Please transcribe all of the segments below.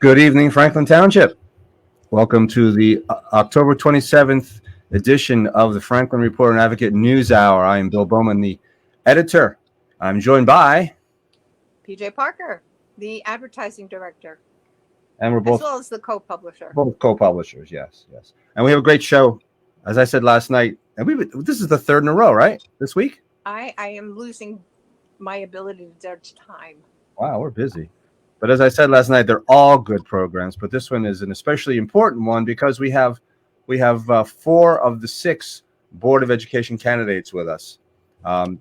Good evening, Franklin Township. Welcome to the October 27th edition of the Franklin Reporter and Advocate News Hour. I am Bill Bowman, the editor. I'm joined by PJ Parker, the advertising director, and we're as both well as the co-publisher. co-publishers. Yes. And we have a great show, as I said last night. And this is the third in a row, right? This week? I am losing my ability to judge time. Wow, we're busy. But as I said last night, they're all good programs. But this one is an especially important one because we have 4 of the 6 Board of Education candidates with us. In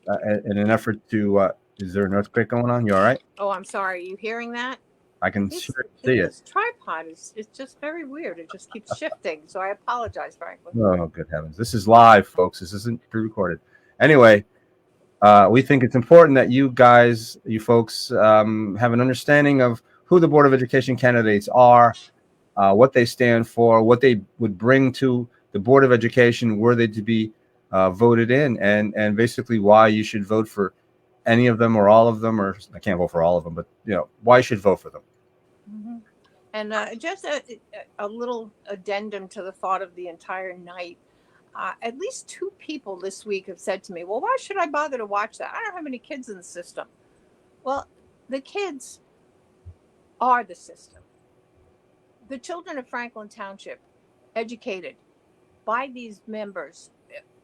an effort to, is there an earthquake going on? You all right? Oh, I'm sorry. Are you hearing that? I can see it. This tripod is just very weird. It just keeps shifting. So I apologize, Franklin. Oh, good heavens. This is live, folks. This isn't pre-recorded. Anyway, we think it's important that you folks, have an understanding of who the Board of Education candidates are, what they stand for, what they would bring to the Board of Education were they to be voted in, and basically why you should vote for any of them or all of them, or I can't vote for all of them, but why you should vote for them. Mm-hmm. And just a little addendum to the thought of the entire night. At least 2 people this week have said to me, well, why should I bother to watch that? I don't have any kids in the system. Well, the kids are the system. The children of Franklin Township, educated by these members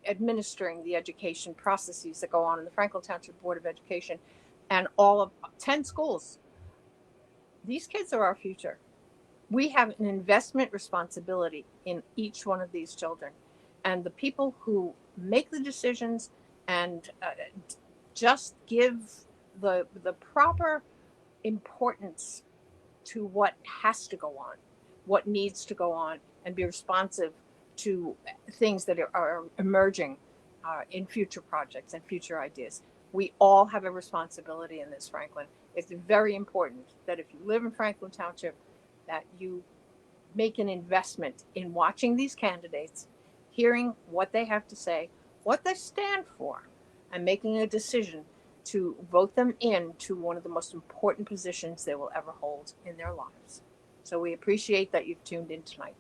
administering the education processes that go on in the Franklin Township Board of Education and all of 10 schools. These kids are our future. We have an investment responsibility in each one of these children. And the people who make the decisions and just give the proper importance to what has to go on, what needs to go on, and be responsive to things that are emerging in future projects and future ideas. We all have a responsibility in this, Franklin. It's very important that if you live in Franklin Township, that you make an investment in watching these candidates, hearing what they have to say, what they stand for, and making a decision to vote them in to one of the most important positions they will ever hold in their lives. So we appreciate that you've tuned in tonight.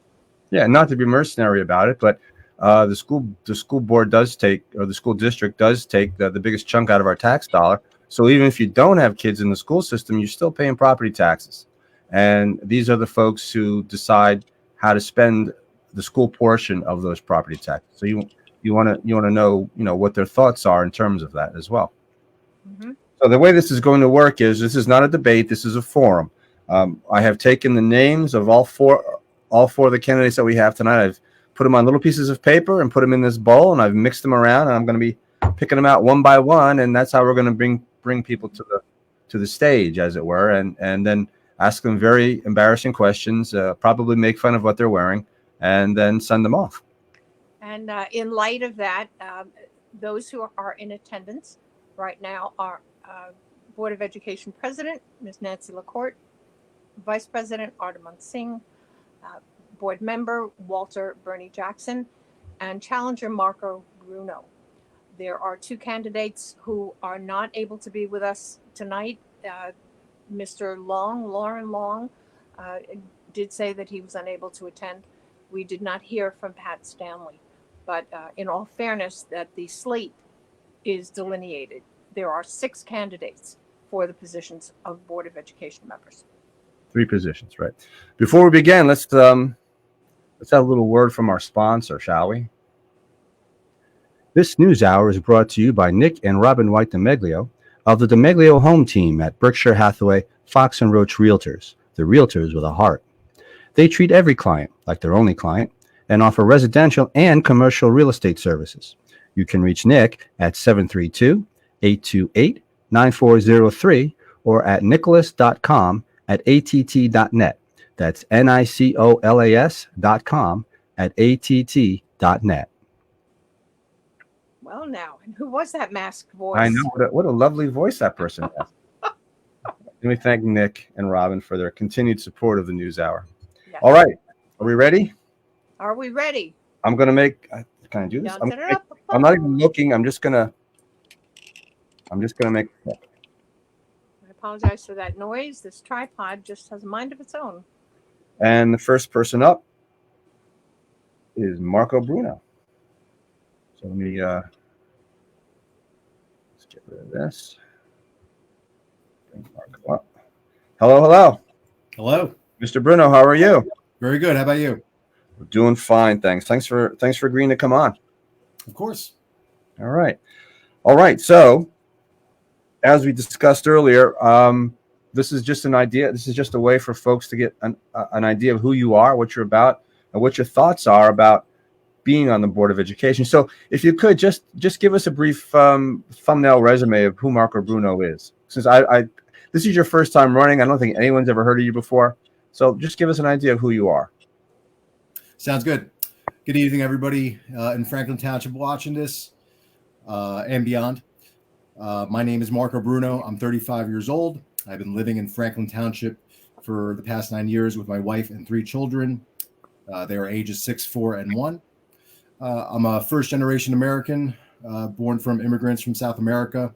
Yeah, not to be mercenary about it, but the school board does take, or the school district does take the biggest chunk out of our tax dollar. So even if you don't have kids in the school system, you're still paying property taxes. And these are the folks who decide how to spend the school portion of those property taxes. So you want to know what their thoughts are in terms of that as well. Mm-hmm. So the way this is going to work is this is not a debate. This is a forum. I have taken the names of all four of the candidates that we have tonight. I've put them on little pieces of paper and put them in this bowl, and I've mixed them around, and I'm going to be picking them out one by one, and that's how we're going to bring people to the stage, as it were, and then ask them very embarrassing questions, probably make fun of what they're wearing, and then send them off. And in light of that, those who are in attendance right now are Board of Education President, Ms. Nancy LaCourte, Vice President Ardamon Singh, Board Member Walter Bernie Jackson, and Challenger Marco Bruno. There are 2 candidates who are not able to be with us tonight. Mr. Lauren Long, did say that he was unable to attend. We did not hear from Pat Stanley, but in all fairness, that the slate is delineated. There are 6 candidates for the positions of Board of Education members. 3 positions, right? Before we begin, let's have a little word from our sponsor, shall we? This news hour is brought to you by Nick and Robin White DeMeglio of the DeMeglio Home Team at Berkshire Hathaway Fox and Roach Realtors, the realtors with a heart. They treat every client like their only client and offer residential and commercial real estate services. You can reach Nick at 732-828-9403 or at nicholas.com@att.net. That's nicolas.com@att.net. Well, now, and who was that masked voice? I know, what a lovely voice that person has. Let me thank Nick and Robin for their continued support of the News Hour. Yes. All right, are we ready? Are we ready? I'm going to make, can I do this? I'm not even looking. I'm just going to make. apologize for that noise. This tripod just has a mind of its own. And the first person up is Marco Bruno. So let me let's get rid of this. Bring Marco up. Hello, hello. Hello. Mr. Bruno, how are you? Very good. How about you? We're doing fine, thanks. Thanks for agreeing to come on. Of course. All right. So, as we discussed earlier, this is just an idea. This is just a way for folks to get an idea of who you are, what you're about, and what your thoughts are about being on the Board of Education. So, if you could just give us a brief thumbnail resume of who Marco Bruno is. Since this is your first time running, I don't think anyone's ever heard of you before. So, just give us an idea of who you are. Sounds good. Good evening, everybody in Franklin Township watching this and beyond. My name is Marco Bruno. I'm 35 years old. I've been living in Franklin Township for the past 9 years with my wife and 3 children. They are ages 6, 4, and 1. I'm a first-generation American, born from immigrants from South America,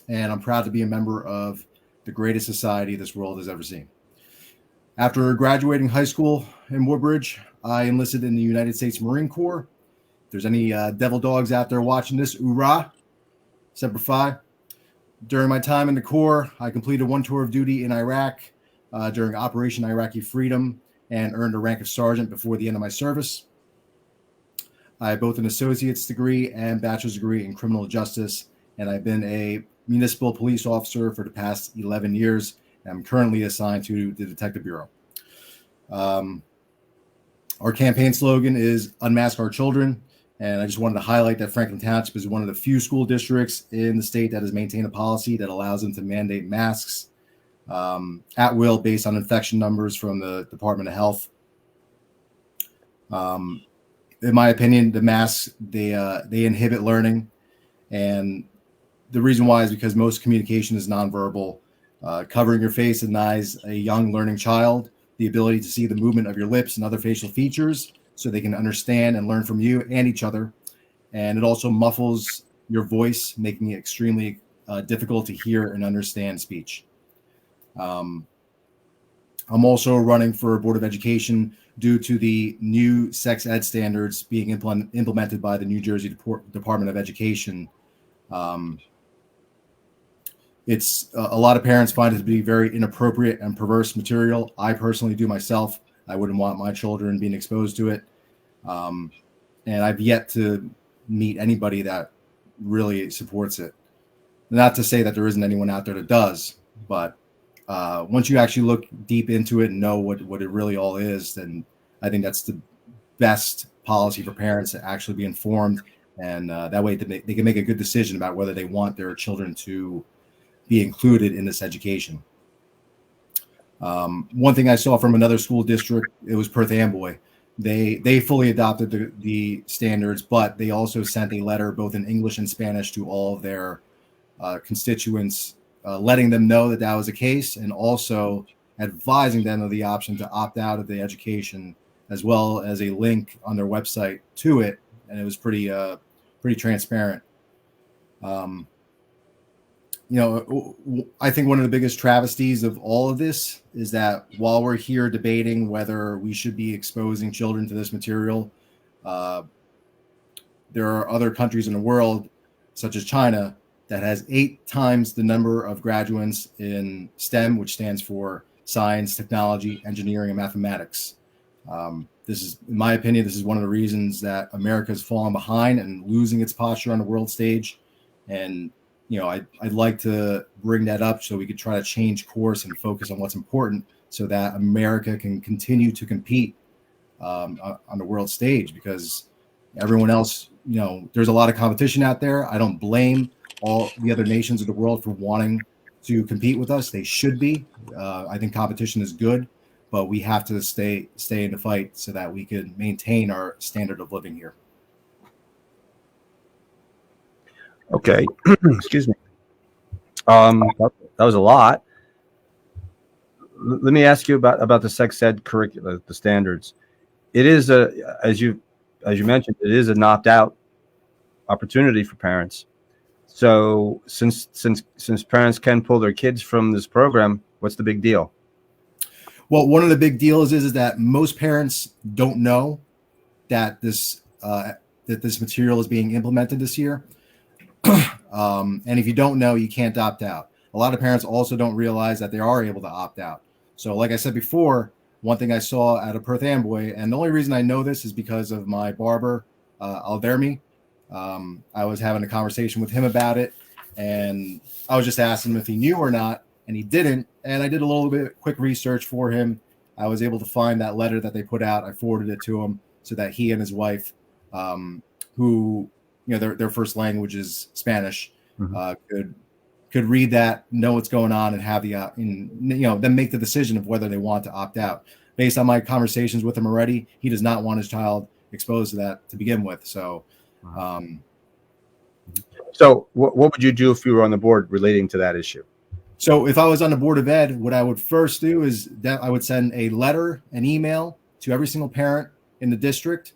and I'm proud to be a member of the greatest society this world has ever seen. After graduating high school in Woodbridge, I enlisted in the United States Marine Corps. If there's any devil dogs out there watching this, hoorah, Semper Fi. During my time in the Corps, I completed 1 tour of duty in Iraq during Operation Iraqi Freedom and earned a rank of sergeant before the end of my service. I have both an associate's degree and bachelor's degree in criminal justice, and I've been a municipal police officer for the past 11 years. I'm currently assigned to the Detective Bureau. Our campaign slogan is Unmask Our Children. And I just wanted to highlight that Franklin Township is one of the few school districts in the state that has maintained a policy that allows them to mandate masks at will based on infection numbers from the Department of Health. In my opinion, the masks, they inhibit learning. And the reason why is because most communication is nonverbal. Covering your face denies a young learning child the ability to see the movement of your lips and other facial features so they can understand and learn from you and each other. And it also muffles your voice, making it extremely difficult to hear and understand speech. I'm also running for Board of Education due to the new sex ed standards being implemented by the New Jersey Department of Education. It's a lot of parents find it to be very inappropriate and perverse material. I personally do myself. I wouldn't want my children being exposed to it. And I've yet to meet anybody that really supports it. Not to say that there isn't anyone out there that does, but once you actually look deep into it and know what it really all is, then I think that's the best policy for parents to actually be informed. And that way they can make a good decision about whether they want their children to be included in this education. One thing I saw from another school district, it was Perth Amboy. They fully adopted the standards, but they also sent a letter both in English and Spanish to all of their constituents, letting them know that that was the case, and also advising them of the option to opt out of the education, as well as a link on their website to it. And it was pretty transparent. I think one of the biggest travesties of all of this is that while we're here debating whether we should be exposing children to this material, there are other countries in the world, such as China, that has 8 times the number of graduates in STEM, which stands for science, technology, engineering, and mathematics. This is, in my opinion, this is one of the reasons that America has fallen behind and losing its posture on the world stage. And I'd like to bring that up so we could try to change course and focus on what's important so that America can continue to compete on the world stage, because everyone else, there's a lot of competition out there. I don't blame all the other nations of the world for wanting to compete with us. They should be. I think competition is good, but we have to stay in the fight so that we can maintain our standard of living here. Okay. Excuse me. That was a lot. Let me ask you about the sex ed curricula, the standards. It is as you mentioned, it is an opt-out opportunity for parents. So since parents can pull their kids from this program, what's the big deal? Well, one of the big deals is that most parents don't know that this material is being implemented this year. And if you don't know, you can't opt out. A lot of parents also don't realize that they are able to opt out. So like I said before, one thing I saw at a Perth Amboy, and the only reason I know this is because of my barber, Aldermi. I was having a conversation with him about it, and I was just asking him if he knew or not, and he didn't. And I did a little bit quick research for him. I was able to find that letter that they put out. I forwarded it to him so that he and his wife, who their first language is Spanish, could read that, know what's going on, and have then make the decision of whether they want to opt out. Based on my conversations with him already, he does not want his child exposed to that to begin with. So, so what would you do if you were on the board relating to that issue? So if I was on the Board of Ed, what I would first do is that I would send a letter, an email to every single parent in the district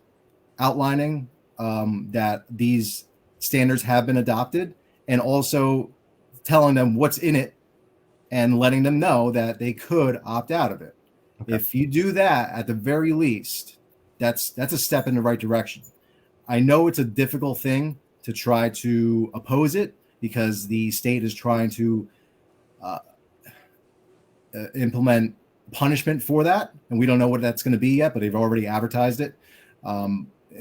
outlining that these standards have been adopted, and also telling them what's in it and letting them know that they could opt out of it. Okay. If you do that, at the very least, that's a step in the right direction. I know it's a difficult thing to try to oppose it because the state is trying to implement punishment for that, and we don't know what that's going to be yet, but they've already advertised it,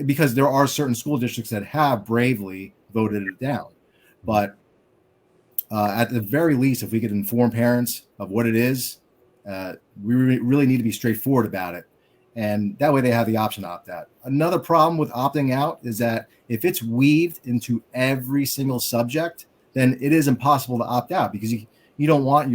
because there are certain school districts that have bravely voted it down. But at the very least, if we could inform parents of what it is, we really need to be straightforward about it, and that way they have the option to opt out. Another problem with opting out is that if it's weaved into every single subject, then it is impossible to opt out, because you don't want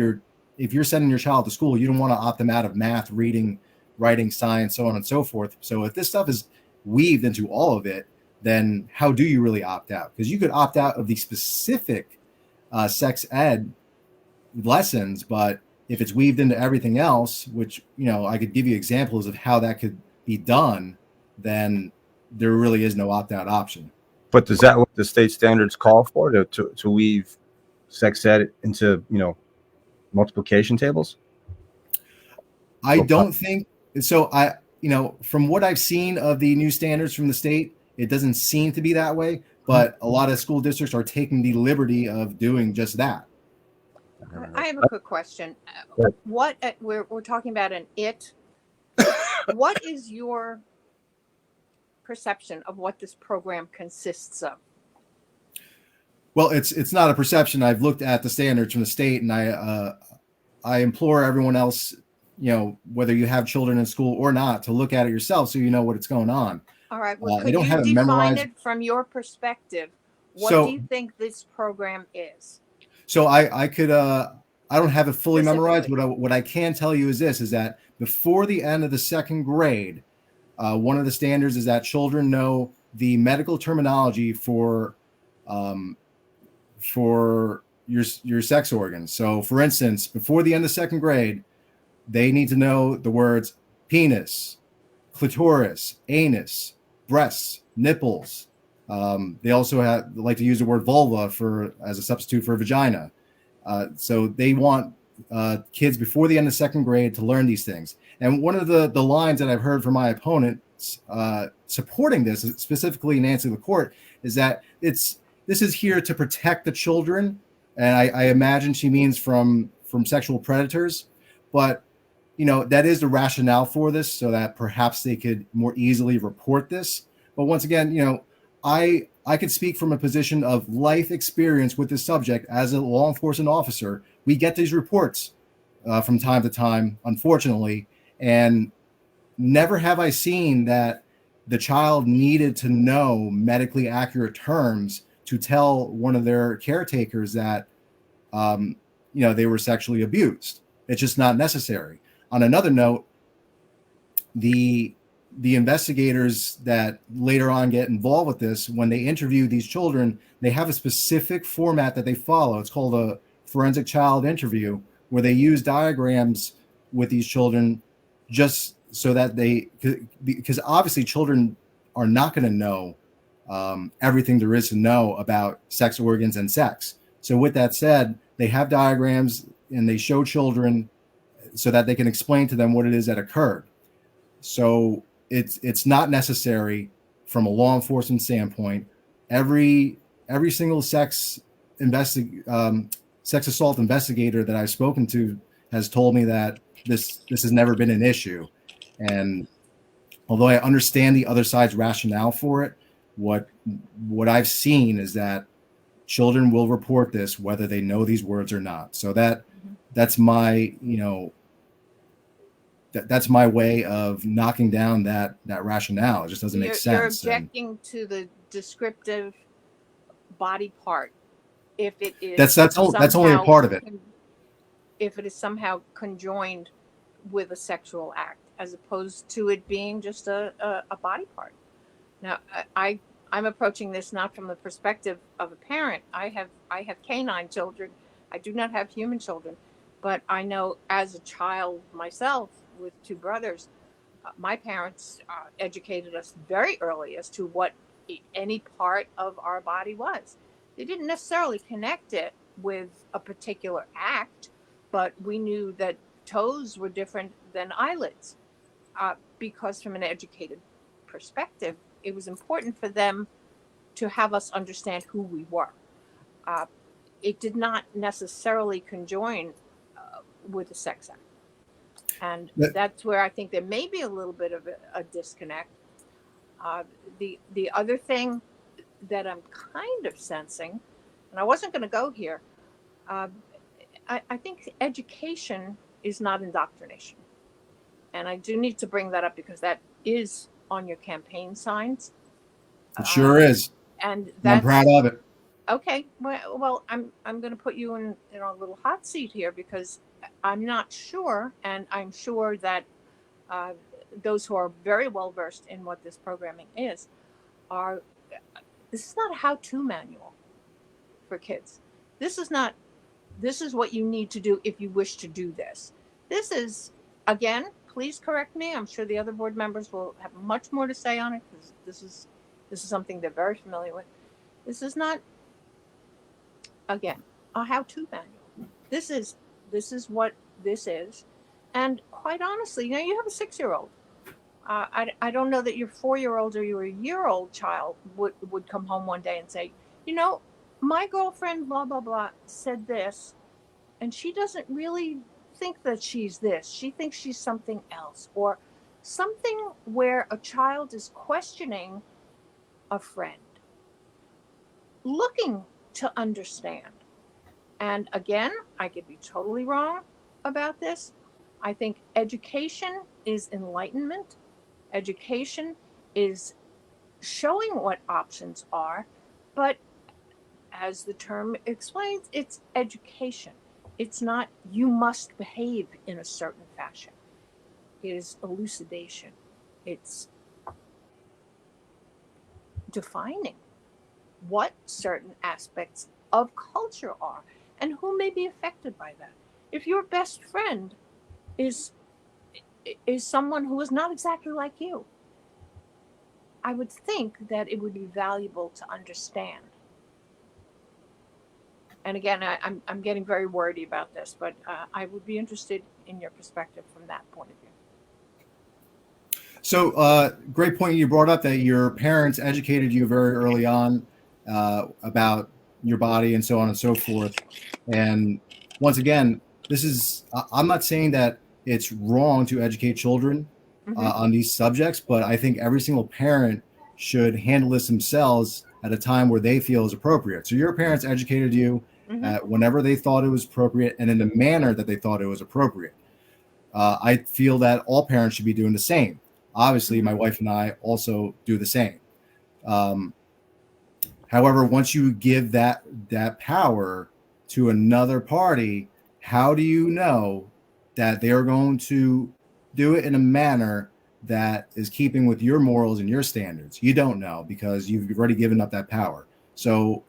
if you're sending your child to school, you don't want to opt them out of math, reading, writing, science, so on and so forth. So if this stuff is weaved into all of it, then how do you really opt out? Because you could opt out of the specific sex ed lessons, but if it's weaved into everything else, which, I could give you examples of how that could be done, then there really is no opt-out option. But is that what the state standards call for, to weave sex ed into, multiplication tables? I don't think so. From what I've seen of the new standards from the state, it doesn't seem to be that way, but a lot of school districts are taking the liberty of doing just that. I have a quick question. What we're talking about an it. What is your perception of what this program consists of? Well, it's not a perception. I've looked at the standards from the state, and I implore everyone else, whether you have children in school or not, to look at it yourself so you know what's going on. All right. Well, could don't you have it define memorized. it from your perspective? What do you think this program is? So I don't have it fully memorized. What I can tell you is this: is that before the end of the second grade, one of the standards is that children know the medical terminology for your sex organs. So, for instance, before the end of second grade, they need to know the words penis, clitoris, anus, breasts, nipples. They also like to use the word vulva as a substitute for vagina. So they want kids before the end of second grade to learn these things. And one of the lines that I've heard from my opponents supporting this, specifically Nancy LaCourte, is that this is here to protect the children. And I imagine she means from sexual predators. But, that is the rationale for this, so that perhaps they could more easily report this. But once again, I could speak from a position of life experience with this subject as a law enforcement officer. We get these reports from time to time, unfortunately, and never have I seen that the child needed to know medically accurate terms to tell one of their caretakers that, they were sexually abused. It's just not necessary. On another note, the investigators that later on get involved with this, when they interview these children, they have a specific format that they follow. It's called a forensic child interview, where they use diagrams with these children just so that because obviously children are not going to know everything there is to know about sex organs and sex. So with that said, they have diagrams and they show children so that they can explain to them what it is that occurred. So it's not necessary from a law enforcement standpoint. Every single sex assault investigator that I've spoken to has told me that this has never been an issue. And although I understand the other side's rationale for it, what I've seen is that children will report this whether they know these words or not. So that's my, that's my way of knocking down that rationale. It just doesn't make sense. You're objecting to the descriptive body part if it is that's only a part of it. If it is somehow conjoined with a sexual act, as opposed to it being just a body part. Now, I'm approaching this not from the perspective of a parent. I have canine children. I do not have human children, but I know as a child myself with two brothers, my parents educated us very early as to what any part of our body was. They didn't necessarily connect it with a particular act, but we knew that toes were different than eyelids because from an educated perspective, it was important for them to have us understand who we were. It did not necessarily conjoin with a sex act. And that's where I think there may be a little bit of a disconnect. The other thing that I'm kind of sensing, and I wasn't going to go here, I think education is not indoctrination. And I do need to bring that up because that is on your campaign signs. It sure is. And I'm proud of it. Okay. Well, I'm going to put you in a little hot seat here because I'm not sure, and I'm sure that those who are very well versed in what this programming is this is not a how-to manual for kids. This is what you need to do if you wish to do this. This is, again, please correct me. I'm sure the other board members will have much more to say on it because this is something they're very familiar with. This is not, again, a how-to manual. This is what this is. And quite honestly, you have a 6-year-old. I don't know that your 4-year-old or your year-old child would come home one day and say, my girlfriend, blah, blah, blah, said this, and she doesn't really think that she's this. She thinks she's something else, or something where a child is questioning a friend, looking to understand. And again, I could be totally wrong about this. I think education is enlightenment. Education is showing what options are, but as the term explains, it's education. It's not you must behave in a certain fashion. It is elucidation. It's defining what certain aspects of culture are and who may be affected by that. If your best friend is someone who is not exactly like you, I would think that it would be valuable to understand. And again, I'm getting very wordy about this, but I would be interested in your perspective from that point of view. So great point you brought up that your parents educated you very early on about your body and so on and so forth. And once again, I'm not saying that it's wrong to educate children on these subjects, but I think every single parent should handle this themselves at a time where they feel is appropriate. So your parents educated you whenever they thought it was appropriate and in the manner that they thought it was appropriate. I feel that all parents should be doing the same. Obviously, my wife and I also do the same. However, once you give that power to another party, how do you know that they're going to do it in a manner that is keeping with your morals and your standards? You don't know because you've already given up that power. So,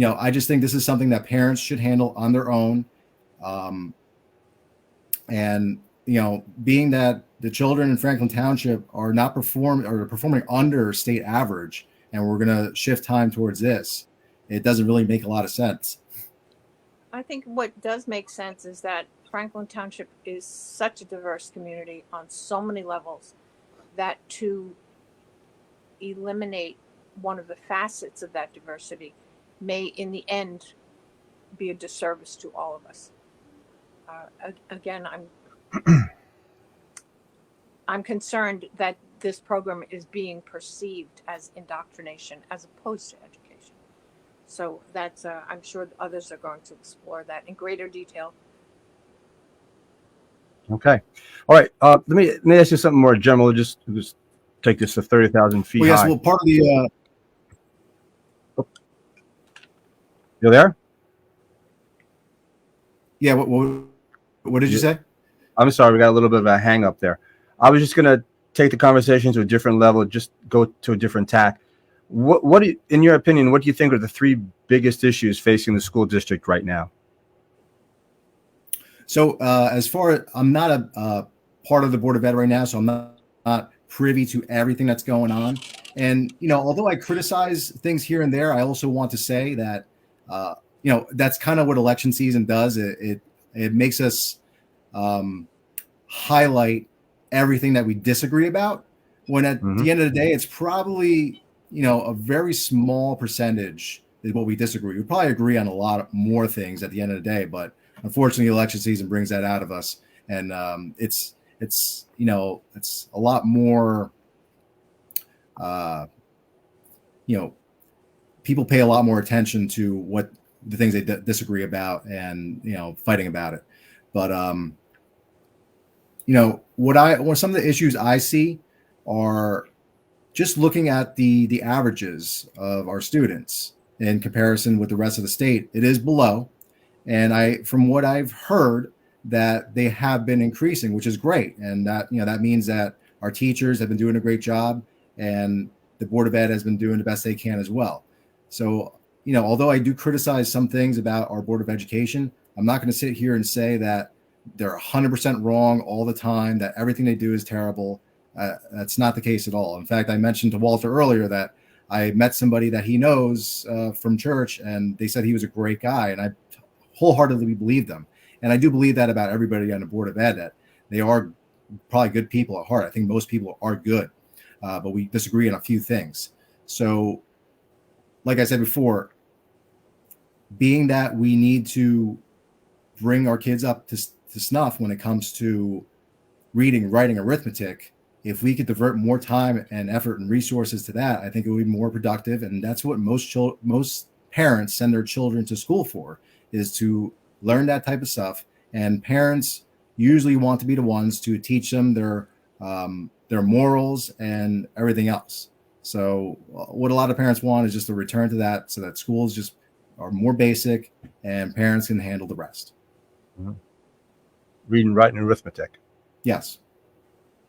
I just think this is something that parents should handle on their own. And, being that the children in Franklin Township are not performing under state average, and we're going to shift time towards this. It doesn't really make a lot of sense. I think what does make sense is that Franklin Township is such a diverse community on so many levels that to eliminate one of the facets of that diversity may, in the end, be a disservice to all of us. Again, I'm concerned that this program is being perceived as indoctrination as opposed to education. So that's, I'm sure others are going to explore that in greater detail. Okay. All right. Let me ask you something more general. Just take this to 30,000 feet Well, yes. high. Well, part of the You there? yeah. What did you say? I'm sorry, we got a little bit of a hang up there. I was just gonna take the conversation to a different level, just go to a different tack. What do you, in your opinion, what do you think are the three biggest issues facing the school district right now? So as far as I'm not a part of the Board of Ed right now, so I'm not privy to everything that's going on. And, although I criticize things here and there, I also want to say that, that's kind of what election season does. It makes us highlight everything that we disagree about, when at the end of the day, it's probably, a very small percentage is what we disagree. We probably agree on a lot more things at the end of the day, but unfortunately, election season brings that out of us. And it's a lot more, people pay a lot more attention to what the things they disagree about and, fighting about it. But, what some of the issues I see are just looking at the averages of our students in comparison with the rest of the state. It is below. And from what I've heard, that they have been increasing, which is great. And that means that our teachers have been doing a great job, and the Board of Ed has been doing the best they can as well. So, although I do criticize some things about our Board of Education, I'm not going to sit here and say that they're 100% wrong all the time, that everything they do is terrible. That's not the case at all. In fact, I mentioned to Walter earlier that I met somebody that he knows from church, and they said he was a great guy, and I wholeheartedly believe them. And I do believe that about everybody on the Board of Ed, that they are probably good people at heart. I think most people are good, but we disagree on a few things. So, like I said before, being that we need to bring our kids up to snuff when it comes to reading, writing, arithmetic, if we could divert more time and effort and resources to that, I think it would be more productive. And that's what most parents send their children to school for, is to learn that type of stuff. And parents usually want to be the ones to teach them their morals and everything else. So what a lot of parents want is just a return to that, so that schools just are more basic and parents can handle the rest. Mm-hmm. Reading, writing, and arithmetic. Yes.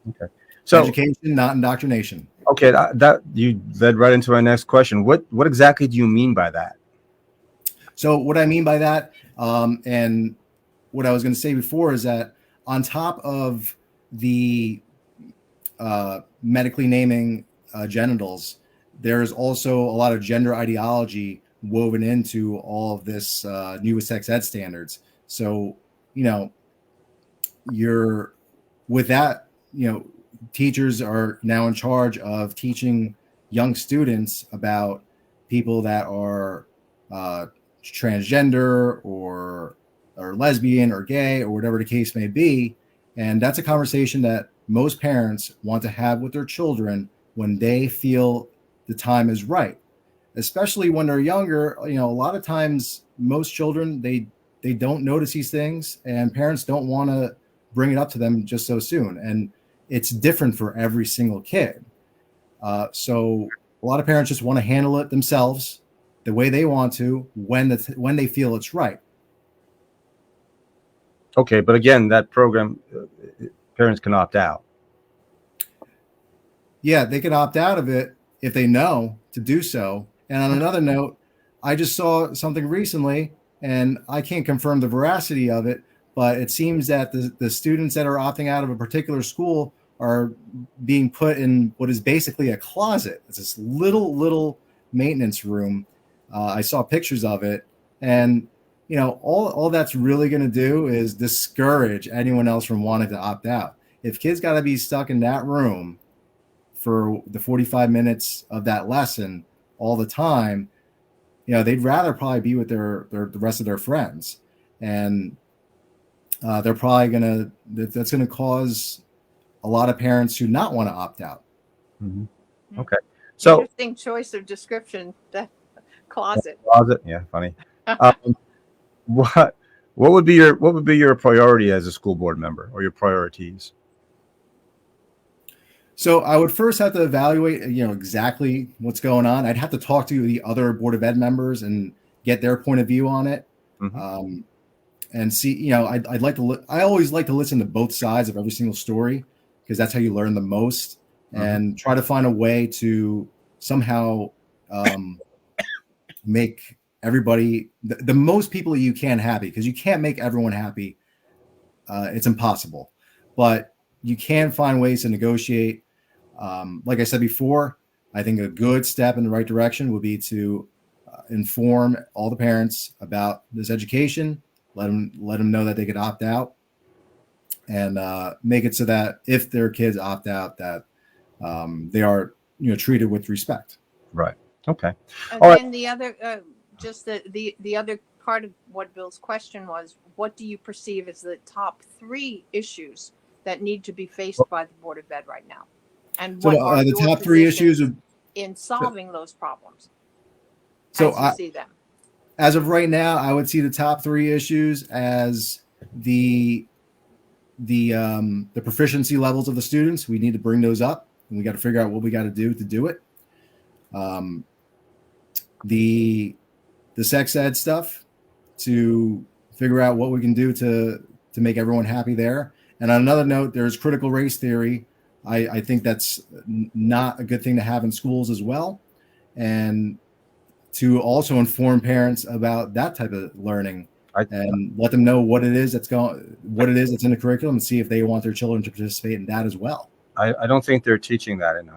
Okay. So education, not indoctrination. Okay, that you led right into our next question. What exactly do you mean by that? So what I mean by that, and what I was going to say before, is that on top of the medically naming genitals, there's also a lot of gender ideology woven into all of this new sex ed standards. So, you're with that, teachers are now in charge of teaching young students about people that are transgender or lesbian or gay or whatever the case may be. And that's a conversation that most parents want to have with their children when they feel the time is right, especially when they're younger. A lot of times most children, they don't notice these things, and parents don't want to bring it up to them just so soon. And it's different for every single kid. So a lot of parents just want to handle it themselves the way they want to when they feel it's right. Okay, but again, that program, parents can opt out. Yeah, they can opt out of it if they know to do so. And on another note, I just saw something recently, and I can't confirm the veracity of it, but it seems that the students that are opting out of a particular school are being put in what is basically a closet. It's this little maintenance room. I saw pictures of it, and all that's really going to do is discourage anyone else from wanting to opt out. If kids got to be stuck in that room for the 45 minutes of that lesson all the time, they'd rather probably be with the rest of their friends, and they're probably that's going to cause a lot of parents to not want to opt out. Mm-hmm. Okay. So interesting choice of description, that closet. Yeah, funny. What would be your priority as a school board member, or your priorities? So I would first have to evaluate, exactly what's going on. I'd have to talk to the other Board of Ed members and get their point of view on it, and see. I'd like to. I always like to listen to both sides of every single story, because that's how you learn the most, and try to find a way to somehow make everybody the most people you can happy, because you can't make everyone happy. It's impossible, but you can find ways to negotiate. Like I said before, I think a good step in the right direction would be to inform all the parents about this education, let them know that they could opt out, and make it so that if their kids opt out, that they are treated with respect. Right. Okay. And then the other, just the other part of what Bill's question was, what do you perceive as the top 3 issues that need to be faced by the Board of Ed right now? And what are the your top 3 issues in solving those problems? So as you see them. As of right now, I would see the top 3 issues as the proficiency levels of the students. We need to bring those up, and we got to figure out what we got to do it. The sex ed stuff, to figure out what we can do to make everyone happy there. And on another note, there's critical race theory. I think that's not a good thing to have in schools as well, and to also inform parents about that type of learning, and let them know what it is that's in the curriculum, and see if they want their children to participate in that as well. I don't think they're teaching that in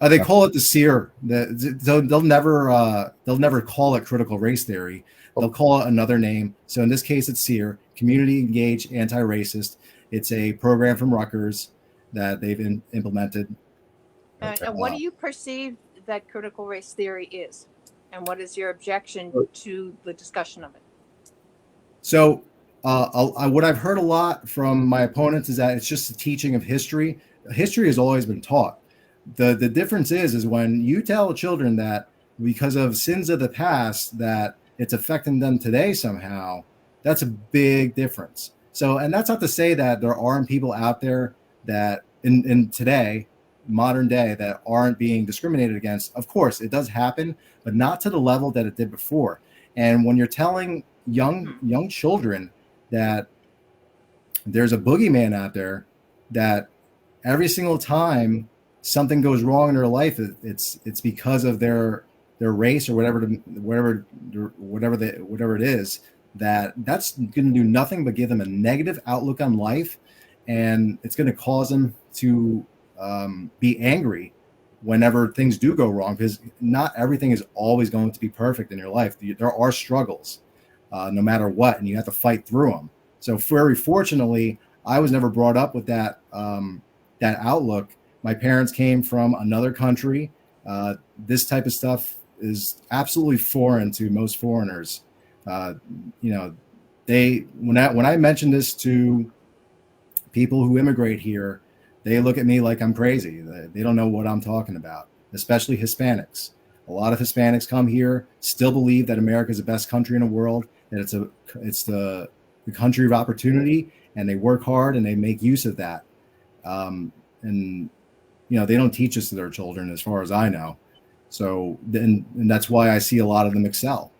they call it the SEER. They'll never call it critical race theory. They'll call it another name. So in this case, it's SEER, Community Engaged Anti-Racist. It's a program from Rutgers that they've implemented. And what do you perceive that critical race theory is? And what is your objection to the discussion of it? So what I've heard a lot from my opponents is that it's just a teaching of history. History has always been taught. The difference is when you tell children that because of sins of the past that it's affecting them today somehow, that's a big difference. So, and that's not to say that there aren't people out there that in today, modern day, that aren't being discriminated against. Of course, it does happen, but not to the level that it did before. And when you're telling young children that there's a boogeyman out there, that every single time something goes wrong in their life, it's because of their race or whatever it is, that's going to do nothing but give them a negative outlook on life, and it's going to cause them to be angry whenever things do go wrong, because not everything is always going to be perfect in your life. There are struggles, no matter what, and you have to fight through them. So very fortunately, I was never brought up with that outlook. My parents came from another country. This type of stuff is absolutely foreign to most foreigners. When I mention this to people who immigrate here, they look at me like I'm crazy. They don't know what I'm talking about, especially Hispanics. A lot of Hispanics come here, still believe that America is the best country in the world, that it's the country of opportunity, and they work hard and they make use of that. And they don't teach this to their children, as far as I know. So then, and that's why I see a lot of them excel.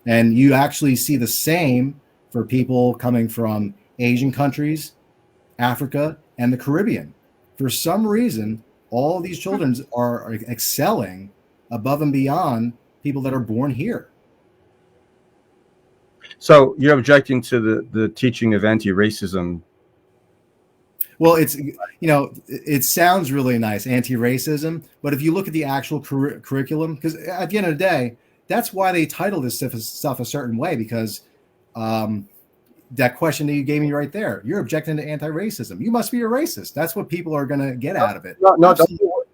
And you actually see the same for people coming from Asian countries, Africa, and the Caribbean. For some reason, all these children are excelling above and beyond people that are born here. So you're objecting to the teaching of anti-racism? Well, it sounds really nice, anti-racism, but if you look at the actual curriculum, because at the end of the day, that's why they title this stuff a certain way, because that question that you gave me right there, you're objecting to anti-racism. You must be a racist. That's what people are going to get out of it. No,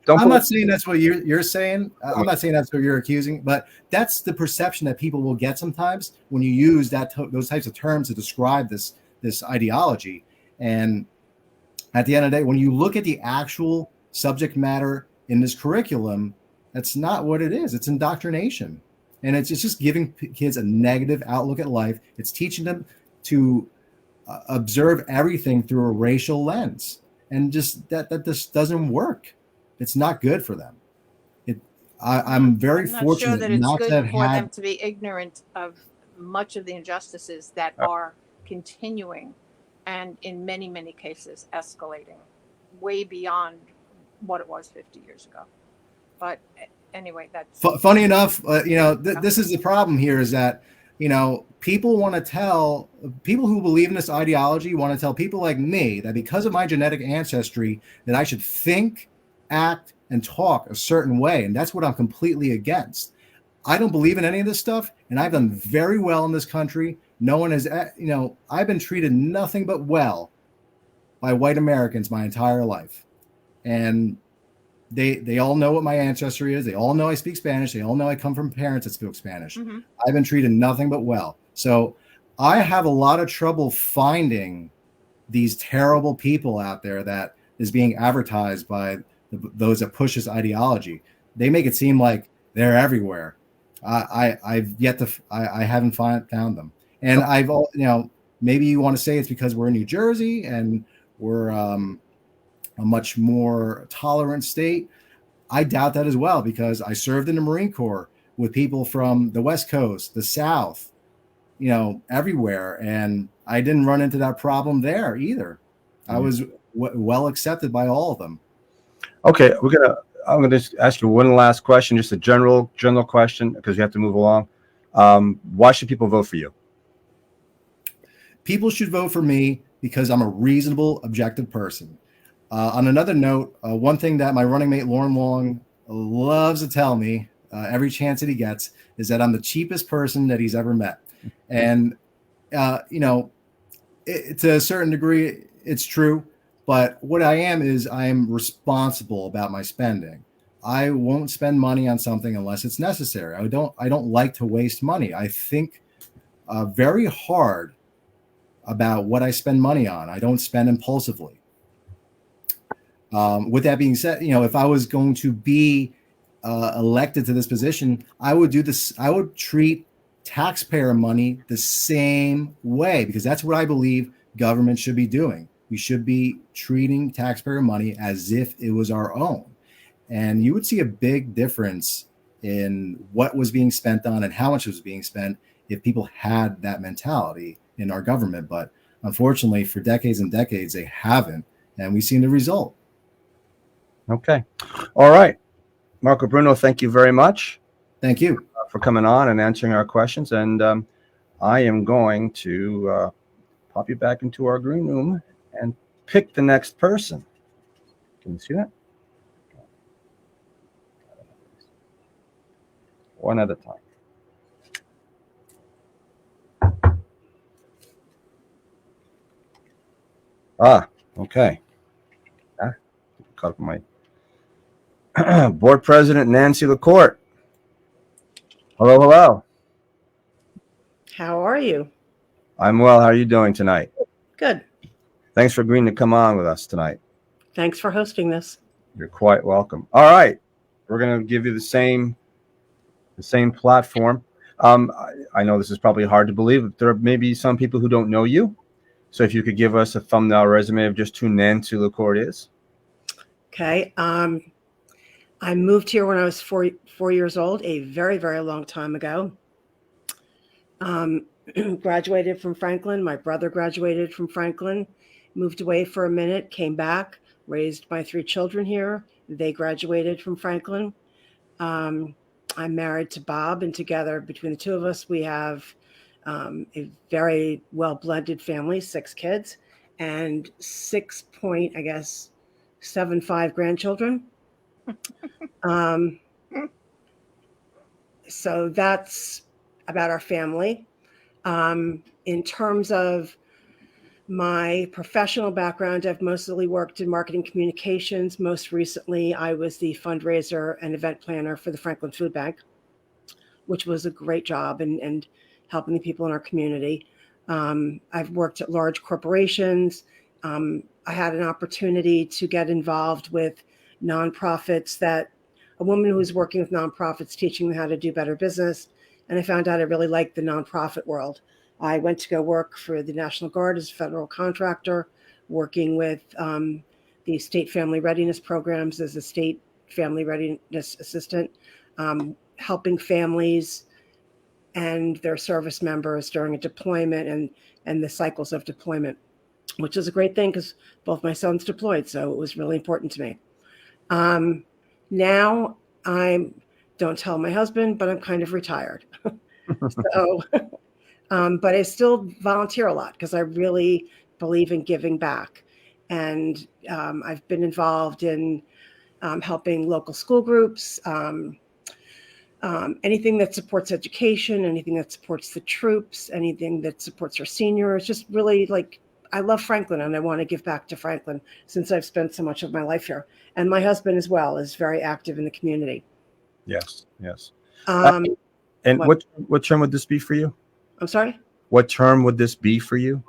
don't I'm not saying that's what you're saying. I'm not saying that's what you're accusing, but that's the perception that people will get sometimes when you use those types of terms to describe this ideology. And at the end of the day, when you look at the actual subject matter in this curriculum, that's not what it is. It's indoctrination. And it's just giving kids a negative outlook at life. It's teaching them to observe everything through a racial lens. And just that just doesn't work. It's not good for them. I'm very fortunate sure that it's not good to have for had them to be ignorant of much of the injustices that are continuing and in many, many cases escalating way beyond what it was 50 years ago. But anyway, that's funny enough. This is the problem here, is that people want to tell people who believe in this ideology want to tell people like me that because of my genetic ancestry that I should think, act, and talk a certain way, and that's what I'm completely against. I don't believe in any of this stuff, and I've done very well in this country. No one has, I've been treated nothing but well by white Americans my entire life, and they all know what my ancestry is. They all know I speak Spanish. They all know I come from parents that speak Spanish. Mm-hmm. I've been treated nothing but well. So I have a lot of trouble finding these terrible people out there that is being advertised by those that push this ideology. They make it seem like they're everywhere. I haven't found them. And maybe you want to say it's because we're in New Jersey and we're a much more tolerant state. I doubt that as well, because I served in the Marine Corps with people from the West Coast, the South, everywhere. And I didn't run into that problem there either. I was well accepted by all of them. Okay, I'm gonna just ask you one last question, just a general question, because we have to move along. Why should people vote for you? People should vote for me because I'm a reasonable, objective person. On another note, one thing that my running mate Lauren Long loves to tell me every chance that he gets is that I'm the cheapest person that he's ever met. And to a certain degree, it's true. But what I am is I am responsible about my spending. I won't spend money on something unless it's necessary. I don't like to waste money. I think very hard about what I spend money on. I don't spend impulsively. With that being said, if I was going to be elected to this position, I would do this. I would treat taxpayer money the same way, because that's what I believe government should be doing. We should be treating taxpayer money as if it was our own. And you would see a big difference in what was being spent on and how much was being spent if people had that mentality in our government. But unfortunately, for decades and decades, they haven't. And we've seen the result. Okay. All right. Marco Bruno, thank you very much. Thank you for coming on and answering our questions. And I am going to pop you back into our green room and pick the next person. Can you see that? One at a time. Okay. Caught up my board president, Nancy LaCourte. Hello. How are you? I'm well. How are you doing tonight? Good. Thanks for agreeing to come on with us tonight. Thanks for hosting this. You're quite welcome. All right. We're going to give you the same platform. I know this is probably hard to believe, but there may be some people who don't know you. So if you could give us a thumbnail resume of just who Nancy LaCourte is. Okay. I moved here when I was four years old, a very, very long time ago. Graduated from Franklin. My brother graduated from Franklin, moved away for a minute, came back, raised my 3 children here. They graduated from Franklin. I'm married to Bob, and together between the two of us, we have a very well blended family, 6 kids. and 6.75 grandchildren. So that's about our family. In terms of my professional background, I've mostly worked in marketing communications. Most recently, I was the fundraiser and event planner for the Franklin Food Bank, which was a great job and helping the people in our community. I've worked at large corporations. I had an opportunity to get involved with nonprofits, that a woman who was working with nonprofits, teaching them how to do better business. And I found out I really liked the nonprofit world. I went to go work for the National Guard as a federal contractor, working with the state family readiness programs as a state family readiness assistant, helping families and their service members during a deployment and the cycles of deployment, which is a great thing because both my sons deployed, so it was really important to me. Now don't tell my husband, but I'm kind of retired. So, but I still volunteer a lot because I really believe in giving back. And I've been involved in helping local school groups, anything that supports education, anything that supports the troops, anything that supports our seniors. Just really, like, I love Franklin and I want to give back to Franklin since I've spent so much of my life here. And my husband as well is very active in the community. Yes, yes. Um, And what term would this be for you? I'm sorry? What term would this be for you?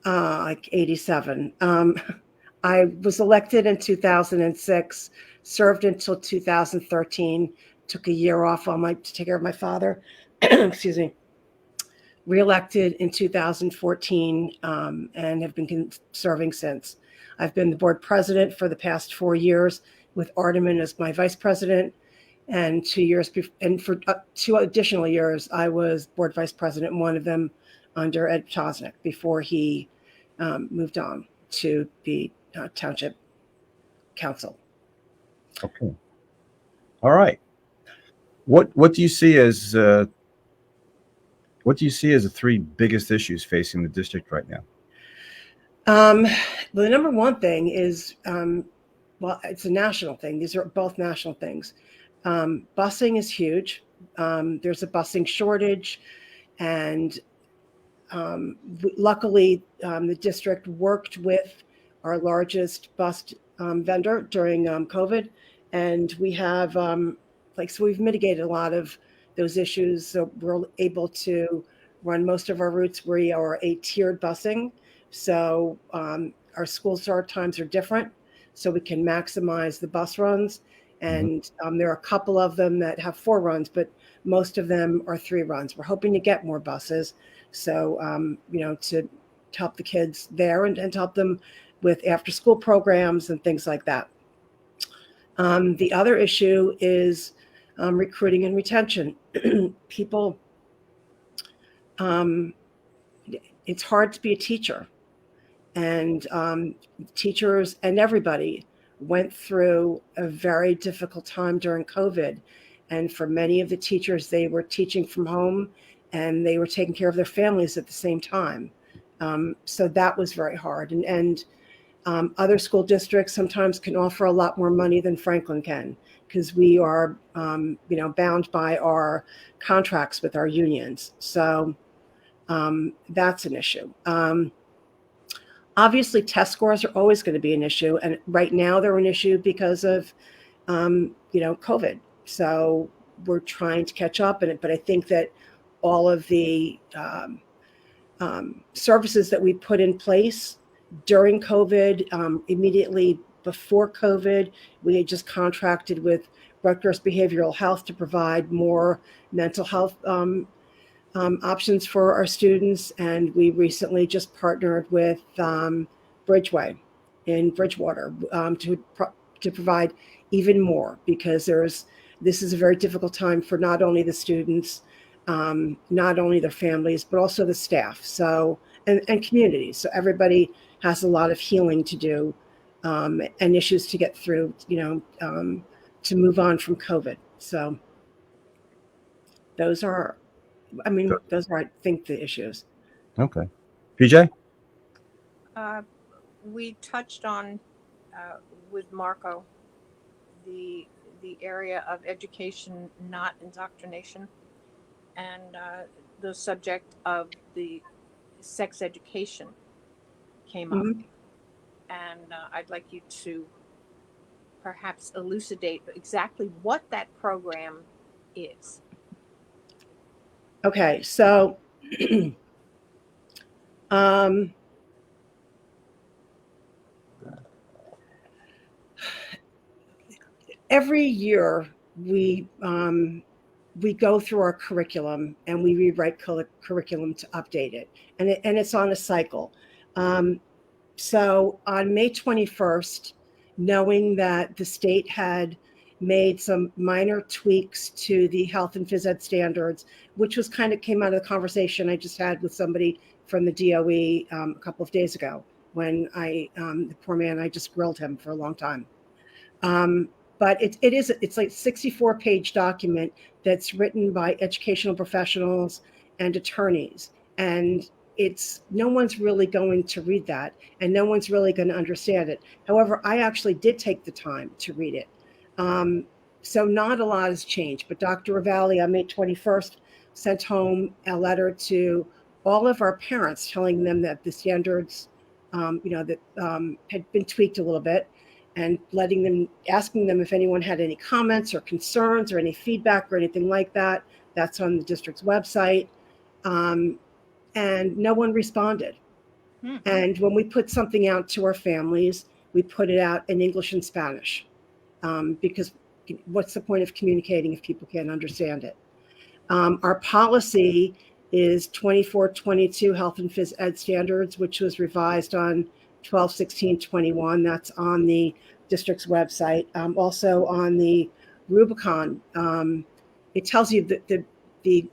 Like 87. I was elected in 2006, served until 2013, took a year off to take care of my father. Excuse me. Reelected in 2014 and have been serving since. I've been the board president for the past 4 years with Ardeman as my vice president. And 2 years, and for 2 additional years, I was board vice president, one of them under Ed Tosnick before he moved on to be township council. Okay. All right. What do you see as the 3 biggest issues facing the district right now? The number one thing is, well, it's a national thing. These are both national things. Busing is huge. There's a busing shortage, and luckily the district worked with our largest bus vendor during COVID, and we have so we've mitigated a lot of those issues. So we're able to run most of our routes. We are a tiered busing, so our school start times are different, so we can maximize the bus runs. And there are a couple of them that have 4 runs, but most of them are 3 runs. We're hoping to get more buses, so to help the kids there and to help them with after-school programs and things like that. The other issue is recruiting and retention. People, it's hard to be a teacher, and teachers and everybody went through a very difficult time during COVID. And for many of the teachers, they were teaching from home and they were taking care of their families at the same time. So that was very hard. And other school districts sometimes can offer a lot more money than Franklin can, because we are, bound by our contracts with our unions. So that's an issue. Obviously, test scores are always going to be an issue. And right now they're an issue because of, COVID. So we're trying to catch up in it. But I think that all of the services that we put in place during COVID, immediately before COVID, we had just contracted with Rutgers Behavioral Health to provide more mental health options for our students. And we recently just partnered with Bridgeway in Bridgewater to provide even more, because this is a very difficult time for not only the students, not only their families, but also the staff. So, and communities. So everybody has a lot of healing to do and issues to get through, to move on from COVID. So those are, I think, the issues. Okay. PJ? We touched on with Marco the area of education, not indoctrination, and the subject of the sex education came up. Mhm. And I'd like you to perhaps elucidate exactly what that program is. Okay, so um, every year we go through our curriculum and we rewrite curriculum to update it, and it's on a cycle. Um, so on May 21st, knowing that the state had made some minor tweaks to the health and phys ed standards, which was kind of came out of the conversation I just had with somebody from the DOE a couple of days ago when the poor man, I just grilled him for a long time. Um, but it's like 64-page document that's written by educational professionals and attorneys. And it's no one's really going to read that and no one's really going to understand it. However, I actually did take the time to read it. So not a lot has changed, but Dr. Ravalli on May 21st sent home a letter to all of our parents telling them that the standards, had been tweaked a little bit, and asking them if anyone had any comments or concerns or any feedback or anything like that. That's on the district's website. And no one responded. Hmm. And when we put something out to our families, we put it out in English and Spanish, because what's the point of communicating if people can't understand it? Our policy is 2422 Health and Phys Ed Standards, which was revised on 12/16/21. That's on the district's website. Also on the Rubicon, it tells you the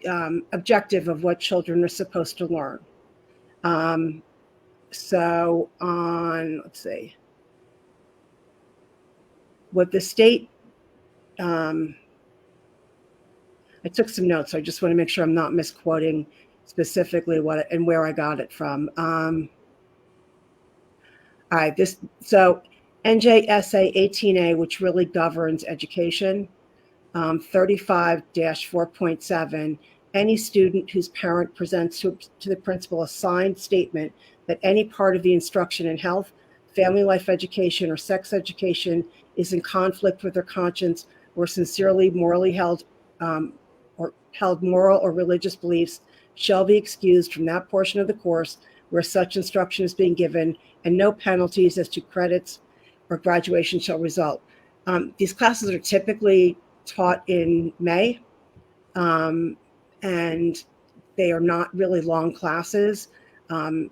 objective of what children are supposed to learn. So on, let's see, what the state, I took some notes. So I just want to make sure I'm not misquoting specifically what and where I got it from. All right, so NJSA 18A, which really governs education, 35-4.7, any student whose parent presents to the principal a signed statement that any part of the instruction in health, family life education, or sex education is in conflict with their conscience or sincerely morally held moral or religious beliefs shall be excused from that portion of the course where such instruction is being given, and no penalties as to credits or graduation shall result. These classes are typically taught in May, and they are not really long classes.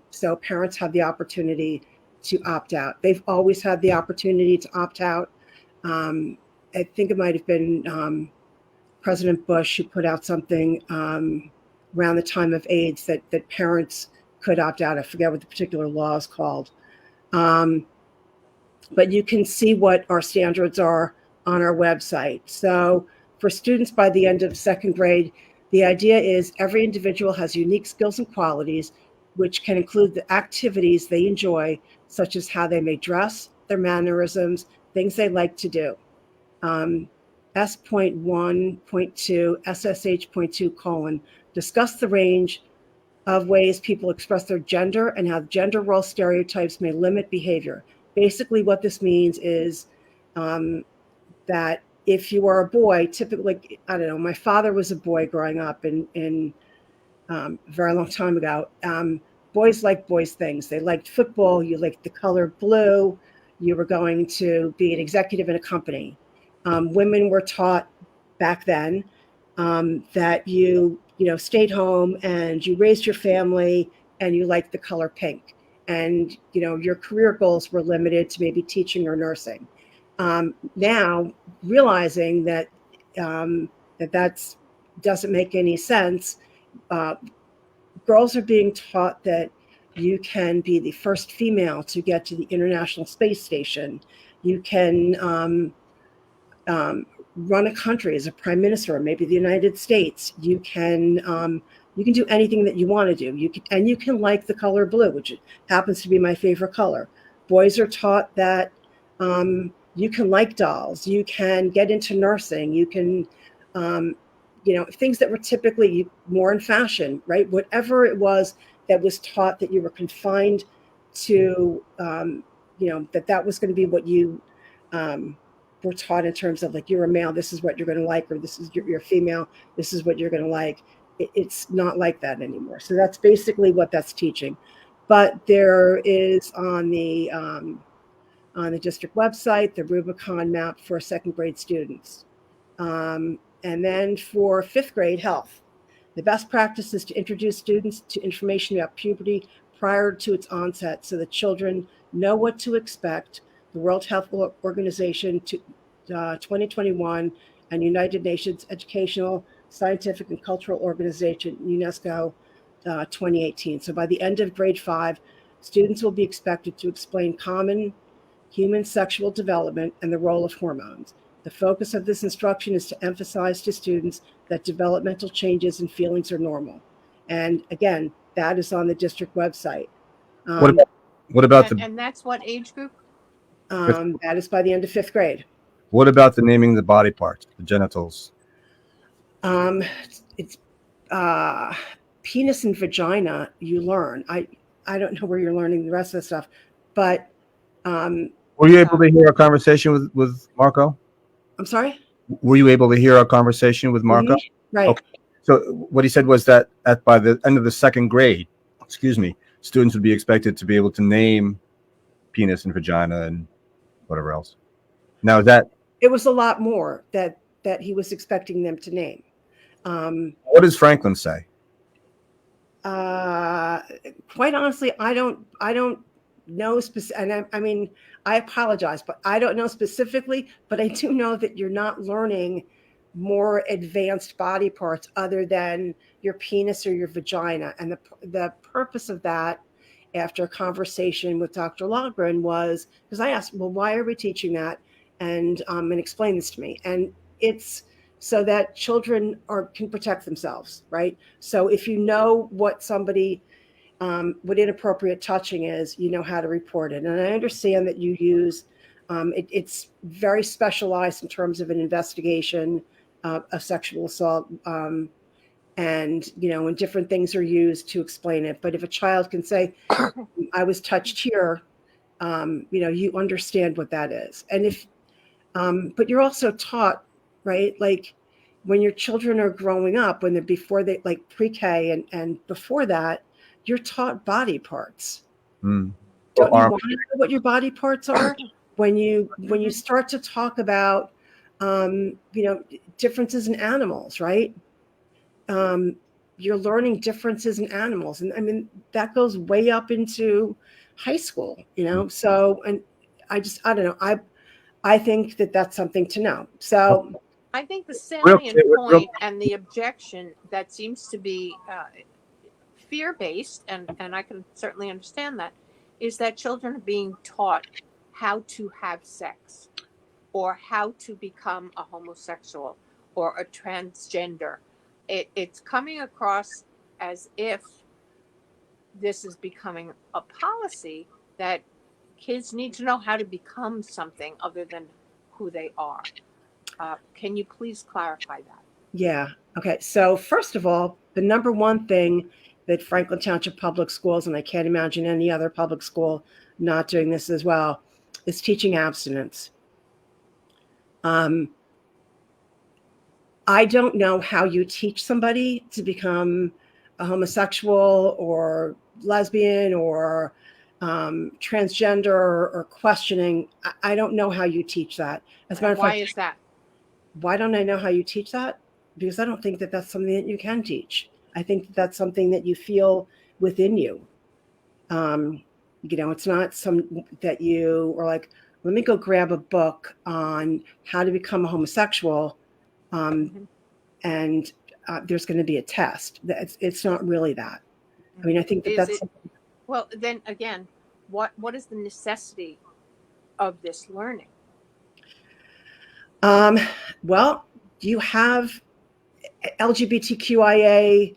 So parents have the opportunity to opt out. They've always had the opportunity to opt out. I think it might have been President Bush who put out something around the time of AIDS that parents could opt out. I forget what the particular law is called. But you can see what our standards are on our website. So for students by the end of second grade, the idea is every individual has unique skills and qualities, which can include the activities they enjoy, such as how they may dress, their mannerisms, things they like to do. S.1.2, SSH.2: discuss the range of ways people express their gender and how gender role stereotypes may limit behavior. Basically, what this means is that if you are a boy, typically, I don't know, my father was a boy growing up in a very long time ago. Boys like boys things. They liked football. You liked the color blue. You were going to be an executive in a company. Women were taught back then that you stayed home and you raised your family and you liked the color pink. And, your career goals were limited to maybe teaching or nursing. Now, realizing that that doesn't make any sense, girls are being taught that you can be the first female to get to the International Space Station. You can run a country as a prime minister, or maybe the United States. You can You can do anything that you want to do. You can like the color blue, which happens to be my favorite color. Boys are taught that you can like dolls. You can get into nursing. You can, things that were typically more in fashion, right? Whatever it was that was taught that you were confined to, that was going to be what you were taught in terms of like, you're a male, this is what you're going to like, or this is you're female, this is what you're going to like. It's not like that anymore. So that's basically what that's teaching. But there is on the district website, the Rubicon map for second grade students. And then for fifth grade health, the best practice is to introduce students to information about puberty prior to its onset so that children know what to expect. The World Health Organization 2021 and United Nations Educational, Scientific, and Cultural Organization, UNESCO, 2018. So by the end of grade 5, students will be expected to explain common human sexual development and the role of hormones. The focus of this instruction is to emphasize to students that developmental changes and feelings are normal. And again, that is on the district website. What about and that's what age group? That is by the end of fifth grade. What about the naming the body parts, the genitals? It's penis and vagina. You learn. I don't know where you're learning the rest of the stuff, but were you able to hear our conversation with Marco? I'm sorry. Were you able to hear our conversation with Marco? Mm-hmm. Right. Okay. So what he said was that by the end of the second grade, students would be expected to be able to name penis and vagina and whatever else. Now it was a lot more that he was expecting them to name. What does Franklin say? Quite honestly, I don't know and I mean, I apologize, but I don't know specifically, but I do know that you're not learning more advanced body parts other than your penis or your vagina. And the purpose of that, after a conversation with Dr. Logren, was because I asked, well, why are we teaching that? And explain this to me. And it's so that children can protect themselves, right? So if you know what somebody, what inappropriate touching is, you know how to report it. And I understand that you use, it's very specialized in terms of an investigation of sexual assault. And different things are used to explain it. But if a child can say, I was touched here, you understand what that is. And but you're also taught, right? Like when your children are growing up, before they like pre-K and before that, you're taught body parts. Don't you want to know what your body parts are? When you start to talk about, differences in animals, right? You're learning differences in animals. And I mean, that goes way up into high school, So, and I don't know. I think that that's something to know. So I think the salient point and the objection that seems to be fear-based, and I can certainly understand that, is that children are being taught how to have sex or how to become a homosexual or a transgender. It's coming across as if this is becoming a policy that kids need to know how to become something other than who they are. Can you please clarify that? Yeah. Okay. So first of all, the number one thing that Franklin Township Public Schools, and I can't imagine any other public school not doing this as well, is teaching abstinence. I don't know how you teach somebody to become a homosexual or lesbian or transgender or questioning. I don't know how you teach that. As a matter of fact, why is that? Why don't I know how you teach that? Because I don't think that that's something that you can teach. I think that that's something that you feel within you. It's not some that you are like, let me go grab a book on how to become a homosexual. And there's going to be a test. It's not really that. I mean, I think that's. Well, then again, what is the necessity of this learning? Well, you have LGBTQIA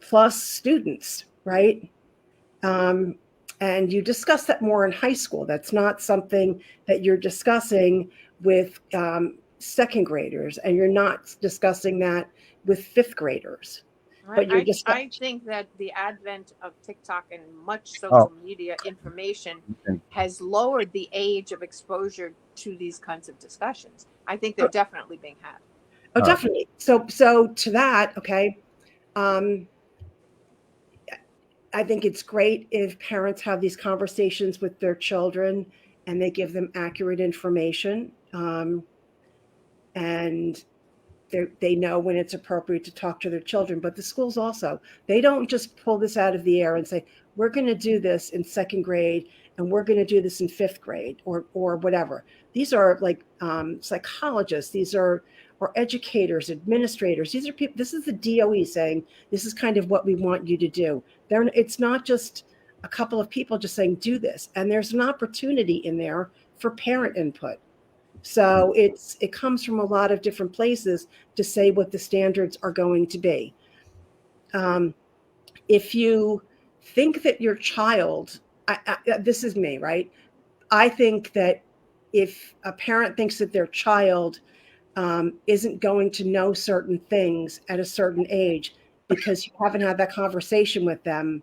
plus students, right? And you discuss that more in high school. That's not something that you're discussing with second graders, and you're not discussing that with fifth graders. But you're just I think that the advent of TikTok and much Oh, social media information and has lowered the age of exposure to these kinds of discussions. I think they're definitely being had. oh, definitely. So to that, okay. I think it's great if parents have these conversations with their children and they give them accurate information, and they know when it's appropriate to talk to their children. But the schools also, they don't just pull this out of the air and say, we're going to do this in second grade and we're going to do this in fifth grade or whatever. These are like psychologists. These are or educators, administrators. These are people. This is the DOE saying this is kind of what we want you to do. It's not just a couple of people just saying do this, and there's an opportunity in there for parent input. So it comes from a lot of different places to say what the standards are going to be. If you think that your child, this is me, right? I think that if a parent thinks that their child isn't going to know certain things at a certain age because you haven't had that conversation with them,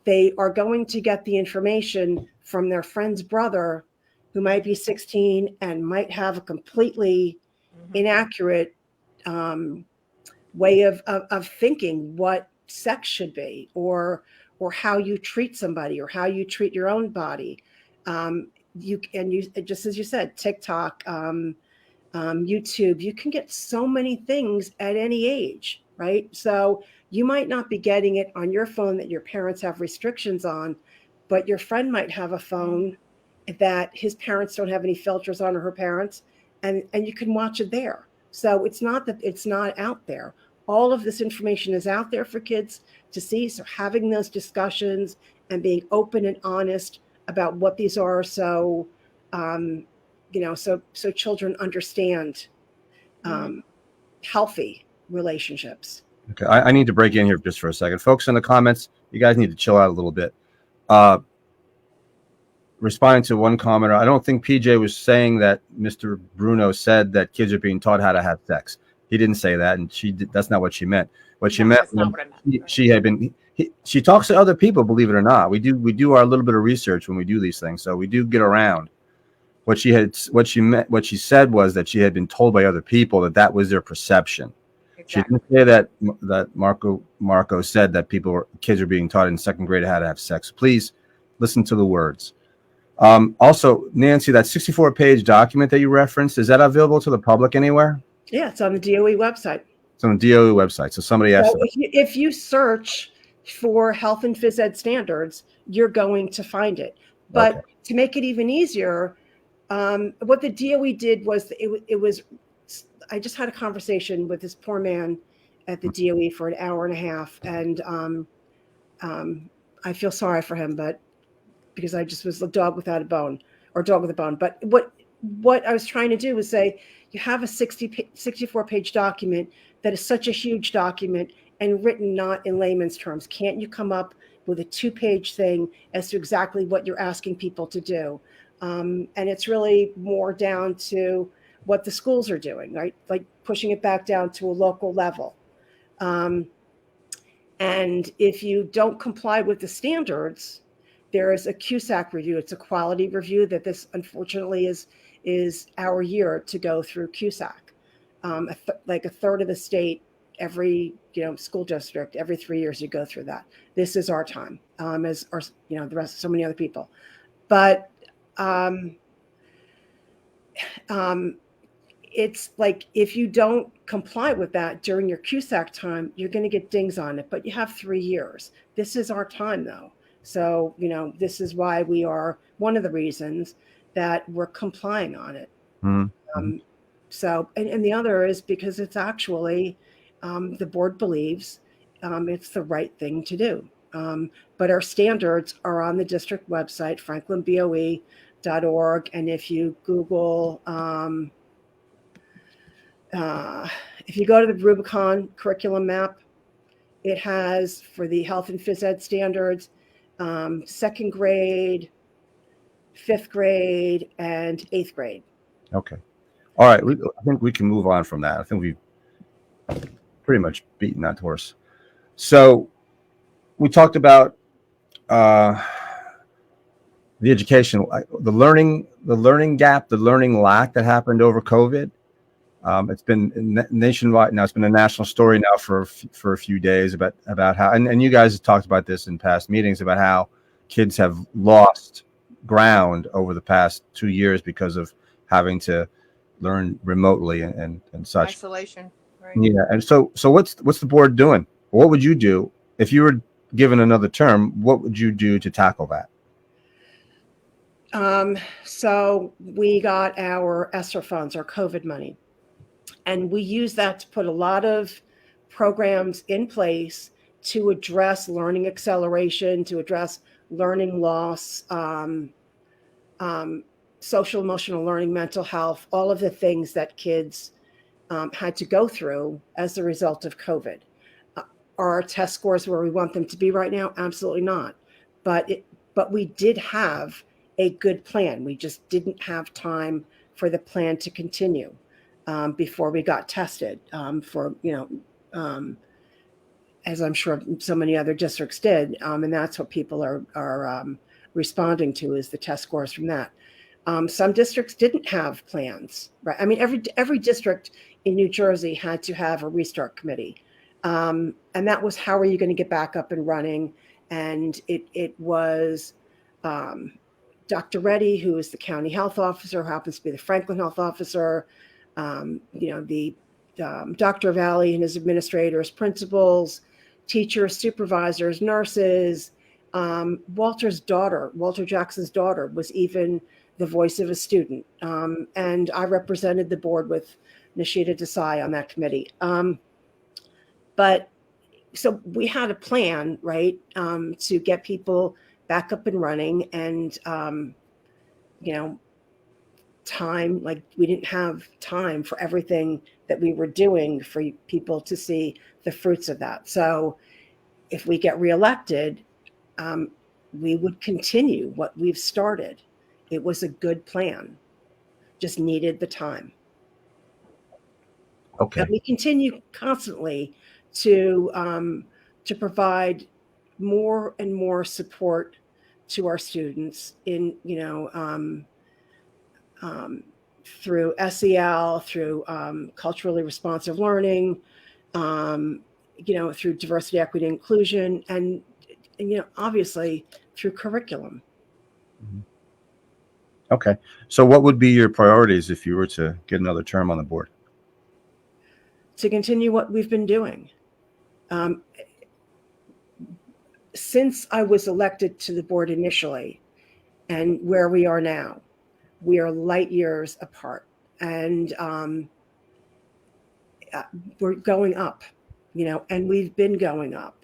they are going to get the information from their friend's brother who might be 16 and might have a completely inaccurate way of thinking what sex should be, or how you treat somebody, or how you treat your own body. You just as you said, TikTok, YouTube, you can get so many things at any age, right? So you might not be getting it on your phone that your parents have restrictions on, but your friend might have a phone that his parents don't have any filters on, or her parents, and you can watch it there. So it's not that it's not out there. All of this information is out there for kids to see. So having those discussions and being open and honest about what these are, so so children understand healthy relationships. okay, I need to break in here just for a second, folks. In the comments, you guys need to chill out a little bit. Responding to one commenter, I don't think PJ was saying that Mr. Bruno said that kids are being taught how to have sex. He didn't say that, and that's not what she meant. What she meant, that's not what I meant. she had been. She talks to other people, believe it or not. We do our little bit of research when we do these things, so we do get around. What she said was that she had been told by other people that was their perception. Exactly. She didn't say that Marco said that kids are being taught in second grade how to have sex. Please listen to the words. Also, Nancy, that 64-page document that you referenced, is that available to the public anywhere? Yeah, it's on the DOE website. It's on the DOE website. So somebody asked. So if you search for health and phys ed standards, you're going to find it. But to make it even easier, what the DOE did was it was. I just had a conversation with this poor man at the DOE for an hour and a half, and I feel sorry for him, but because I just was a dog without a bone, or dog with a bone. But what I was trying to do was say, you have a 64-page document that is such a huge document and written not in layman's terms. Can't you come up with a 2-page thing as to exactly what you're asking people to do? And it's really more down to what the schools are doing, right? Like pushing it back down to a local level. And if you don't comply with the standards, there is a CUSAC review. It's a quality review that this, unfortunately, is our year to go through CUSAC. Like a third of the state, every school district, every 3 years you go through that. This is our time, as our the rest of so many other people. But it's like if you don't comply with that during your CUSAC time, you're going to get dings on it. But you have 3 years. This is our time, though. So, this is why we are one of the reasons that we're complying on it. Mm-hmm. So, and the other is because it's actually, the board believes it's the right thing to do. But our standards are on the district website, franklinboe.org. And if you Google, if you go to the Rubicon curriculum map, It has, for the health and phys ed standards, second grade, fifth grade, and eighth grade. Okay. All right. I think we can move on from that. I think we've pretty much beaten that horse. So we talked about the education, the learning gap, the learning lack that happened over COVID. It's been nationwide now. It's been a national story now for a few days about how, and you guys have talked about this in past meetings about how kids have lost ground over the past 2 years because of having to learn remotely and such. Isolation. Right. Yeah. And so what's the board doing? What would you do if you were given another term? What would you do to tackle that? So we got our ESSER funds, our COVID money, and we use that to put a lot of programs in place to address learning acceleration, to address learning loss, social emotional learning, mental health, all of the things that kids had to go through as a result of COVID. Are our test scores where we want them to be right now? Absolutely not. But we did have a good plan. We just didn't have time for the plan to continue before we got tested as I'm sure so many other districts did. And that's what people are responding to, is the test scores from that. Some districts didn't have plans, right? I mean, every district in New Jersey had to have a restart committee. And that was, how are you going to get back up and running? And it was Dr. Reddy, who is the county health officer, who happens to be the Franklin health officer, the Dr. Valley and his administrators, principals, teachers, supervisors, nurses. Walter Jackson's daughter, was even the voice of a student. And I represented the board with Nishita Desai on that committee. But so we had a plan, right, to get people back up and running, and, time, like we didn't have time for everything that we were doing for people to see the fruits of that. So if we get reelected, we would continue what we've started. It was a good plan, just needed the time. Okay. And we continue constantly to provide more and more support to our students in, through SEL, through culturally responsive learning, through diversity, equity, inclusion, and obviously through curriculum. Okay. So what would be your priorities if you were to get another term on the board? To continue what we've been doing. Since I was elected to the board initially, and where we are now, we are light years apart, and we're going up, and we've been going up.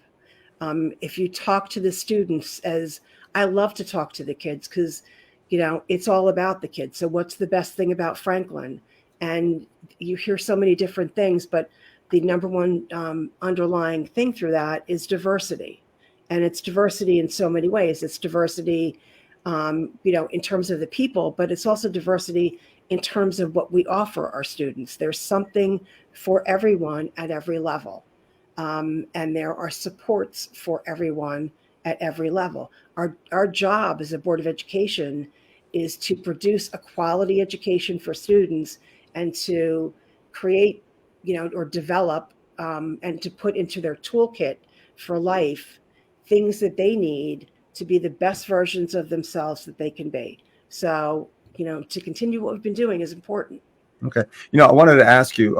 If you talk to the students, as I love to talk to the kids, because it's all about the kids. So what's the best thing about Franklin? And you hear so many different things, but the number one underlying thing through that is diversity. And it's diversity in so many ways. It's diversity, in terms of the people, but it's also diversity in terms of what we offer our students. There's something for everyone at every level. And there are supports for everyone at every level. Our job as a Board of Education is to produce a quality education for students, and to create, or develop, and to put into their toolkit for life things that they need to be the best versions of themselves that they can be. So, to continue what we've been doing is important. Okay. I wanted to ask you,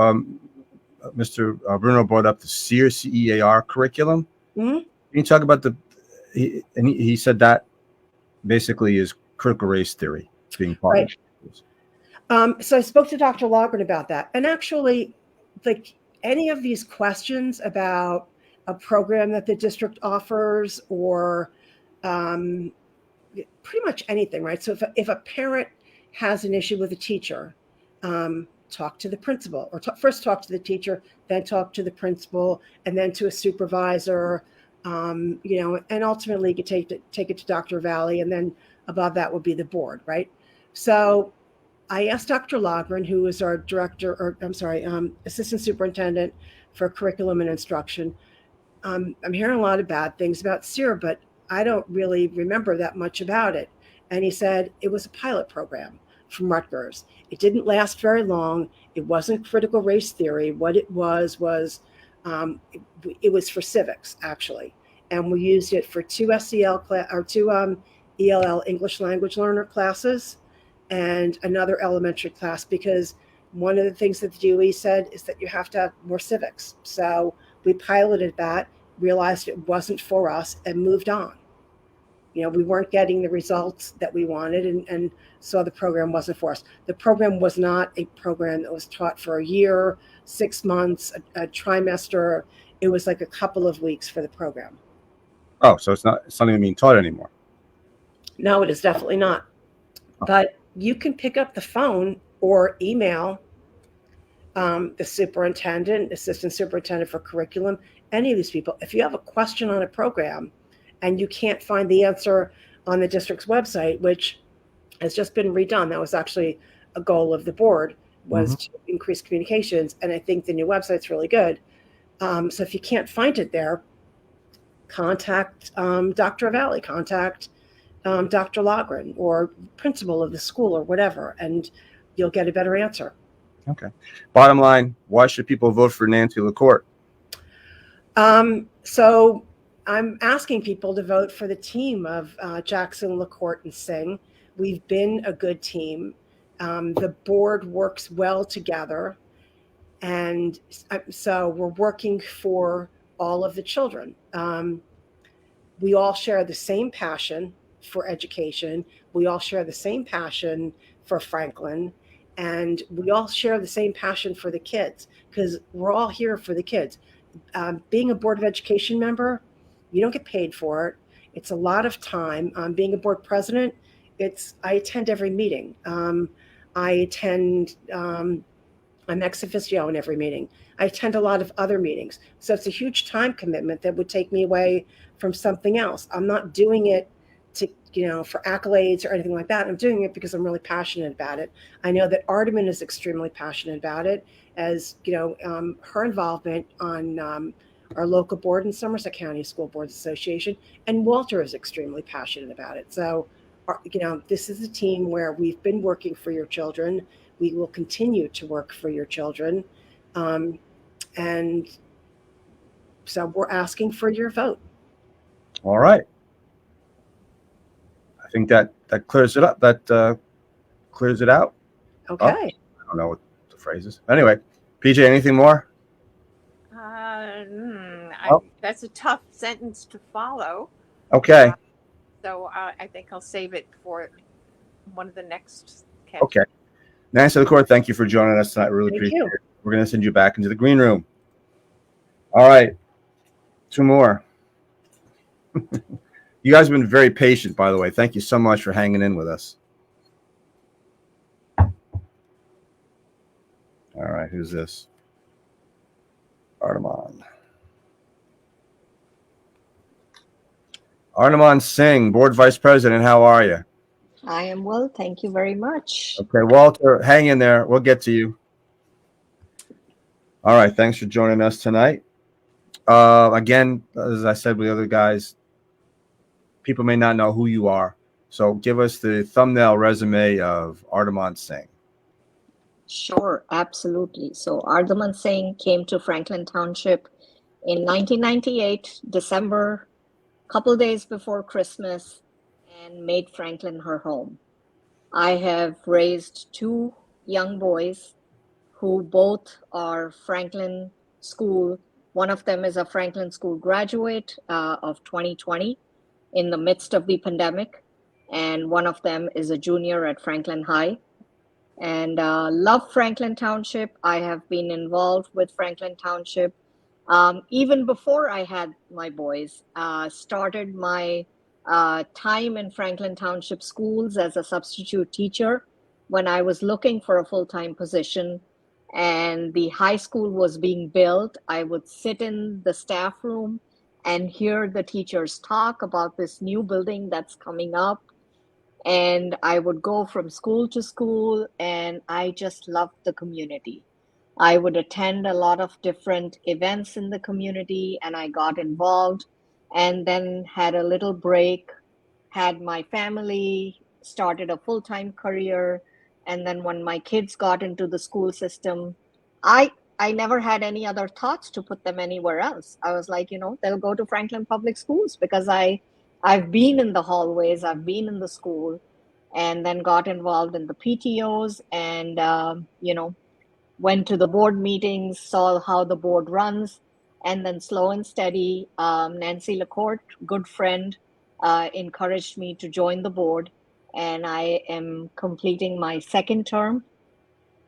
Mr. Bruno brought up the CEAR curriculum. Mm-hmm. Can you talk about he said that basically is critical race theory being part Right. of. So I spoke to Dr. Logren about that. And actually, like any of these questions about a program that the district offers, or pretty much anything, right? So if a parent has an issue with a teacher, talk to the principal, or first talk to the teacher, then talk to the principal, and then to a supervisor, and ultimately you could take it to Dr. Valley, and then above that would be the board, right? So I asked Dr. Logren, who is our assistant superintendent for curriculum and instruction. I'm hearing a lot of bad things about SEER, but I don't really remember that much about it. And he said it was a pilot program from Rutgers. It didn't last very long. It wasn't critical race theory. What it was it was for civics, actually. And we used it for two ELL English language learner classes and another elementary class, because one of the things that the DOE said is that you have to have more civics. So we piloted that, realized it wasn't for us, and moved on. We weren't getting the results that we wanted, and saw the program wasn't for us. The program was not a program that was taught for a year, 6 months, a trimester. It was like a couple of weeks for the program. Oh, so it's not even being taught anymore. No, it is definitely not. But you can pick up the phone or email the superintendent, assistant superintendent for curriculum, any of these people. If you have a question on a program and you can't find the answer on the district's website, which has just been redone, that was actually a goal of the board, was to increase communications. And I think the new website's really good. So if you can't find it there, contact Dr. Valley, contact Dr. Logren or principal of the school or whatever, and you'll get a better answer. Okay. Bottom line, why should people vote for Nancy LaCourte? So I'm asking people to vote for the team of Jackson, LaCourte, and Singh. We've been a good team. The board works well together. And so we're working for all of the children. We all share the same passion for education. We all share the same passion for Franklin. And we all share the same passion for the kids, because we're all here for the kids. Being a Board of Education member, you don't get paid for it. It's a lot of time. Being a board president, I attend every meeting. I'm ex officio in every meeting. I attend a lot of other meetings. So it's a huge time commitment that would take me away from something else. I'm not doing it for accolades or anything like that. I'm doing it because I'm really passionate about it. I know that Ardeman is extremely passionate about it, as her involvement on our local board in Somerset County School Boards Association, and Walter is extremely passionate about it. So, this is a team where we've been working for your children. We will continue to work for your children. And so we're asking for your vote. All right. I think that clears it up. That clears it out. Okay. I don't know what the phrase is. Anyway, PJ, anything more? That's a tough sentence to follow. Okay. So I think I'll save it for one of the next. Okay. Nancy LaCourte, thank you for joining us tonight. Really appreciate it. We're going to send you back into the green room. All right. 2 more. You guys have been very patient, by the way. Thank you so much for hanging in with us. All right. Who's this? Ardeman Singh, Board Vice President. How are you? I am well. Thank you very much. Okay, Walter, hang in there. We'll get to you. All right. Thanks for joining us tonight. Again, as I said with the other guys, people may not know who you are. So give us the thumbnail resume of Ardeman Singh. Sure, absolutely. So Ardeman Singh came to Franklin Township in 1998, December, a couple days before Christmas, and made Franklin her home. I have raised 2 young boys who both are Franklin School. One of them is a Franklin School graduate of 2020 in the midst of the pandemic, and one of them is a junior at Franklin High. And love Franklin Township. I have been involved with Franklin Township even before I had my boys. Started my time in Franklin Township schools as a substitute teacher when I was looking for a full-time position and the high school was being built, I would sit in the staff room and hear the teachers talk about this new building that's coming up. And I would go from school to school, and I just loved the community. I would attend a lot of different events in the community, and I got involved, and then had a little break, had my family, started a full-time career, and then when my kids got into the school system, I never had any other thoughts to put them anywhere else. I was like, they'll go to Franklin Public Schools because I've been in the hallways, I've been in the school, and then got involved in the PTOs, and went to the board meetings, saw how the board runs, and then slow and steady, Nancy LaCourte, good friend, encouraged me to join the board, and I am completing my second term,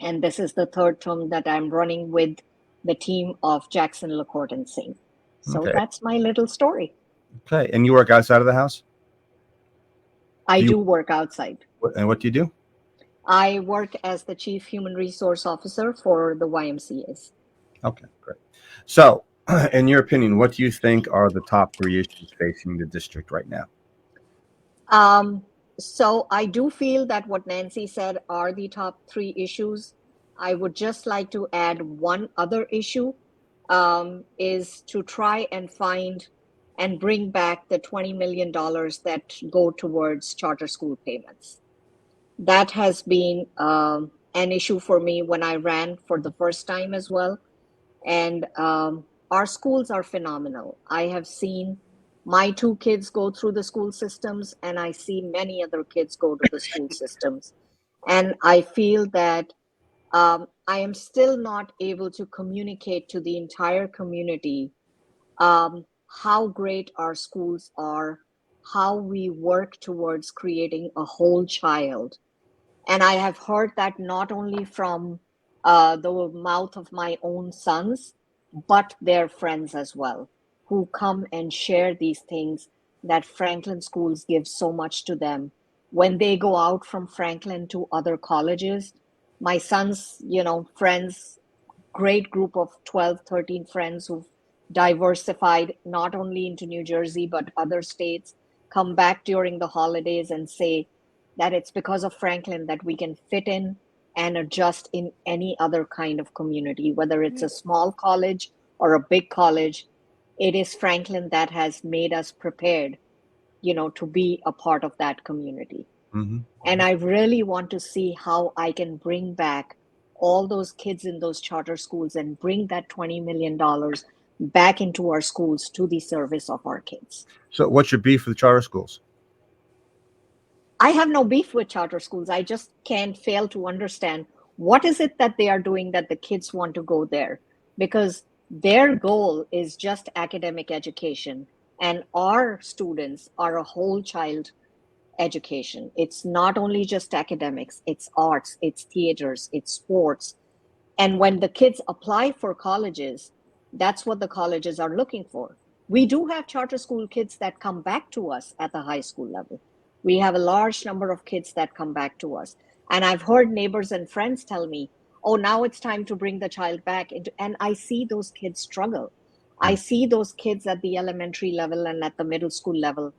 and this is the third term that I'm running with the team of Jackson, LaCourte, and Singh. So Okay. that's my little story. Okay. And you work outside of the house? I Do you- do work outside. And what do you do? I work as the Chief Human Resource Officer for the YMCAs. Okay, great. So, in your opinion, what do you think are the top 3 issues facing the district right now? So I do feel that what Nancy said are the top 3 issues. I would just like to add one other issue, is to try and find and bring back the $20 million that go towards charter school payments. That has been an issue for me when I ran for the first time as well. And our schools are phenomenal. I have seen my 2 kids go through the school systems, and I see many other kids go to the school systems. And I feel that I am still not able to communicate to the entire community how great our schools are, how we work towards creating a whole child. And I have heard that not only from the mouth of my own sons, but their friends as well, who come and share these things that Franklin schools give so much to them. When they go out from Franklin to other colleges, my sons, friends, great group of 12, 13 friends who've diversified not only into New Jersey, but other states, come back during the holidays and say that it's because of Franklin that we can fit in and adjust in any other kind of community, whether it's a small college or a big college. It is Franklin that has made us prepared, to be a part of that community. Mm-hmm. And I really want to see how I can bring back all those kids in those charter schools and bring that $20 million back into our schools to the service of our kids. So, what's your beef with charter schools? I have no beef with charter schools. I just can't fail to understand what is it that they are doing that the kids want to go there, because their goal is just academic education, and our students are a whole child education. It's not only just academics, it's arts, it's theaters, it's sports. And when the kids apply for colleges, that's what the colleges are looking for. We do have charter school kids that come back to us at the high school level. We have a large number of kids that come back to us. And I've heard neighbors and friends tell me, oh, now it's time to bring the child back into, and I see those kids struggle. I see those kids at the elementary level and at the middle school level.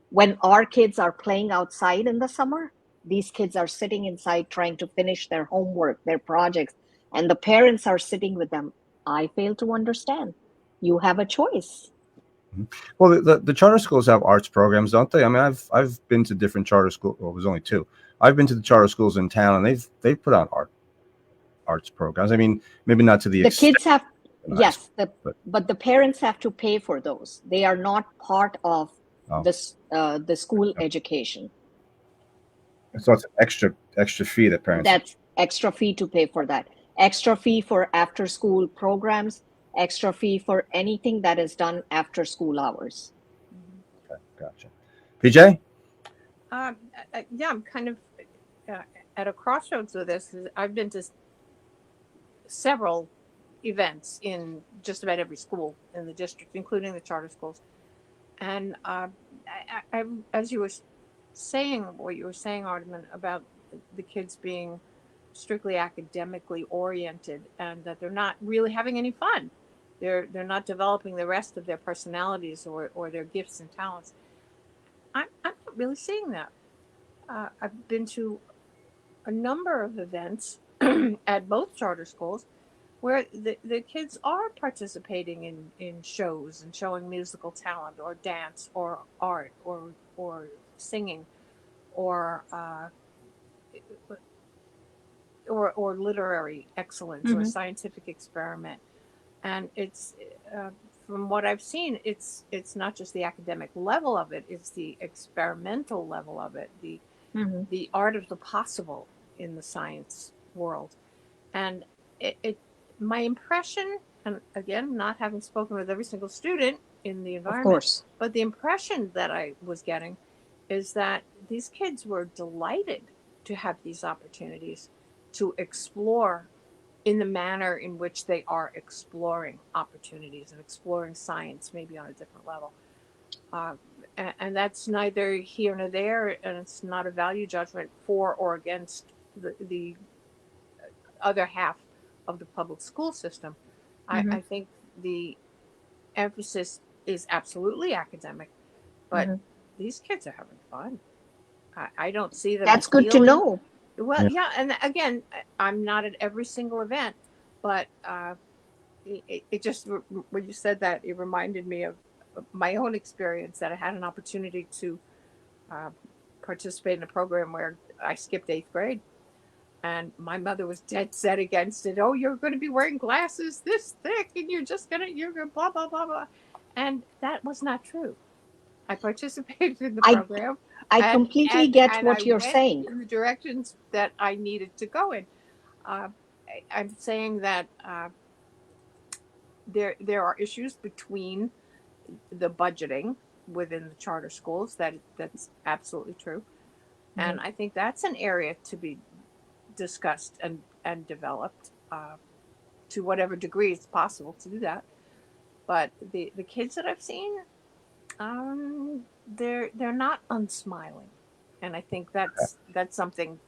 When our kids are playing outside in the summer, these kids are sitting inside trying to finish their homework, their projects, and the parents are sitting with them. I fail to understand. You have a choice. Well, the charter schools have arts programs, don't they? I mean, I've been to different charter schools. Well, it was only 2. I've been to the charter schools in town, and they've put on arts programs. I mean, maybe not to the extent kids have, yes, but the parents have to pay for those. They are not part of the school education. so it's an extra fee that parents. That's extra fee to pay for that. Extra fee for after school programs, extra fee for anything that is done after school hours. Okay, gotcha. PJ? Yeah, I'm kind of at a crossroads with this. I've been to several events in just about every school in the district, including the charter schools. And I, as you were saying, what you were saying, Ardaman, about the kids being strictly academically oriented, and that they're not really having any fun. They're not developing the rest of their personalities or their gifts and talents. I'm not really seeing that. I've been to a number of events at both charter schools where the kids are participating in shows and showing musical talent or dance or art or singing or or literary excellence or Mhm. scientific experiment. And it's from what I've seen, it's not just the academic level of it; it's the experimental level of it, Mhm. the art of the possible in the science world. And it my impression, and again, not having spoken with every single student in the Of environment, course. but the impression that I was getting is that these kids were delighted to have these opportunities to explore in the manner in which they are exploring opportunities and exploring science, maybe on a different level. Uh, and that's neither here nor there, and it's not a value judgment for or against the other half of the public school system. Mhm. I think the emphasis is absolutely academic, but Mhm. these kids are having fun. I don't see them That's good to feeling know. well. Yeah. Yeah, and again, I'm not at every single event, but it just when you said that, it reminded me of my own experience that I had an opportunity to uh, participate in a program where I skipped 8th grade. And my mother was dead set against it. Oh, you're going to be wearing glasses this thick, and you're going to blah blah blah blah. And that was not true. I participated in the I program, I and completely get and I what you're went saying. in the directions that I needed to go in. I'm saying that there are issues between the budgeting within the charter schools. That's absolutely true, Mhm. and I think that's an area to be discussed and developed to whatever degree it's possible to do that. But the kids that I've seen, they're not unsmiling, and I think that's something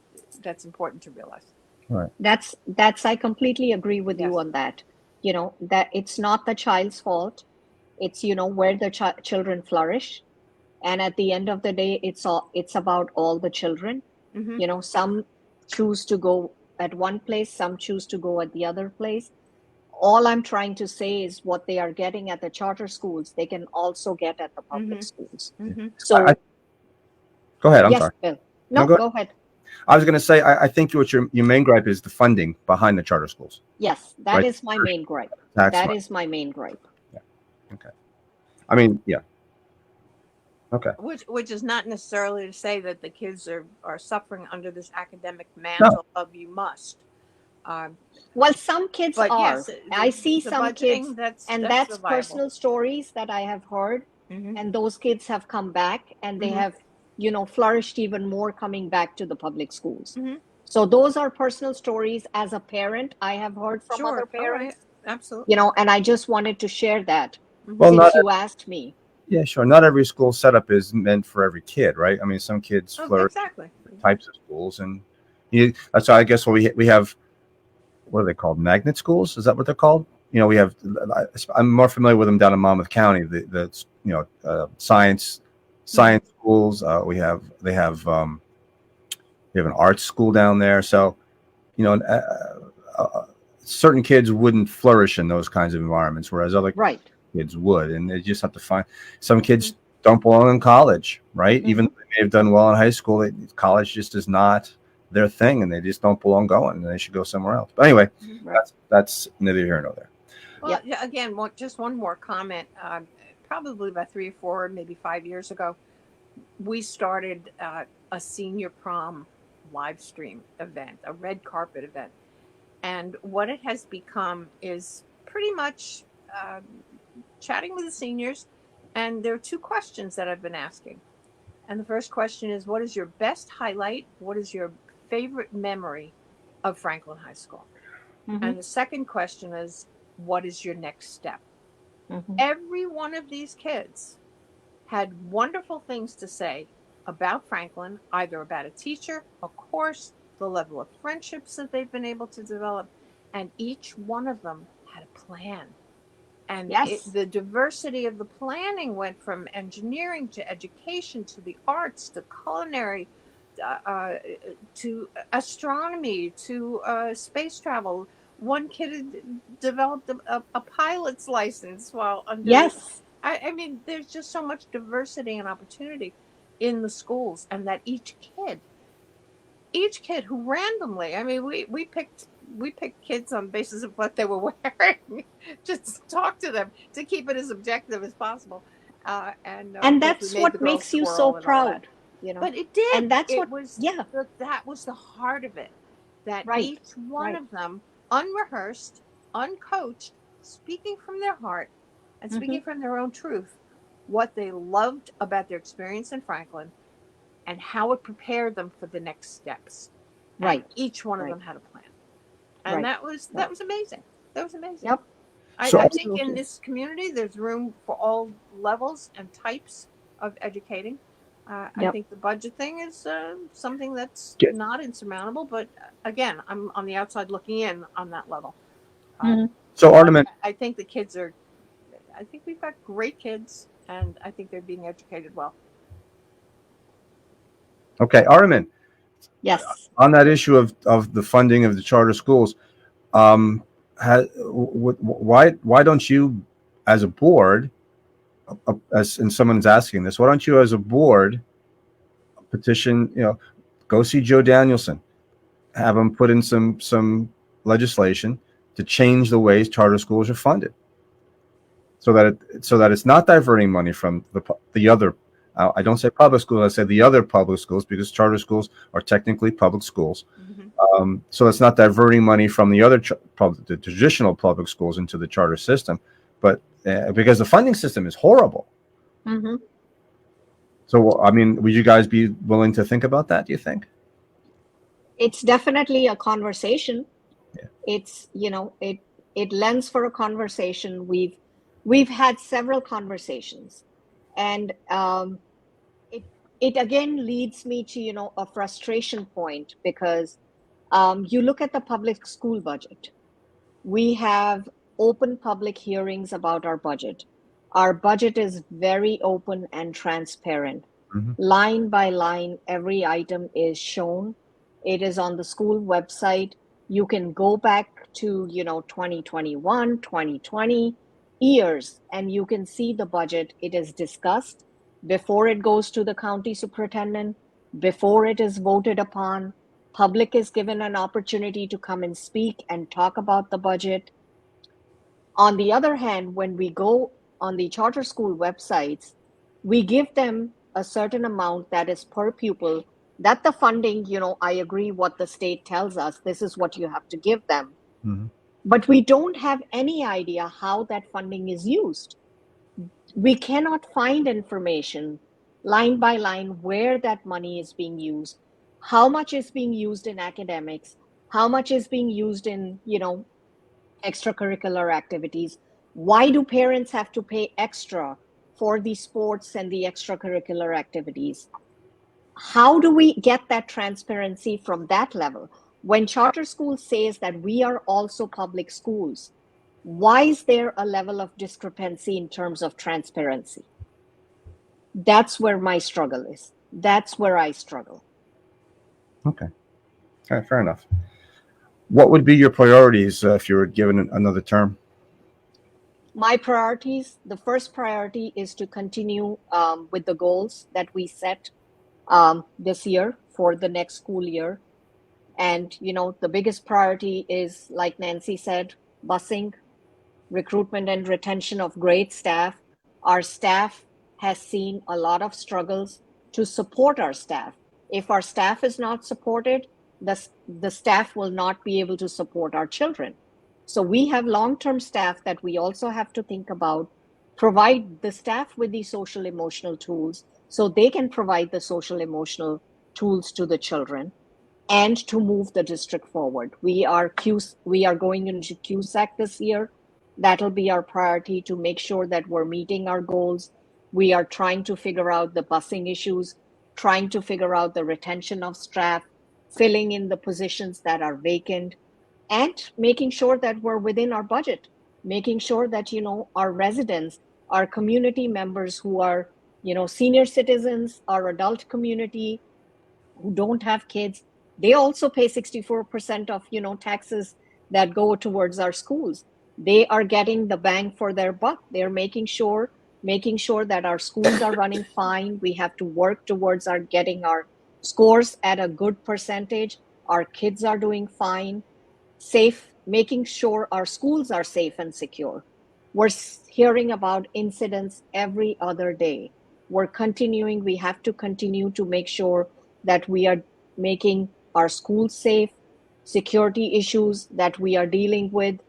that's important to realize. Right. That's I completely agree with you Yes. on that. You know, that it's not the child's fault. It's, where the children flourish. And at the end of the day, it's about all the children. Mm-hmm. Some choose to go at one place, some choose to go at the other place. All I'm trying to say is what they are getting at the charter schools, they can also get at the public Mm-hmm. schools. Mm-hmm. I So, go ahead. I'm yes, sorry. Bill. No, No, go. go ahead. I was going to say, I think what your main gripe is the funding behind the charter schools, Yes, that right? is my main gripe. Tax That money. is my main gripe. Yeah. Okay. I mean, yeah. Okay. Which is not necessarily to say that the kids are suffering under this academic No. mantle of you must. Um, Well, some kids but are. yes, I see the some kids, budgeting that's and that's that's survival. personal stories that I have heard. Mm-hmm. And those kids have come back and they Mm-hmm. have, flourished even more coming back to the public schools. Mm-hmm. So those are personal stories. As a parent, I have heard from other Sure. All right. parents, Absolutely. and I just wanted to share that Mm-hmm. Well, not. since you asked me. Yeah, sure. Not every school setup is meant for every kid, right? I mean, some kids Oh, flourish exactly. in types of schools, and that's why I guess we have, what are they called? Magnet schools? Is that what they're called? We have. I'm more familiar with them down in Monmouth County. Science schools. We have an arts school down there. So you know, certain kids wouldn't flourish in those kinds of environments, whereas other Right. kids would, and they just have to find. Some kids Mm-hmm. don't belong in college, right? Mhm. Even though they may have done well in high school, college just is not their thing, and they just don't belong going, and they should go somewhere else. But anyway, Right. that's neither here nor there. Well, Yep. yeah, again, just one more comment. Probably about 3 or 4, maybe 5 years ago, we started a senior prom live stream event, a red carpet event. And what it has become is pretty much chatting with the seniors. And there are 2 questions that I've been asking. And the first question is, what is your best highlight? What is your favorite memory of Franklin High School? Mhm. And the second question is, what is your next step? Mhm. Every one of these kids had wonderful things to say about Franklin, either about a teacher, a course, the level of friendships that they've been able to develop, and each one of them had a plan. And Yes. the diversity of the planning went from engineering to education to the arts to culinary to astronomy to space travel. One kid had developed a pilot's license while under. Yes. I mean, there's just so much diversity and opportunity in the schools, and that each kid who randomly, I mean, we picked kids on basis of what they were wearing, just talk to them to keep it as objective as possible, and And of course that's we made what the girls makes you twirl so and all that. proud, But it did. And that's it what, was yeah, that was the heart of it. That right, each one right. of them, unrehearsed, uncoached, speaking from their heart and speaking from their own truth, what they loved about their experience in Franklin and how it prepared them for the next steps. And Right. each one of Right. them had a plan. And Right. that was amazing. That was amazing. Yep. So- I think in Absolutely. this community, there's room for all levels and types of educating. I Yep. think the budget thing is something that's Yeah. not insurmountable, but again, I'm on the outside looking in on that level. So Artemis, I think the kids are, I think we've got great kids, and I think they're being educated well. okay, Artemis, Yes. on that issue of the funding of the charter schools, why don't you, as a board, as and someone's asking this, why don't you, as a board, petition? Go see Joe Danielson, have him put in some legislation to change the ways charter schools are funded, so that it's not diverting money from the other. I don't say public schools, I say the other public schools, because charter schools are technically public schools. So it's not diverting money from the other the traditional public schools into the charter system, but because the funding system is horrible. Mm-hmm. So, I mean, would you guys be willing to think about that, do you think? It's definitely a conversation. Yeah. It's, it lends for a conversation. We've had several conversations, and it again leads me to, a frustration point, because you look at the public school budget. We have open public hearings about our budget. Our budget is very open and transparent. Mhm. Line by line, every item is shown. It is on the school website. You can go back to, 2021, 2020 years, and you can see the budget. It is discussed before it goes to the county superintendent, before it is voted upon. Public is given an opportunity to come and speak and talk about the budget. On the other hand, when we go on the charter school websites, we give them a certain amount that is per pupil, that the funding, I agree what the state tells us, this is what you have to give them. Mhm. But we don't have any idea how that funding is used. We cannot find information line by line where that money is being used, how much is being used in academics, how much is being used in, extracurricular activities. Why do parents have to pay extra for the sports and the extracurricular activities? How do we get that transparency from that level? When charter school says that we are also public schools, why is there a level of discrepancy in terms of transparency? That's where my struggle is. That's where I struggle. Okay. All right, fair enough. What would be your priorities if you were given another term? My priorities, the first priority is to continue with the goals that we set this year for the next school year. And, the biggest priority is, like Nancy said, busing, recruitment and retention of great staff. Our staff has seen a lot of struggles to support our staff. If our staff is not supported, the staff will not be able to support our children. So we have long-term staff that we also have to think about, provide the staff with the social emotional tools so they can provide the social emotional tools to the children, and to move the district forward. We are going into CUSAC this year. That'll be our priority, to make sure that we're meeting our goals. We are trying to figure out the busing issues, trying to figure out the retention of staff, filling in the positions that are vacant, and making sure that we're within our budget, making sure that, our residents, our community members who are, senior citizens, our adult community who don't have kids, they also pay 64% of, taxes that go towards our schools. They are getting the bang for their buck. They're making sure that our schools are running fine. We have to work towards getting our scores at a good percentage. Our kids are doing fine, safe, making sure our schools are safe and secure. We're hearing about incidents every other day. We have to continue to make sure that we are making our schools safe. Security issues that we are dealing with,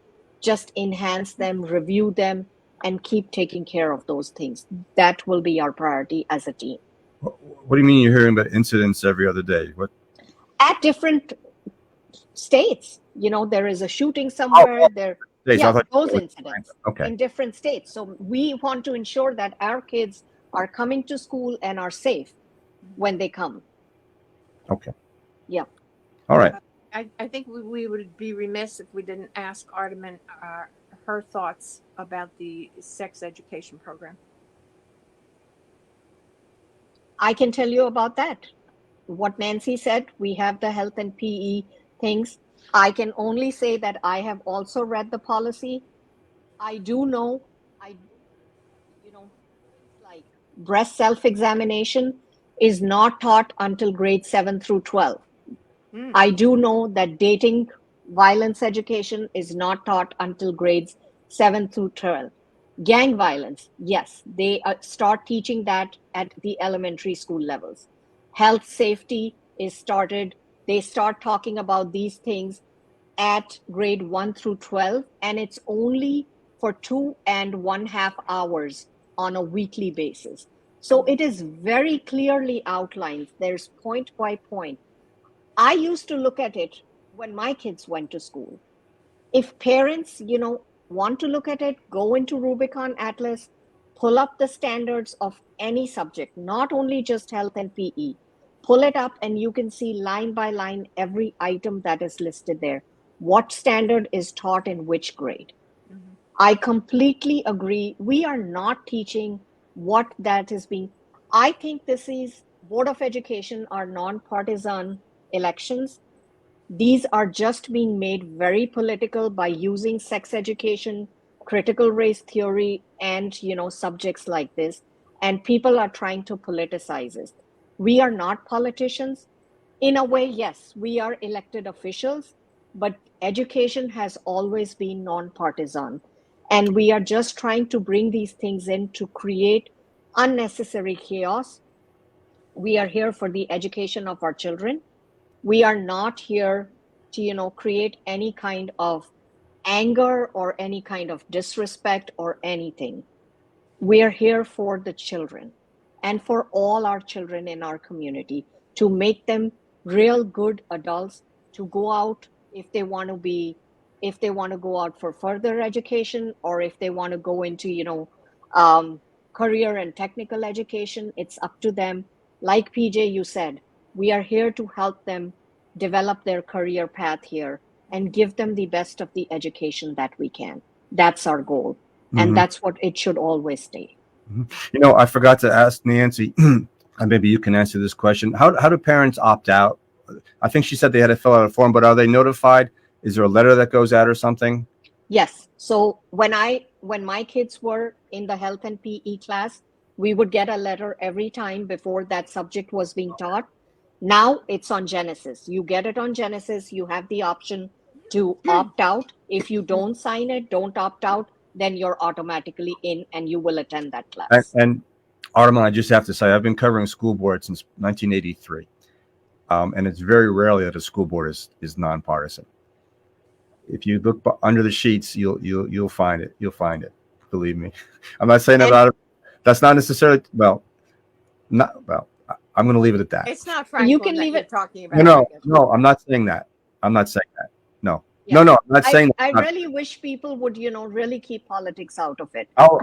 just enhance them, review them, and keep taking care of those things. That will be our priority as a team. What do you mean you're hearing about incidents every other day? What? At different states, there is a shooting somewhere. Those incidents in different states. So we want to ensure that our kids are coming to school and are safe when they come. Okay. Yeah. All right. I think we would be remiss if we didn't ask Ardaman her thoughts about the sex education program. I can tell you about that. What Nancy said, we have the health and PE things. I can only say that I have also read the policy. I do know, like breast self-examination is not taught until grade 7 through 12. I do know that dating violence education is not taught until grades 7 through 12. Gang violence, yes, they start teaching that at the elementary school levels. Health safety is started. They start talking about these things at grade 1 through 12, and it's only for 2.5 hours on a weekly basis. So it is very clearly outlined. There's point by point. I used to look at it when my kids went to school. If parents, want to look at it, go into Rubicon Atlas, pull up the standards of any subject, not only just health and PE. Pull it up and you can see line by line every item that is listed there. What standard is taught in which grade? Mm-hmm. I completely agree. We are not teaching what that is being. I think this is Board of Education are non-partisan elections. These are just being made very political by using sex education, critical race theory, and subjects like this. And people are trying to politicize it. We are not politicians. In a way, yes, we are elected officials, but education has always been non-partisan. And we are just trying to bring these things in to create unnecessary chaos. We are here for the education of our children. We are not here to, create any kind of anger or any kind of disrespect or anything. We are here for the children and for all our children in our community to make them real good adults, to go out if they want to go out for further education, or if they want to go into, career and technical education. It's up to them. Like PJ, you said, we are here to help them develop their career path here and give them the best of the education that we can. That's our goal. Mm-hmm. And that's what it should always stay. Mm-hmm. I forgot to ask Nancy, and maybe you can answer this question. How do parents opt out? I think she said they had to fill out a form, but are they notified? Is there a letter that goes out or something? Yes. So when my kids were in the health and PE class, we would get a letter every time before that subject was being taught. Now it's on Genesis. You get it on Genesis. You have the option to opt out. If you don't sign it, don't opt out, then you're automatically in and you will attend that class. And Ardaman, I just have to say, I've been covering school board since 1983. And it's very rarely that a school board is nonpartisan. If you look under the sheets, you'll find it. You'll find it. Believe me. I'm not saying that's not necessarily I'm going to leave it at that. It's not Franklin you can leave it talking about. No, I'm not saying that. I'm not saying that. No. Yeah. No, I'm not saying that. I really wish people would, really keep politics out of it. Oh,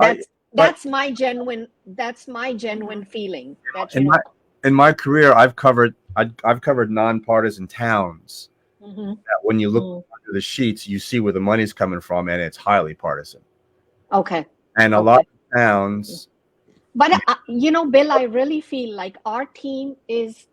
that's my genuine feeling. That, in my career, I've covered I've covered nonpartisan towns. Mhm. That when you look Mm. under the sheets, you see where the money's coming from, and it's highly partisan. Okay. And a Okay. lot of towns. But Bill, I really feel like our team is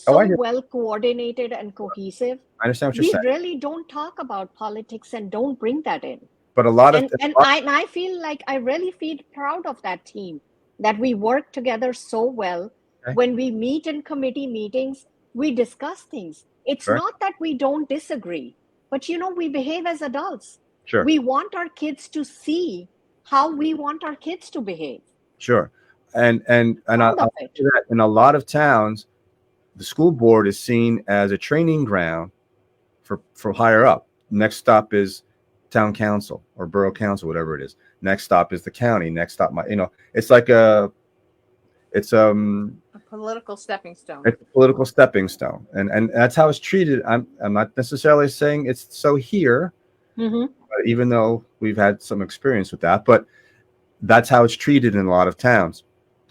Oh, so I hear. well coordinated and cohesive. I understand what you're We saying, really don't talk about politics and don't bring that in. but a lot of And I feel like I really feel proud of that team, that we work together so well. okay, When we meet in committee meetings, we discuss things. It's correct, not that we don't disagree, but we behave as adults. sure, We want our kids to see how we want our kids to behave. sure, and Proud of I'll it. say that in a lot of towns, the school board is seen as a training ground for higher up. Next stop is town council or borough council, whatever it is. Next stop is the county. Next stop, it's like it's A political stepping stone. it's a political stepping stone, and that's how it's treated. I'm not necessarily saying it's so here, Mhm. even though we've had some experience with that, but that's how it's treated in a lot of towns.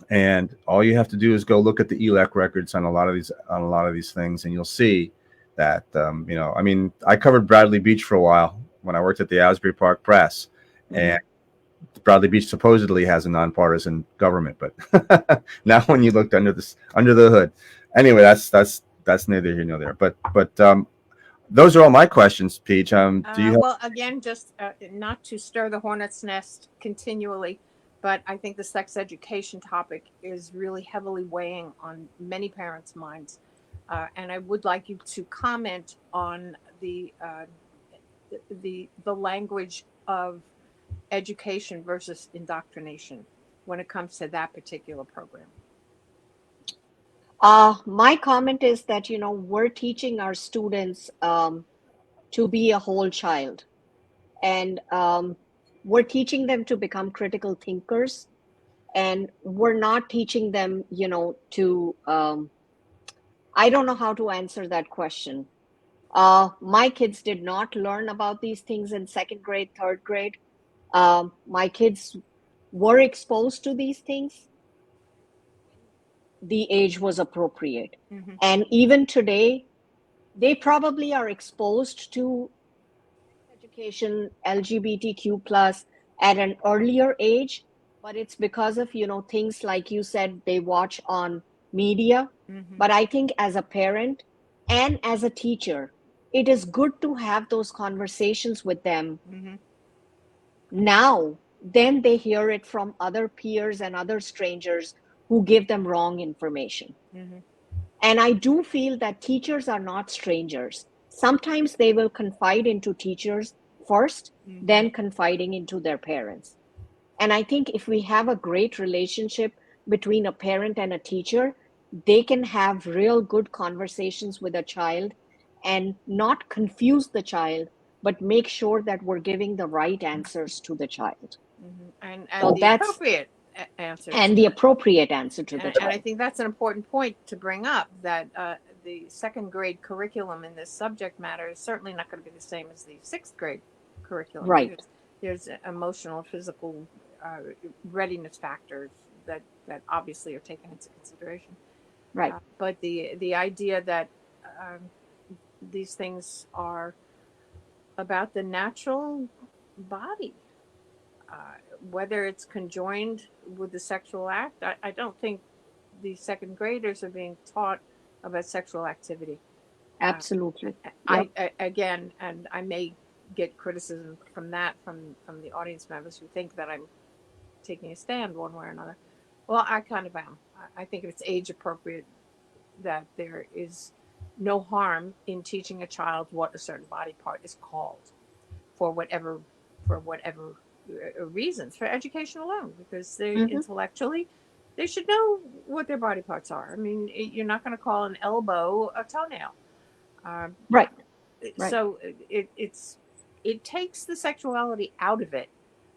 And all you have to do is go look at the ELEC records on a lot of these things, and you'll see that I mean, I covered Bradley Beach for a while when I worked at the Asbury Park Press, and Bradley Beach supposedly has a nonpartisan government, but now when you looked under the hood, anyway, that's neither here nor there. But those are all my questions, Peach. Do you have? Well, again, just not to stir the hornet's nest continually, but I think the sex education topic is really heavily weighing on many parents' minds. And I would like you to comment on the language of education versus indoctrination when it comes to that particular program. My comment is that, we're teaching our students to be a whole child. And we're teaching them to become critical thinkers. And we're not teaching them, to, I don't know how to answer that question. My kids did not learn about these things in second grade, third grade. My kids were exposed to these things. The age was appropriate. Mm-hmm. And even today, they probably are exposed to education, LGBTQ plus at an earlier age, but it's because of, things like you said, they watch on media. Mm-hmm. But I think as a parent and as a teacher, it is good to have those conversations with them Mm-hmm. now. Then they hear it from other peers and other strangers who give them wrong information. Mm-hmm. And I do feel that teachers are not strangers. Sometimes they will confide into teachers first, Mm-hmm. then confiding into their parents. And I think if we have a great relationship between a parent and a teacher, they can have real good conversations with a child and not confuse the child, but make sure that we're giving the right answers to the child. Mm-hmm. And So the that's appropriate answers. and the appropriate answer to the And I child. think that's an important point to bring up, that the second grade curriculum in this subject matter is certainly not going to be the same as the sixth grade curriculum. Right. There's emotional, physical readiness factors that obviously are taken into consideration. Right. But the idea that these things are about the natural body, whether it's conjoined with the sexual act, I don't think the second graders are being taught about sexual activity. Absolutely. I again, and I may get criticism from the audience members who think that I'm taking a stand one way or another. Well, I kind of am. I think it's age appropriate that there is no harm in teaching a child what a certain body part is called for whatever reasons, for education alone, because they intellectually they should know what their body parts are. I mean, you're not going to call an elbow a toenail. Right. So it takes the sexuality out of it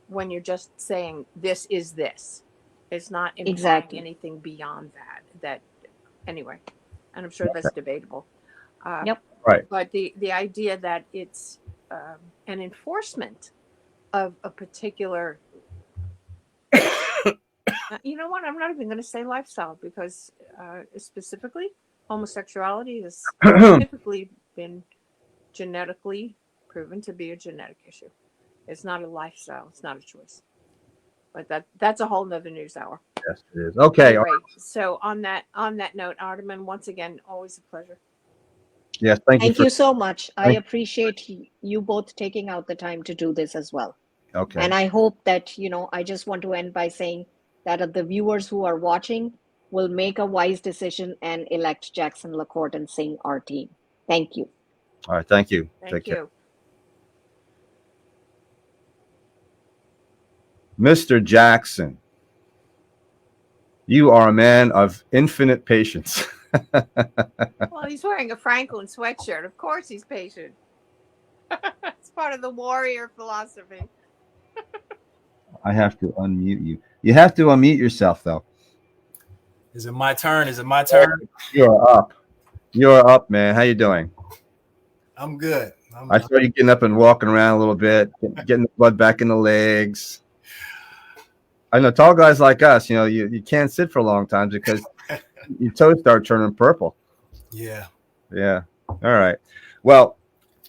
when you're just saying this is this. It's not implying Exactly. anything beyond that anyway, and I'm sure that's debatable. Yep. Right. But the idea that it's an enforcement of a particular you know what, I'm not even going to say lifestyle, because specifically homosexuality has typically been genetically proven to be a genetic issue. It's not a lifestyle. It's not a choice. But that's a whole nother news hour. Yes, it is. Okay. Anyway, so on that note, Ardeman, once again, always a pleasure. Yes. Thank you Thank for. you so much. I Thank- appreciate you both taking out the time to do this as well. Okay. And I hope that, I just want to end by saying that the viewers who are watching will make a wise decision and elect Jackson LaCourte and sing our team. Thank you. All right. Thank you. Thank Take care. you. Mr. Jackson, you are a man of infinite patience. Well, he's wearing a Franklin sweatshirt. Of course he's patient. It's part of the warrior philosophy. I have to unmute you. You have to unmute yourself, though. Is it my turn? Is it my turn? You're up. You're up, man. How you doing? I'm good. I saw you getting up and walking around a little bit, getting the blood back in the legs. I know tall guys like us, you can't sit for a long time because your toes start turning purple. Yeah. Yeah. All right. Well,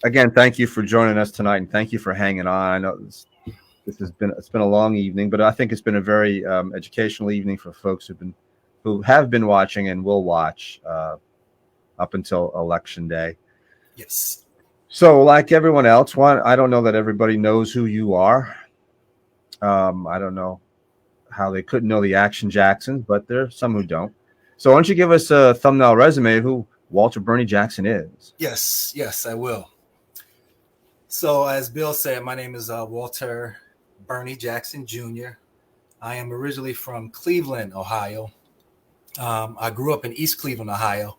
again, thank you for joining us tonight, and thank you for hanging on. I know this has been a long evening, but I think it's been a very educational evening for folks who have been watching and will watch up until Election Day. Yes. So, like everyone else, I don't know that everybody knows who you are. I don't know how they couldn't know the Action Jacksons, but there are some who don't. So, why don't you give us a thumbnail resume of who Walter Bernie Jackson is? Yes, I will. So, as Bill said, my name is Walter Bernie Jackson Jr. I am originally from Cleveland, Ohio. I grew up in East Cleveland, Ohio,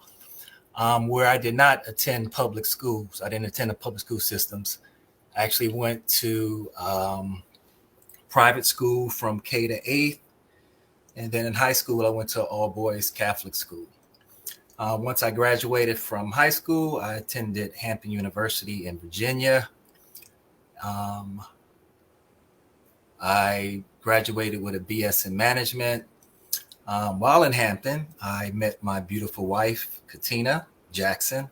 where I did not attend public schools. I didn't attend the public school systems. I actually went to private school from K to 8th. And then in high school, I went to all boys Catholic school. Once I graduated from high school, I attended Hampton University in Virginia. I graduated with a BS in management. While in Hampton, I met my beautiful wife, Katina Jackson.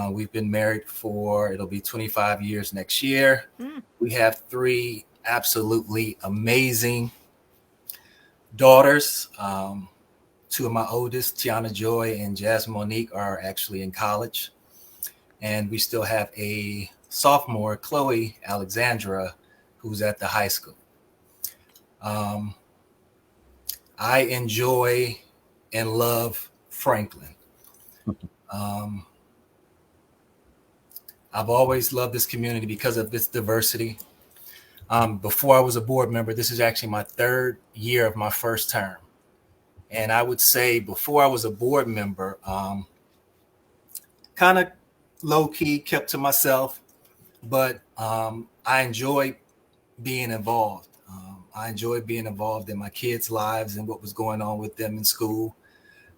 We've been married it'll be 25 years next year. We have 3 absolutely amazing daughters. 2 of my oldest, Tiana Joy and Jasmine Monique, are actually in college. And we still have a sophomore, Chloe Alexandra, who's at the high school. I enjoy and love Franklin. I've always loved this community because of its diversity. Before I was a board member, this is actually my 3rd year of my first term. And I would say before I was a board member, kind of low-key, kept to myself, but I enjoyed being involved. I enjoyed being involved in my kids' lives and what was going on with them in school.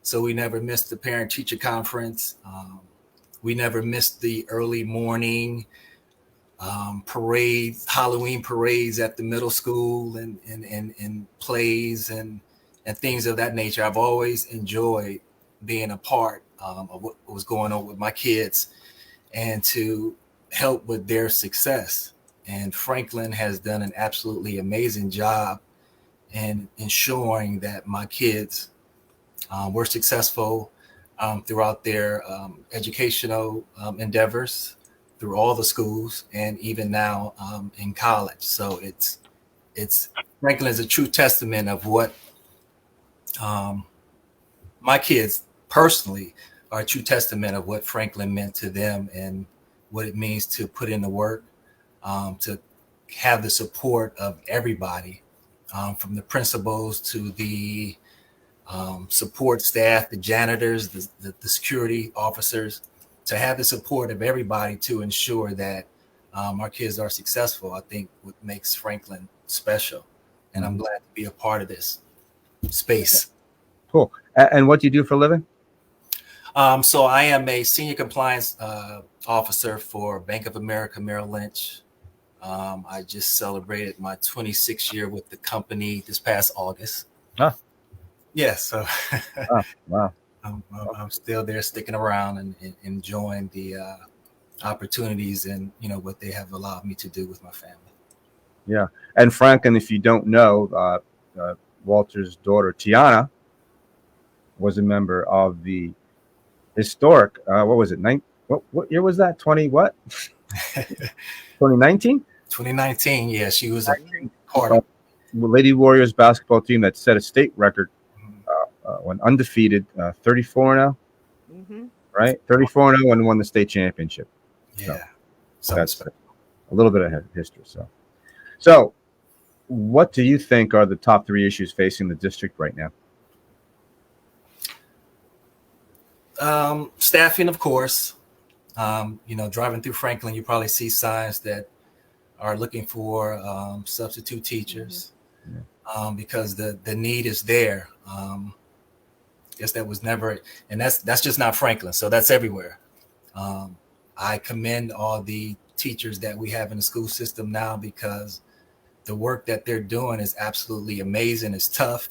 So we never missed the parent-teacher conference. We never missed the early morning parades, Halloween parades at the middle school and plays and things of that nature. I've always enjoyed being a part of what was going on with my kids and to help with their success. And Franklin has done an absolutely amazing job in ensuring that my kids were successful throughout their educational endeavors, through all the schools, and even now in college. So it's Franklin is a true testament of what my kids personally are a true testament of what Franklin meant to them and what it means to put in the work, to have the support of everybody, from the principals to the support staff, the janitors, the security officers, to have the support of everybody to ensure that our kids are successful. I think what makes Franklin special, and I'm glad to be a part of this space. Cool. And what do you do for a living? So I am a senior compliance officer for Bank of America Merrill Lynch. I just celebrated my 26th year with the company this past August. Ah. Yes. So Wow. I'm still there, sticking around and enjoying the opportunities and what they have allowed me to do with my family. Yeah. And Franklin, if you don't know, Walter's daughter Tiana was a member of the historic. What was it? What year was that? 2019. 2019, yeah, she was a part of. Lady Warriors basketball team that set a state record, went undefeated, 34-0, Mm-hmm. right? 34-0 and won the state championship. Yeah, So that's a little bit of history. So what do you think are the top 3 issues facing the district right now? Staffing, of course. Driving through Franklin, you probably see signs that are looking for substitute teachers, because the need is there. I guess that was never, and that's just not Franklin, so that's everywhere. I commend all the teachers that we have in the school system now, because the work that they're doing is absolutely amazing. It's tough.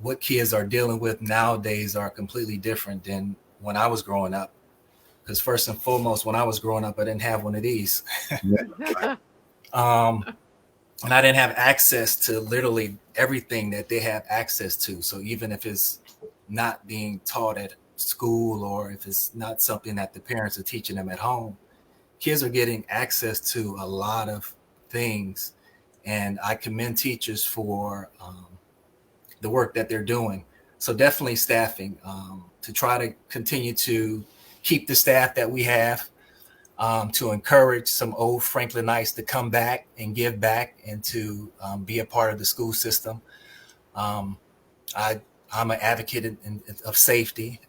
What kids are dealing with nowadays are completely different than when I was growing up. Because first and foremost, when I was growing up, I didn't have one of these. And I didn't have access to literally everything that they have access to. So even if it's not being taught at school, or if it's not something that the parents are teaching them at home, kids are getting access to a lot of things. And I commend teachers for the work that they're doing. So definitely staffing, to try to continue to keep the staff that we have, to encourage some old Franklinites to come back and give back, and to be a part of the school system. I'm an advocate of safety.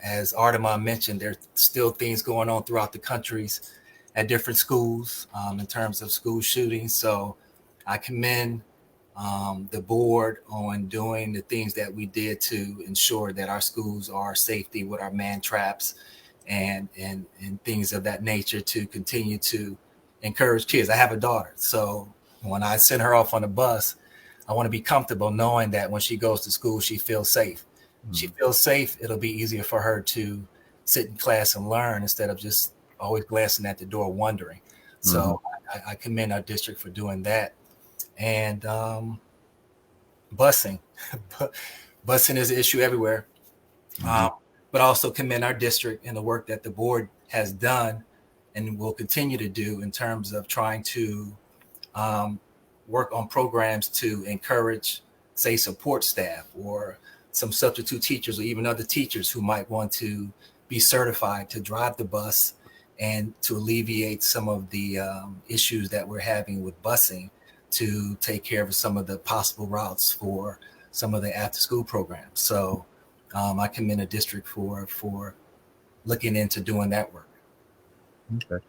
As Artemon mentioned, there's still things going on throughout the countries at different schools in terms of school shootings. So I commend the board on doing the things that we did to ensure that our schools are safety, with our man traps and things of that nature, to continue to encourage kids. I have a daughter, so when I send her off on a bus, I want to be comfortable knowing that when she goes to school, she feels safe. She feels safe, it'll be easier for her to sit in class and learn, instead of just always glancing at the door wondering. So I commend our district for doing that. And busing is an issue everywhere. But also commend our district and the work that the board has done and will continue to do in terms of trying to work on programs to encourage, say, support staff, or some substitute teachers, or even other teachers who might want to be certified to drive the bus, and to alleviate some of the issues that we're having with busing, to take care of some of the possible routes for some of the after-school programs. So I commend the district for looking into doing that work. Okay.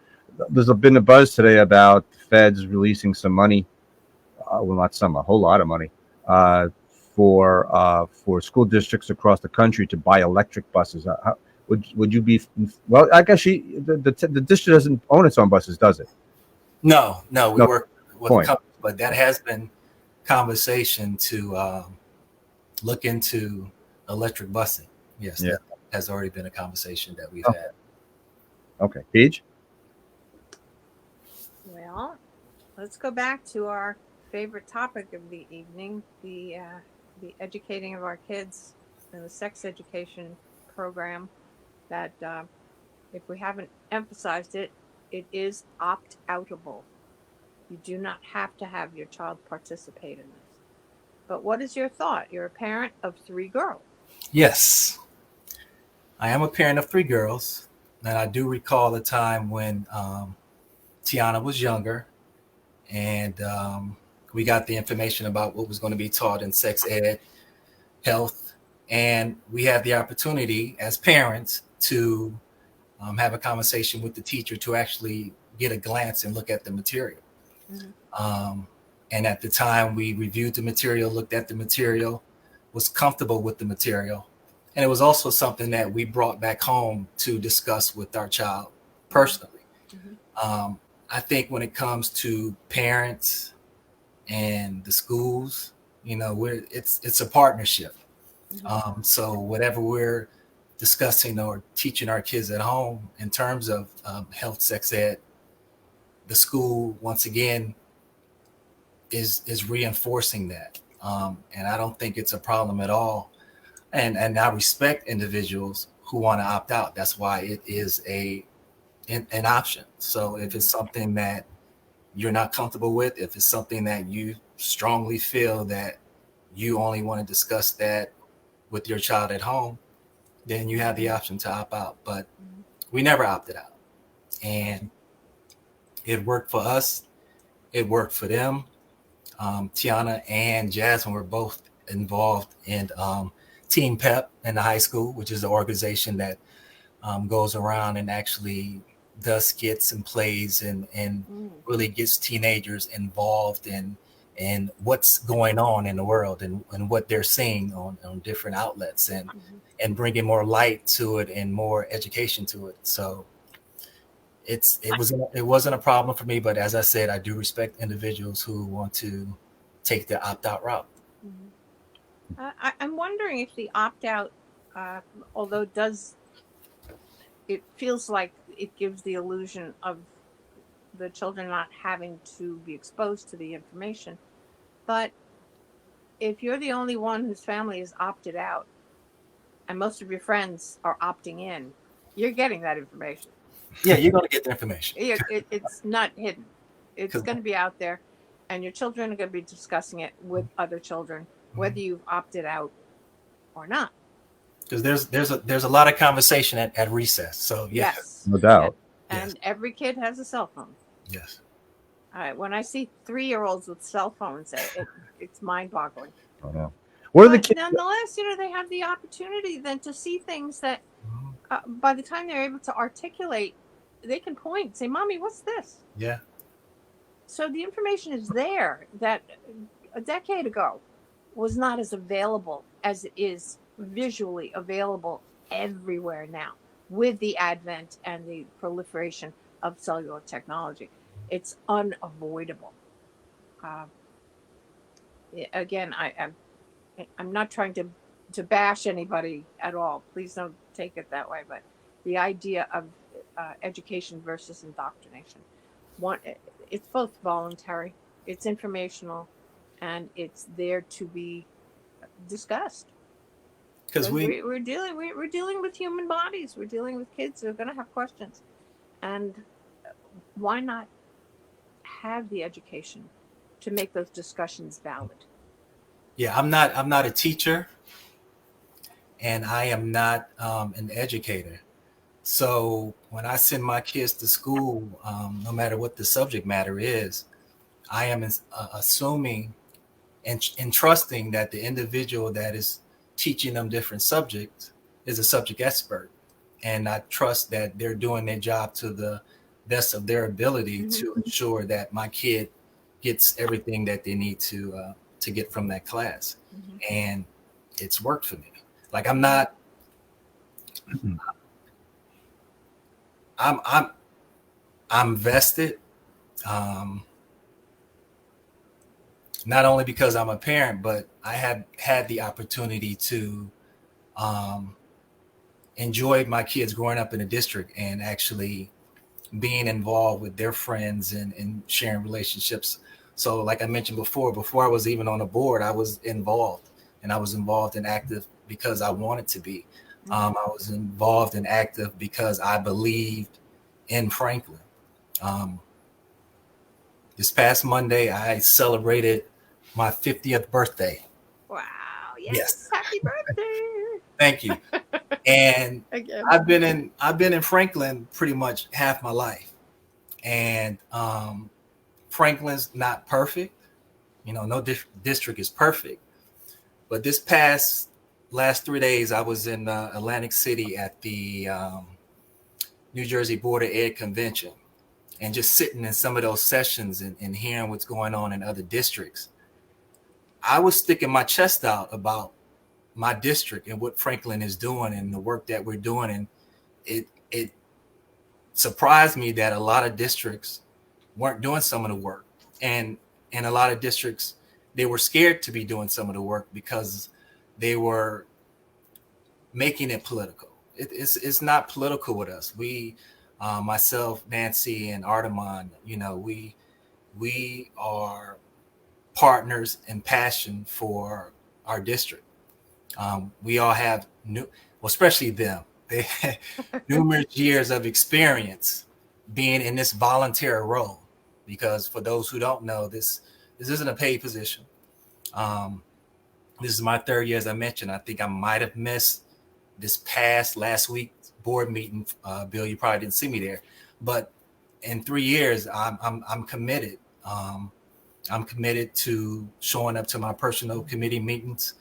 There's been a buzz today about the feds releasing some money, well, not some, a whole lot of money, for school districts across the country to buy electric buses. Would you be? Well, I guess the district doesn't own its own buses, does it? No, we work with a company, but that has been conversation to look into electric busing. Yes, that has already been a conversation that we've had. Okay, Paige? Well, let's go back to our favorite topic of the evening, the educating of our kids in the sex education program. That if we haven't emphasized it, it is opt-outable. You do not have to have your child participate in this. But what is your thought? You're a parent of 3 girls. Yes, I am a parent of 3 girls. And I do recall a time when Tiana was younger, and we got the information about what was going to be taught in sex ed, health, and we had the opportunity as parents to have a conversation with the teacher to actually get a glance and look at the material. And at the time, we reviewed the material, looked at the material, was comfortable with the material. And it was also something that we brought back home to discuss with our child personally. I think when it comes to parents and the schools, it's a partnership. So whatever we're discussing or teaching our kids at home in terms of health, sex ed, the school once again is reinforcing that, and I don't think it's a problem at all. And I respect individuals who want to opt out. That's why it is an option. So if it's something that you're not comfortable with, if it's something that you strongly feel that you only want to discuss that with your child at home, then you have the option to opt out. But we never opted out, and it worked for us. It worked for them. Tiana and Jasmine were both involved in Team Pep in the high school, which is the organization that goes around and actually does skits and plays and really gets teenagers involved in what's going on in the world and what they're seeing on different outlets and bringing more light to it and more education to it. So it wasn't a problem for me, but as I said, I do respect individuals who want to take the opt-out route. I'm wondering if the opt-out, although it feels like it gives the illusion of the children not having to be exposed to the information, but if you're the only one whose family is opted out and most of your friends are opting in, you're getting that information. Yeah, you're going to get the information. It's not hidden. It's going to be out there, and your children are going to be discussing it with other children, whether you've opted out or not. Because there's a lot of conversation at recess. So yes, no doubt. And yes. Every kid has a cell phone. Yes. All right. When I see 3-year-olds with cell phones, it's mind-boggling. I know. What are the But kids? nonetheless, they have the opportunity then to see things that by the time they're able to articulate, they can point and say, "Mommy, what's this?" Yeah. So the information is there that a decade ago was not as available as it is visually available everywhere now with the advent and the proliferation of cellular technology. It's unavoidable. Again, I'm not trying to bash anybody at all. Please don't take it that way. But the idea of education versus indoctrination, it's both voluntary, it's informational, and it's there to be discussed. Because we're dealing with human bodies. We're dealing with kids who are going to have questions, and why not have the education to make those discussions valid? Yeah, I'm not a teacher, and I am not an educator. So when I send my kids to school, no matter what the subject matter is, I am assuming and trusting that the individual that is teaching them different subjects is a subject expert. And I trust that they're doing their job to the best of their ability to ensure that my kid gets everything that they need to get from that class. And it's worked for me. Like I'm vested, not only because I'm a parent, but I have had the opportunity to enjoy my kids growing up in a district and actually being involved with their friends and sharing relationships. So like I mentioned before I was even on the board, I was involved, and I was involved and active because I wanted to be. I was involved and active because I believed in Franklin. This past Monday, I celebrated my 50th birthday. Wow. Yes. Happy birthday. Thank you. And Again. I've been in Franklin pretty much half my life. And Franklin's not perfect. No district is perfect. But this last 3 days, I was in Atlantic City at the New Jersey Board of Ed convention, and just sitting in some of those sessions and hearing what's going on in other districts. I was sticking my chest out about my district and what Franklin is doing and the work that we're doing. And it surprised me that a lot of districts weren't doing some of the work. And a lot of districts, they were scared to be doing some of the work because they were making it political. It's not political with us. We, myself, Nancy, and Artemon, we are partners in passion for our district. We all have especially them. They had numerous years of experience being in this volunteer role. Because for those who don't know, this isn't a paid position. This is my third year, as I mentioned. I think I might have missed this past last week's board meeting. Bill, you probably didn't see me there, but in 3 years, I'm committed. I'm committed to showing up to my personal committee meetings.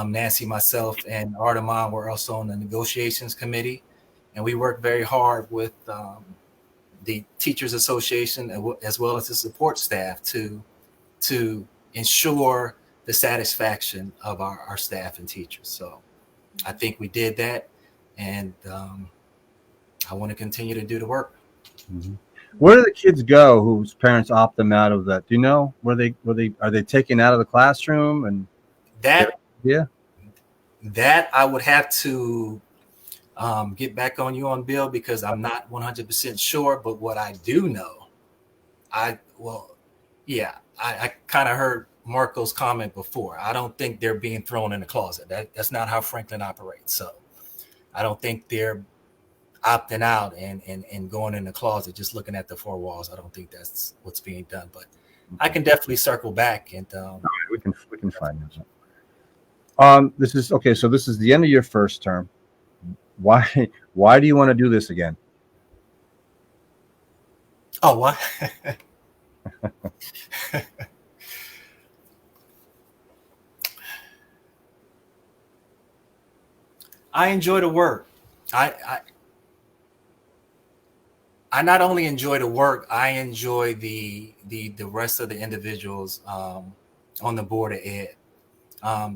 Nancy, myself, and Artemon were also on the negotiations committee, and we worked very hard with the Teachers Association as well as the support staff to ensure the satisfaction of our staff and teachers. So I think we did that, and I want to continue to do the work. Mm-hmm. Where do the kids go whose parents opt them out of that? Do you know are they taken out of the classroom? And that I would have to get back on you on, Bill, because I'm not 100% sure. But what I do know, I kind of heard Marco's comment before. I don't think they're being thrown in the closet. That's not how Franklin operates. So I don't think they're opting out and going in the closet, just looking at the four walls. I don't think that's what's being done. But I can definitely circle back and we can find out. This is okay. So this is the end of your first term. Why do you want to do this again? Oh, what? I enjoy the work. I not only enjoy the work, I enjoy the rest of the individuals on the board of ed.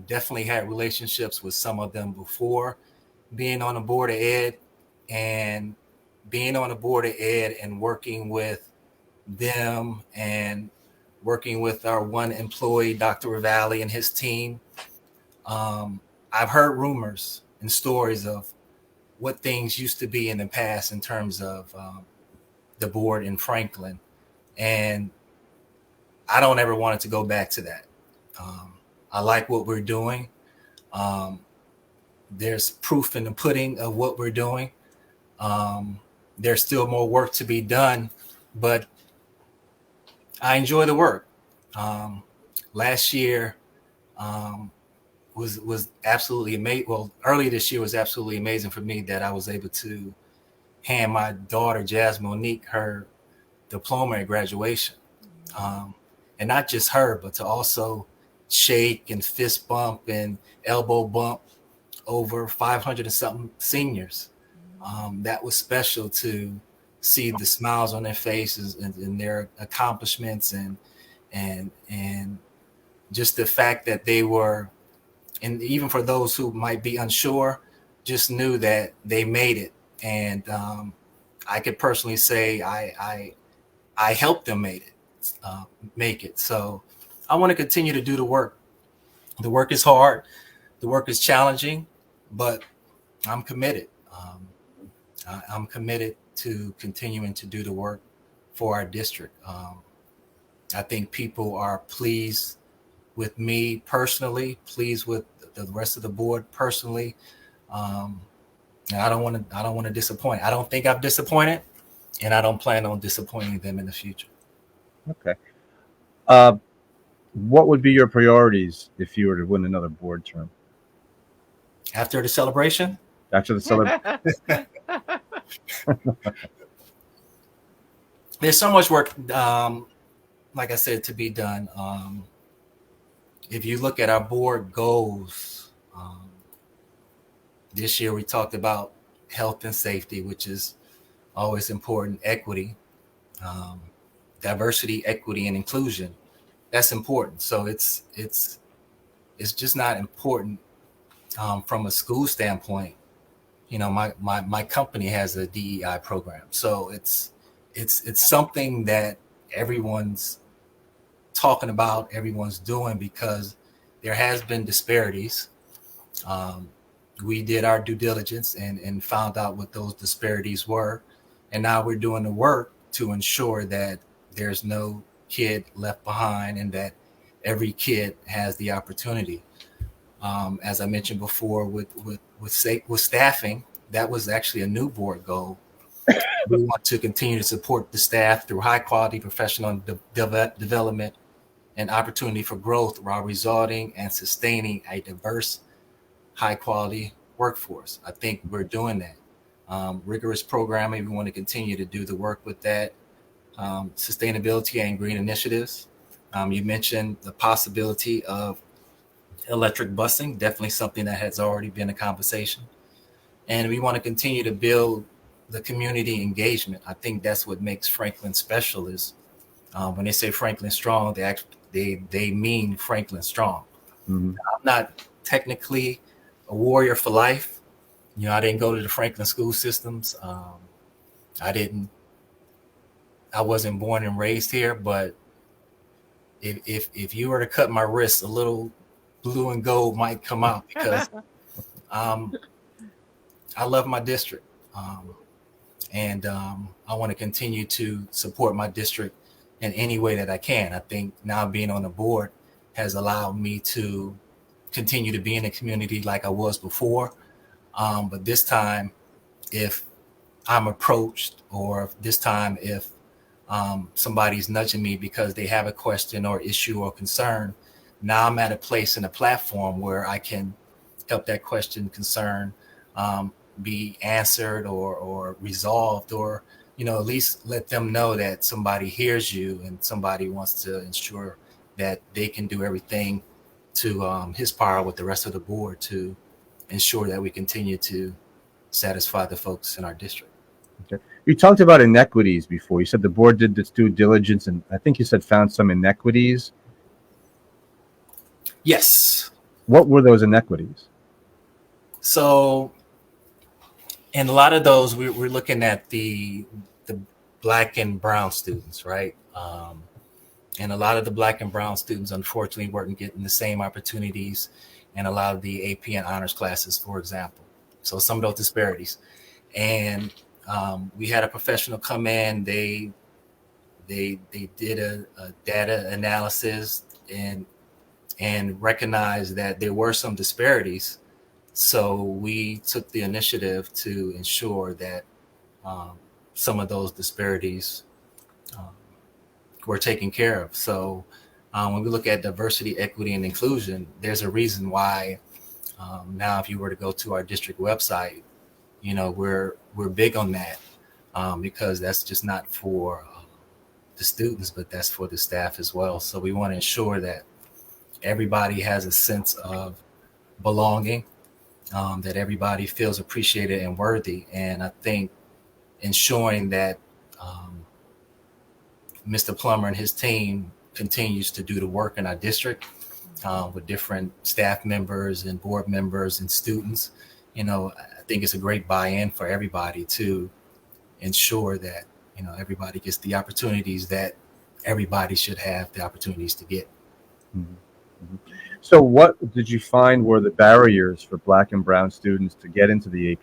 Definitely had relationships with some of them before being on the board of ed, and being on the board of ed and working with them and working with our one employee, Dr. Ravalli, and his team. I've heard rumors and stories of what things used to be in the past in terms of the board in Franklin. And I don't ever want it to go back to that. I like what we're doing. There's proof in the pudding of what we're doing. There's still more work to be done, but I enjoy the work. Last year was absolutely amazing. Well, early this year was absolutely amazing for me that I was able to hand my daughter, Jasmine Monique, her diploma at graduation. And not just her, but to also shake and fist bump and elbow bump over 500 and something seniors. That was special to see the smiles on their faces and their accomplishments and just the fact that they were, and even for those who might be unsure, just knew that they made it. And I could personally say I helped them make it. So I want to continue to do the work. The work is hard. The work is challenging, but I'm committed. I'm committed to continuing to do the work for our district. I think people are pleased with me personally, pleased with the rest of the board personally. And I don't want to disappoint. I don't think I've disappointed, and I don't plan on disappointing them in the future. Okay. What would be your priorities if you were to win another board term? After the celebration? After the celebration. There's so much work, like I said, to be done. If you look at our board goals, this year we talked about health and safety, which is always important, equity, diversity, equity, and inclusion. That's important. So it's just not important from a school standpoint. You know, my company has a DEI program, so it's something that everyone's talking about, everyone's doing, because there has been disparities we did our due diligence and found out what those disparities were. And now we're doing the work to ensure that there's no kid left behind and that every kid has the opportunity. As I mentioned before, with staffing, that was actually a new board goal. We want to continue to support the staff through high quality professional development and opportunity for growth while resulting and sustaining a diverse, high quality workforce. I think we're doing that. Rigorous programming, we want to continue to do the work with that. Sustainability and green initiatives. You mentioned the possibility of electric busing, definitely something that has already been a conversation. And we want to continue to build the community engagement. I think that's what makes Franklin special is when they say Franklin Strong, they mean Franklin Strong. Mm-hmm. I'm not technically a warrior for life. I didn't go to the Franklin school systems. I wasn't born and raised here, but if you were to cut my wrists, a little blue and gold might come out because I love my district. And I want to continue to support my district in any way that I can. I think now being on the board has allowed me to continue to be in the community like I was before. But this time, if I'm approached or this time if somebody's nudging me because they have a question or issue or concern, now I'm at a place and a platform where I can help that question, concern be answered or resolved, or at least let them know that somebody hears you and somebody wants to ensure that they can do everything to his power with the rest of the board to ensure that we continue to satisfy the folks in our district. Okay. You talked about inequities before. You said the board did its due diligence, and I think you said found some inequities. Yes. What were those inequities? So, in a lot of those, we're looking at the Black and brown students, right? And a lot of the Black and brown students, unfortunately, weren't getting the same opportunities in a lot of the AP and honors classes, for example. So some of those disparities. And we had a professional come in. They did a data analysis and recognized that there were some disparities. So we took the initiative to ensure that some of those disparities were taken care of. So when we look at diversity, equity, and inclusion, there's a reason why now if you were to go to our district website, we're big on that because that's just not for the students, but that's for the staff as well. So we want to ensure that everybody has a sense of belonging, that everybody feels appreciated and worthy. And I think ensuring that Mr. Plummer and his team continues to do the work in our district with different staff members and board members and students. I think it's a great buy-in for everybody to ensure that, everybody gets the opportunities that everybody should have the opportunities to get. Mm-hmm. Mm-hmm. So what did you find were the barriers for Black and brown students to get into the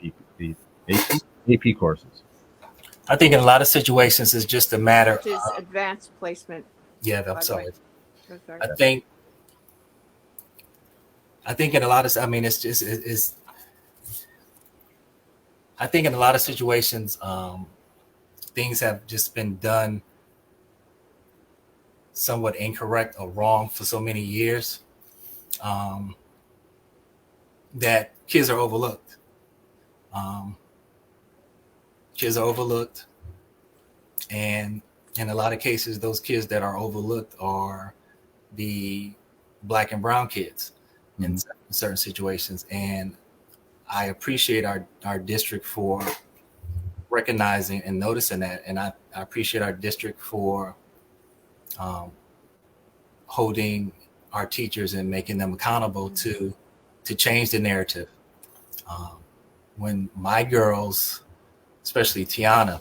AP courses? I think in a lot of situations, it's just a matter Which is advanced placement. Yeah, I'm by the sorry. way. So sorry. I think in a lot of, I think in a lot of situations, things have just been done somewhat incorrect or wrong for so many years that kids are overlooked. Kids are overlooked. And in a lot of cases, those kids that are overlooked are the Black and brown kids in certain situations. And I appreciate our district for recognizing and noticing that. And I appreciate our district for holding our teachers and making them accountable to change the narrative. When my girls, especially Tiana,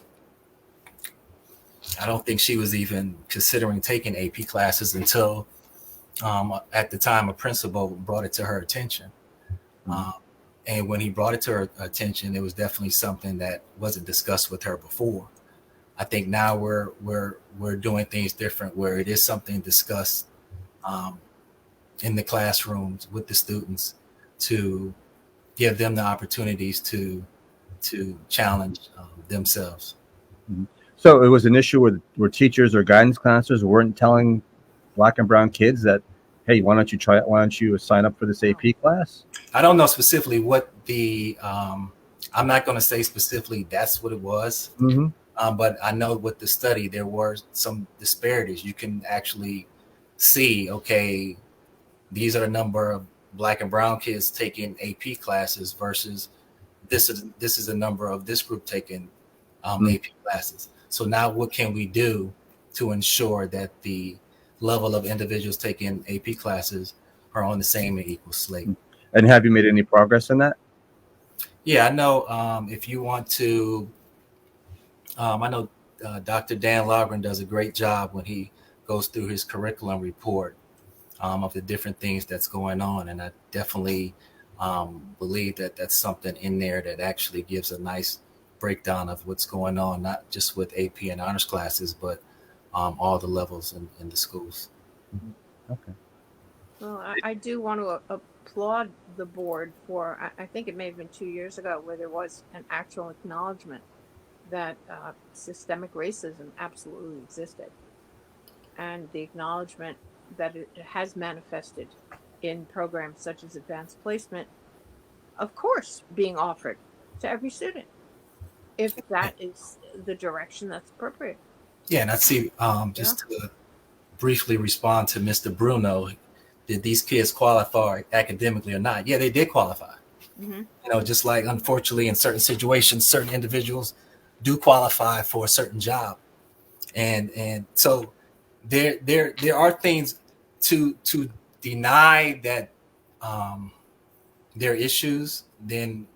I don't think she was even considering taking AP classes until at the time a principal brought it to her attention. And when he brought it to her attention, it was definitely something that wasn't discussed with her before. I think now we're doing things different, where it is something discussed in the classrooms with the students to give them the opportunities to challenge themselves. So it was an issue where teachers or guidance counselors weren't telling Black and brown kids that, hey, why don't you sign up for this AP class? I don't know specifically what the I'm not going to say specifically that's what it was. Mm-hmm. But I know with the study, there were some disparities. You can actually see, okay, these are the number of Black and brown kids taking AP classes versus this is the number of this group taking AP classes. So now what can we do to ensure that the level of individuals taking AP classes are on the same and equal slate? And have you made any progress in that? Yeah, I know. If you want to, I know Dr. Dan Logren does a great job when he goes through his curriculum report of the different things that's going on. And I definitely believe that that's something in there that actually gives a nice breakdown of what's going on, not just with AP and honors classes, but all the levels in the schools. Okay. Well, I do want to applaud the board for, I think it may have been 2 years ago, where there was an actual acknowledgement that systemic racism absolutely existed, and the acknowledgement that it has manifested in programs such as advanced placement, of course, being offered to every student, if that is the direction that's appropriate. Yeah, and I see, just to briefly respond to Mr. Bruno, did these kids qualify academically or not? Yeah, they did qualify. Mm-hmm. You know, just like unfortunately in certain situations, certain individuals do qualify for a certain job, and so there are things to deny that there are issues. Then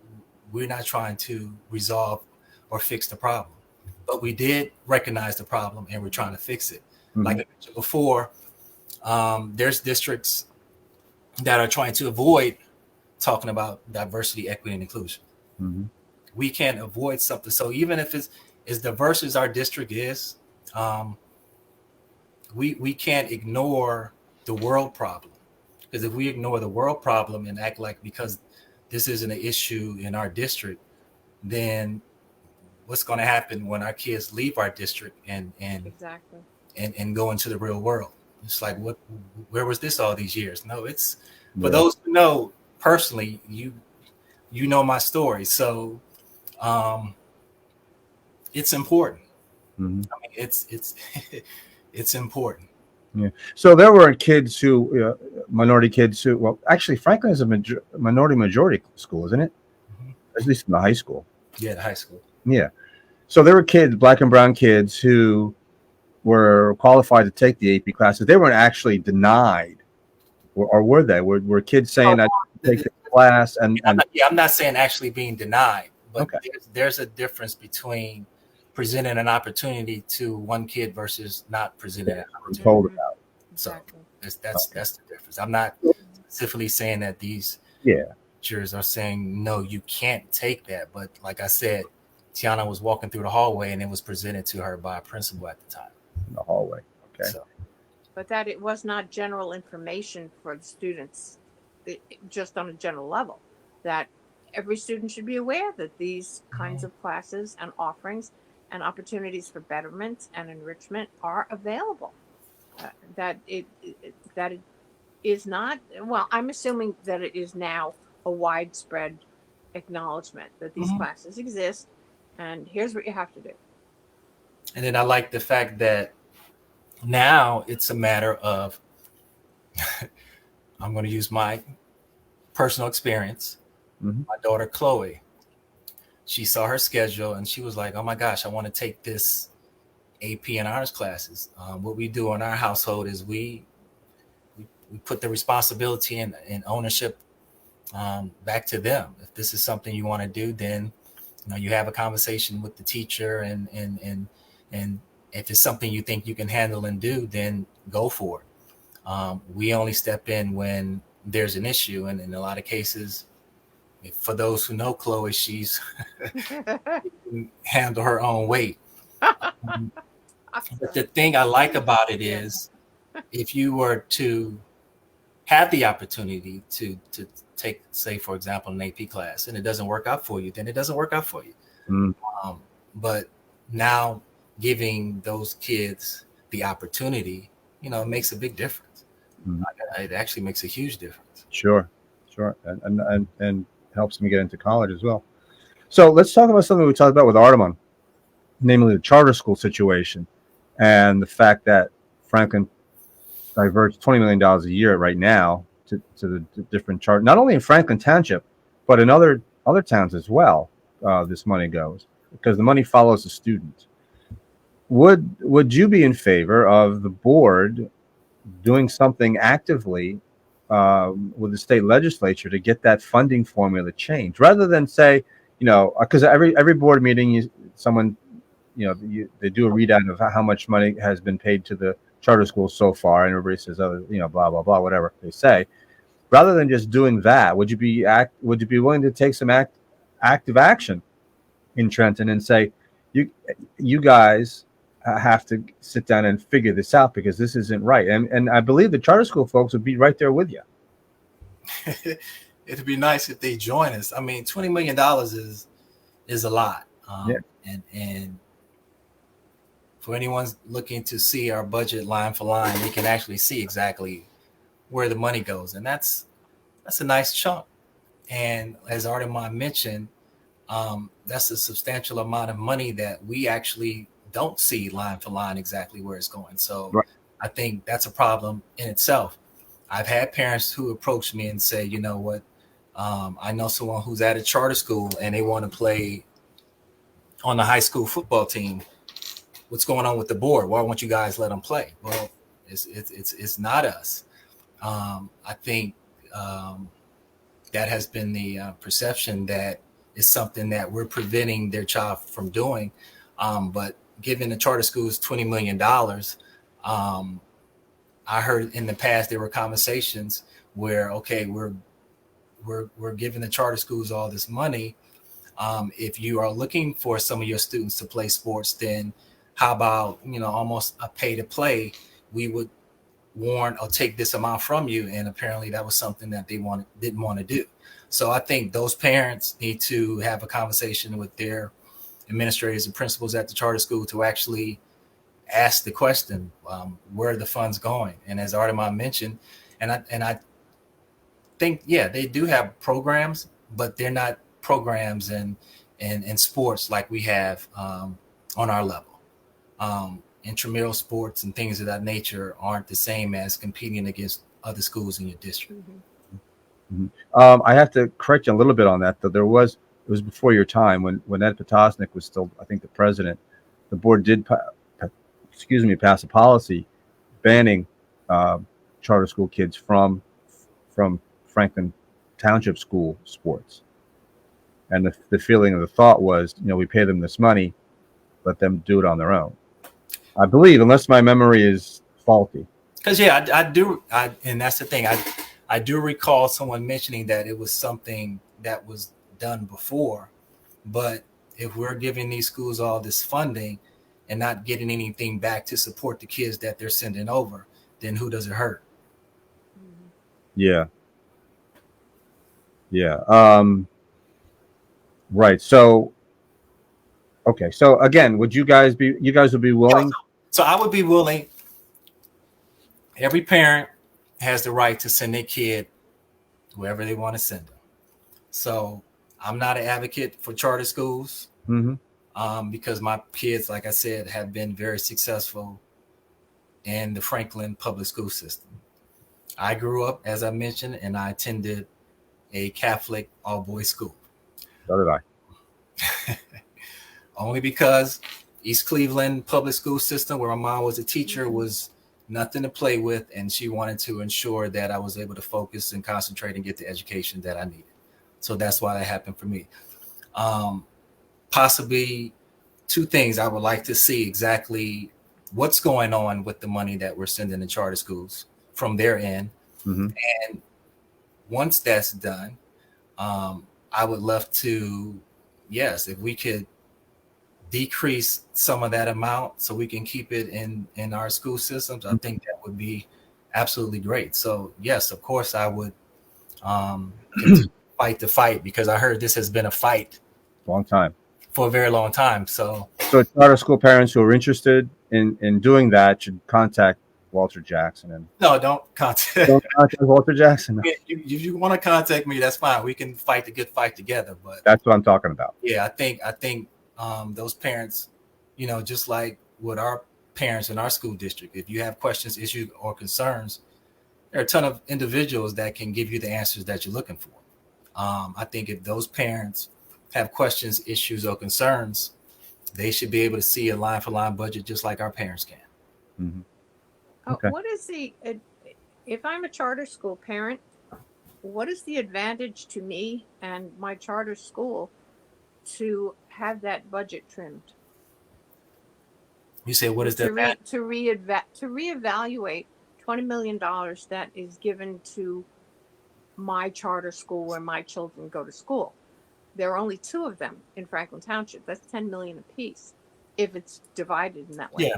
we're not trying to resolve or fix the problem, but we did recognize the problem and we're trying to fix it. Mm-hmm. Like I mentioned before, there's districts that are trying to avoid talking about diversity, equity, and inclusion. Mm-hmm. We can't avoid something. So even if it's as diverse as our district is, we can't ignore the world problem. Because if we ignore the world problem and act like because this isn't an issue in our district, then what's going to happen when our kids leave our district and Exactly. and go into the real world? It's like, where was this all these years? No, it's for those who know personally, you know my story. So it's important. Mm-hmm. I mean, it's it's important. Yeah. So there were kids who, minority kids who, well, actually, Franklin is a majority school, isn't it? Mm-hmm. At least in the high school. Yeah, the high school. Yeah. So there were kids, Black and brown kids, who were qualified to take the AP classes. They weren't actually denied, or were they? Were kids saying that take the class and I'm not saying actually being denied, but okay. there's a difference between presenting an opportunity to one kid versus not presenting an opportunity. Told about it. Exactly. So that's the difference. I'm not specifically saying that these teachers are saying no, you can't take that. But like I said, Tiana was walking through the hallway and it was presented to her by a principal at the time. In the hallway. Okay. So, But that it was not general information for the students, just on a general level, that every student should be aware that these kinds of classes and offerings and opportunities for betterment and enrichment are available. That it is not, well, I'm assuming that it is now a widespread acknowledgement that these classes exist, and here's what you have to do. and then I like the fact that now it's a matter of I'm going to use my personal experience. Mm-hmm. My daughter Chloe, she saw her schedule and she was like, oh my gosh, I want to take this AP and honors classes. What we do in our household is we put the responsibility and ownership back to them. If this is something you want to do, then you have a conversation with the teacher, and if it's something you think you can handle and do, then go for it. We only step in when there's an issue, and in a lot of cases, For those who know Chloe, she's can handle her own weight. But the thing I like about it is, if you were to have the opportunity to take, say, for example, an AP class, and it doesn't work out for you, then it doesn't work out for you. But now giving those kids the opportunity, you know, it makes a big difference. It actually makes a huge difference. Sure, and helps them get into college as well. So let's talk about something we talked about with Artemon, namely the charter school situation, and the fact that Franklin diverts $20 million a year right now to the different charter, not only in Franklin Township, but in other towns as well. This money goes because the money follows the student. Would you be in favor of the board doing something actively with the state legislature to get that funding formula changed, rather than say, you know, because every board meeting, they do a readout of how much money has been paid to the charter schools so far, and everybody says, oh, you know, blah blah blah, whatever they say. Rather than just doing that, would you be willing to take some active action in Trenton and say, you guys have to sit down and figure this out because this isn't right? And I believe the charter school folks would be right there with you. It'd be nice if they join us. I mean, $20 million is a lot. And for anyone looking to see our budget line for line, they can actually see exactly where the money goes. And that's a nice chunk. And as Artemon mentioned, that's a substantial amount of money that we actually don't see line for line exactly where it's going. So right. I think that's a problem in itself. I've had parents who approach me and say, you know what, I know someone who's at a charter school and they want to play on the high school football team. What's going on with the board? Why won't you guys let them play? Well, it's not us. I think that has been the perception that is something that we're preventing their child from doing. But giving the charter schools $20 million, I heard in the past there were conversations where, okay, we're giving the charter schools all this money. If you are looking for some of your students to play sports, then how about, you know, almost a pay to play? We would warn or take this amount from you. And apparently that was something that they didn't want to do. So I think those parents need to have a conversation with their administrators and principals at the charter school to actually ask the question, where are the funds going? And as Artemon mentioned, and I think, yeah, they do have programs, but they're not programs in sports like we have on our level. Intramural sports and things of that nature aren't the same as competing against other schools in your district. Mm-hmm. I have to correct you a little bit on that, though. It was before your time when Ed Potosnik was still, I think, the president. The board did pass a policy banning charter school kids from Franklin Township school sports. And the feeling of the thought was, you know, we pay them this money, let them do it on their own. I believe, unless my memory is faulty. Because, yeah, I do. And that's the thing. I do recall someone mentioning that it was something that was done before. But if we're giving these schools all this funding and not getting anything back to support the kids that they're sending over, then who does it hurt? Yeah. Yeah. Right. So, okay. So again, you guys would be willing? So I would be willing. Every parent has the right to send their kid wherever they want to send them. So I'm not an advocate for charter schools. Mm-hmm. Because my kids, like I said, have been very successful in the Franklin public school system. I grew up, as I mentioned, and I attended a Catholic all-boys school. So did I. Only because East Cleveland public school system, where my mom was a teacher, was nothing to play with, and she wanted to ensure that I was able to focus and concentrate and get the education that I needed. So that's why that happened for me. Possibly two things I would like to see exactly what's going on with the money that we're sending to charter schools from their end. Mm-hmm. And once that's done, I would love to, yes, if we could decrease some of that amount so we can keep it in our school systems, I think that would be absolutely great. So yes, of course I would continue to fight the fight, because I heard this has been a fight Long time. for a very long time. So So charter school parents who are interested in doing that should contact Walter Jackson. And no, don't contact. don't contact Walter Jackson. If you want to contact me, that's fine. We can fight the good fight together. But That's what I'm talking about. yeah, I think those parents, just like with our parents in our school district, if you have questions, issues, or concerns, there are a ton of individuals that can give you the answers that you're looking for. I think if those parents have questions, issues, or concerns, they should be able to see a line for line budget just like our parents can. Mhm. Okay. What is if I'm a charter school parent, what is the advantage to me and my charter school to have that budget trimmed? You say, what is to that? reevaluate $20 million that is given to my charter school where my children go to school. There are only 2 of them in Franklin Township. That's $10 million apiece if it's divided in that way. Yeah.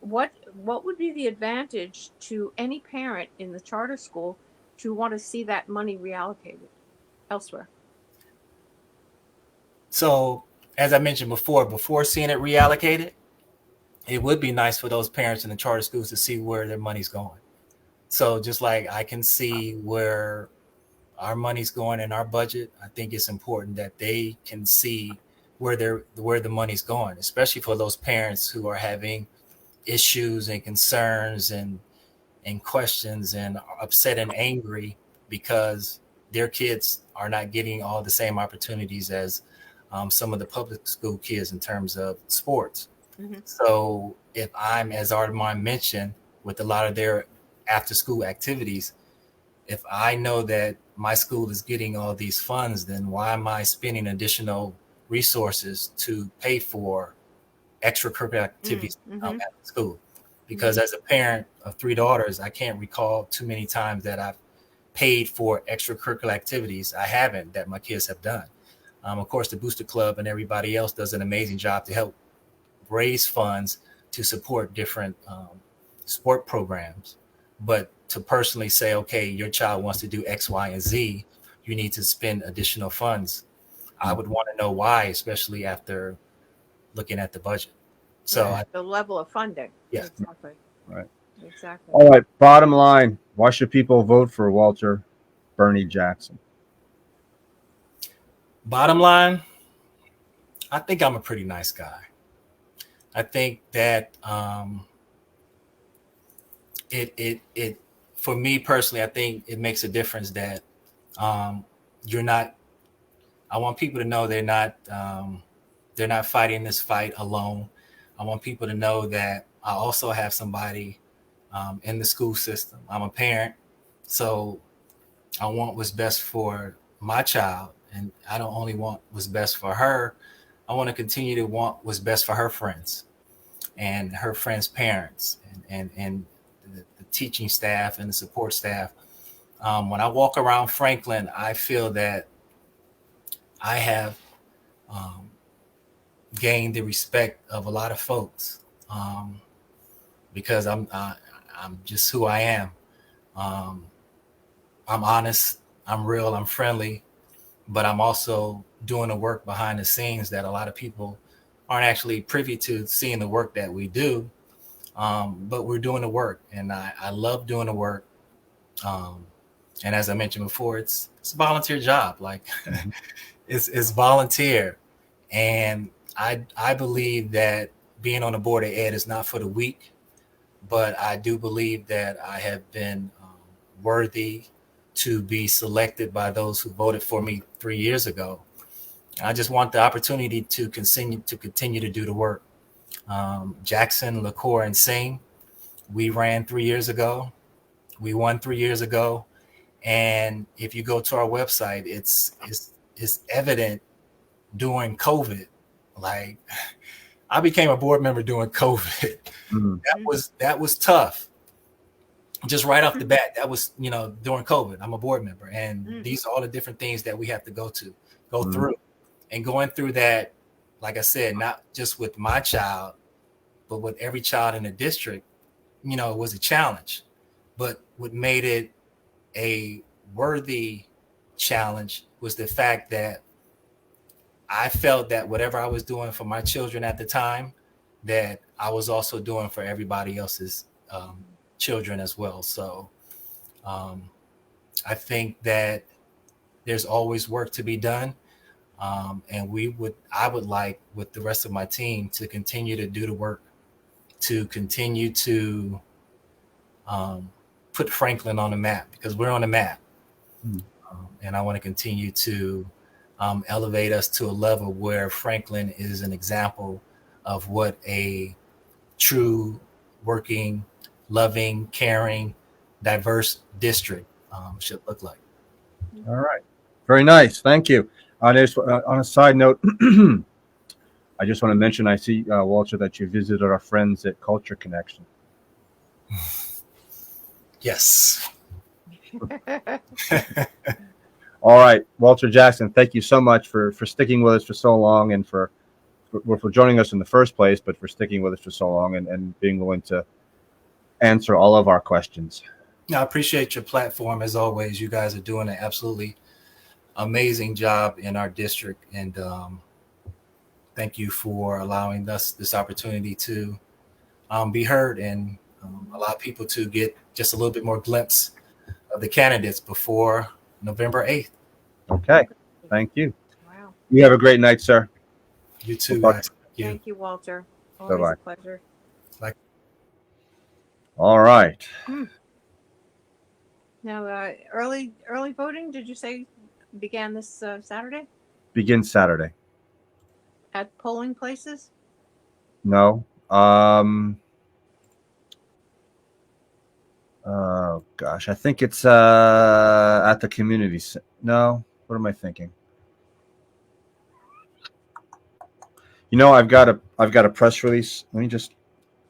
What would be the advantage to any parent in the charter school to want to see that money reallocated elsewhere? So as I mentioned before seeing it reallocated, it would be nice for those parents in the charter schools to see where their money's going. So just like I can see where our money's going in our budget, I think it's important that they can see where the money's going, especially for those parents who are having issues and concerns and questions and are upset and angry because their kids are not getting all the same opportunities as some of the public school kids in terms of sports. Mm-hmm. So if I'm, as Armand mentioned, with a lot of their after school activities, if I know that my school is getting all these funds, then why am I spending additional resources to pay for extracurricular activities at school? Because as a parent of 3 daughters, I can't recall too many times that I've paid for extracurricular activities. I haven't, that my kids have done. Of course, the Booster Club and everybody else does an amazing job to help raise funds to support different sport programs. But to personally say, okay, your child wants to do X, Y, and Z, you need to spend additional funds. I would want to know why, especially after looking at the budget. So the level of funding. Yeah. Exactly. Right. Exactly. All right. Bottom line, why should people vote for Walter Bernie Jackson? Bottom line, I think I'm a pretty nice guy. I think that it for me personally, I think it makes a difference that you're not. I want people to know they're not fighting this fight alone. I want people to know that I also have somebody in the school system. I'm a parent, so I want what's best for my child, and I don't only want what's best for her. I want to continue to want what's best for her friends and her friends' parents and the teaching staff and the support staff. When I walk around Franklin, I feel that I have gained the respect of a lot of folks because I'm just who I am. I'm honest, I'm real, I'm friendly, but I'm also doing the work behind the scenes that a lot of people aren't actually privy to, seeing the work that we do. But we're doing the work, and I love doing the work. And as I mentioned before, it's a volunteer job. Like it's volunteer. And I believe that being on the board of ed is not for the weak, but I do believe that I have been worthy to be selected by those who voted for me 3 years ago. I just want the opportunity to continue to do the work. Jackson, LaCour, and Singh, we ran 3 years ago. We won 3 years ago. And if you go to our website, it's evident during COVID. Like, I became a board member during COVID. That was tough. Just right off the bat, that was, during COVID. I'm a board member, and these are all the different things that we have to go go Mhm. through. And going through that, like I said, not just with my child, but with every child in the district, you know, it was a challenge. But what made it a worthy challenge was the fact that I felt that whatever I was doing for my children at the time, that I was also doing for everybody else's children as well. So I think that there's always work to be done. And I would like with the rest of my team to continue to do the work, to continue to put Franklin on the map, because we're on the map. And I want to continue to elevate us to a level where Franklin is an example of what a true working, loving, caring, diverse district should look like. All right. Very nice. Thank you. On a side note, I just want to mention, I see, Walter, that you visited our friends at Culture Connection. Yes. All right. Walter Jackson, thank you so much for sticking with us for so long, and for joining us in the first place, but for sticking with us for so long, and being willing to answer all of our questions. I appreciate your platform as always. You guys are doing an absolutely amazing job in our district, and thank you for allowing us this opportunity to be heard and allow people to get just a little bit more glimpse of the candidates before November 8th. Okay. Thank you. Wow. You have a great night, sir. You too, Bye-bye. guys. Thank you. Thank you, Walter. Always Bye-bye. a pleasure. All right. Now, early voting, did you say began this Saturday Begin Saturday. at polling places? No. Oh gosh, I think it's at the community. No, what am I thinking? You know, I've got a press release. Let me just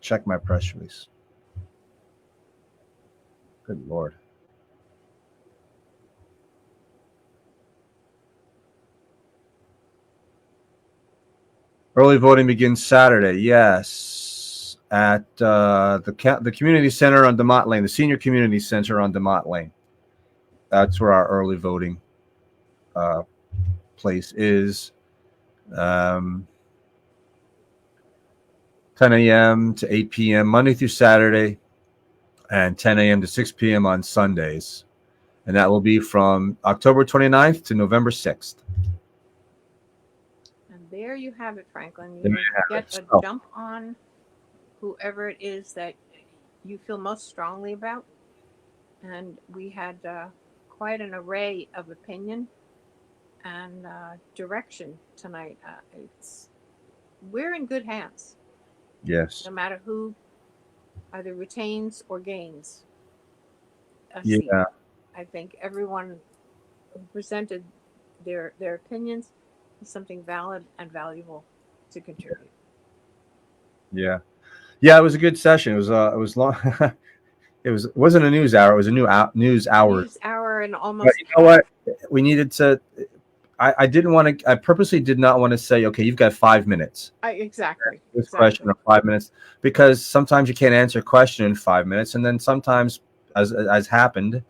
check my press release. Good Lord. Early voting begins Saturday. Yes, at the community center on DeMott Lane, the senior community center on DeMott Lane. That's where our early voting place is. 10 a.m. to 8 p.m. Monday through Saturday, and 10 a.m. to 6 p.m. on Sundays. And that will be from October 29th to November 6th. And there you have it, Franklin. There You you have get it. a jump on whoever it is that you feel most strongly about. And we had quite an array of opinion and direction tonight. We're in good hands, Yes. no matter who either retains or gains a Yeah. seat. I think everyone who presented their opinions is something valid and valuable to contribute. Yeah. Yeah, it was a good session. It was long. It wasn't a news hour. It was a news hour. News hour and But almost. you know what? We needed to. I didn't want to. I purposely did not want to say, okay, you've got 5 minutes. Exactly. This question in 5 minutes, because sometimes you can't answer a question in 5 minutes, and then sometimes, as happened,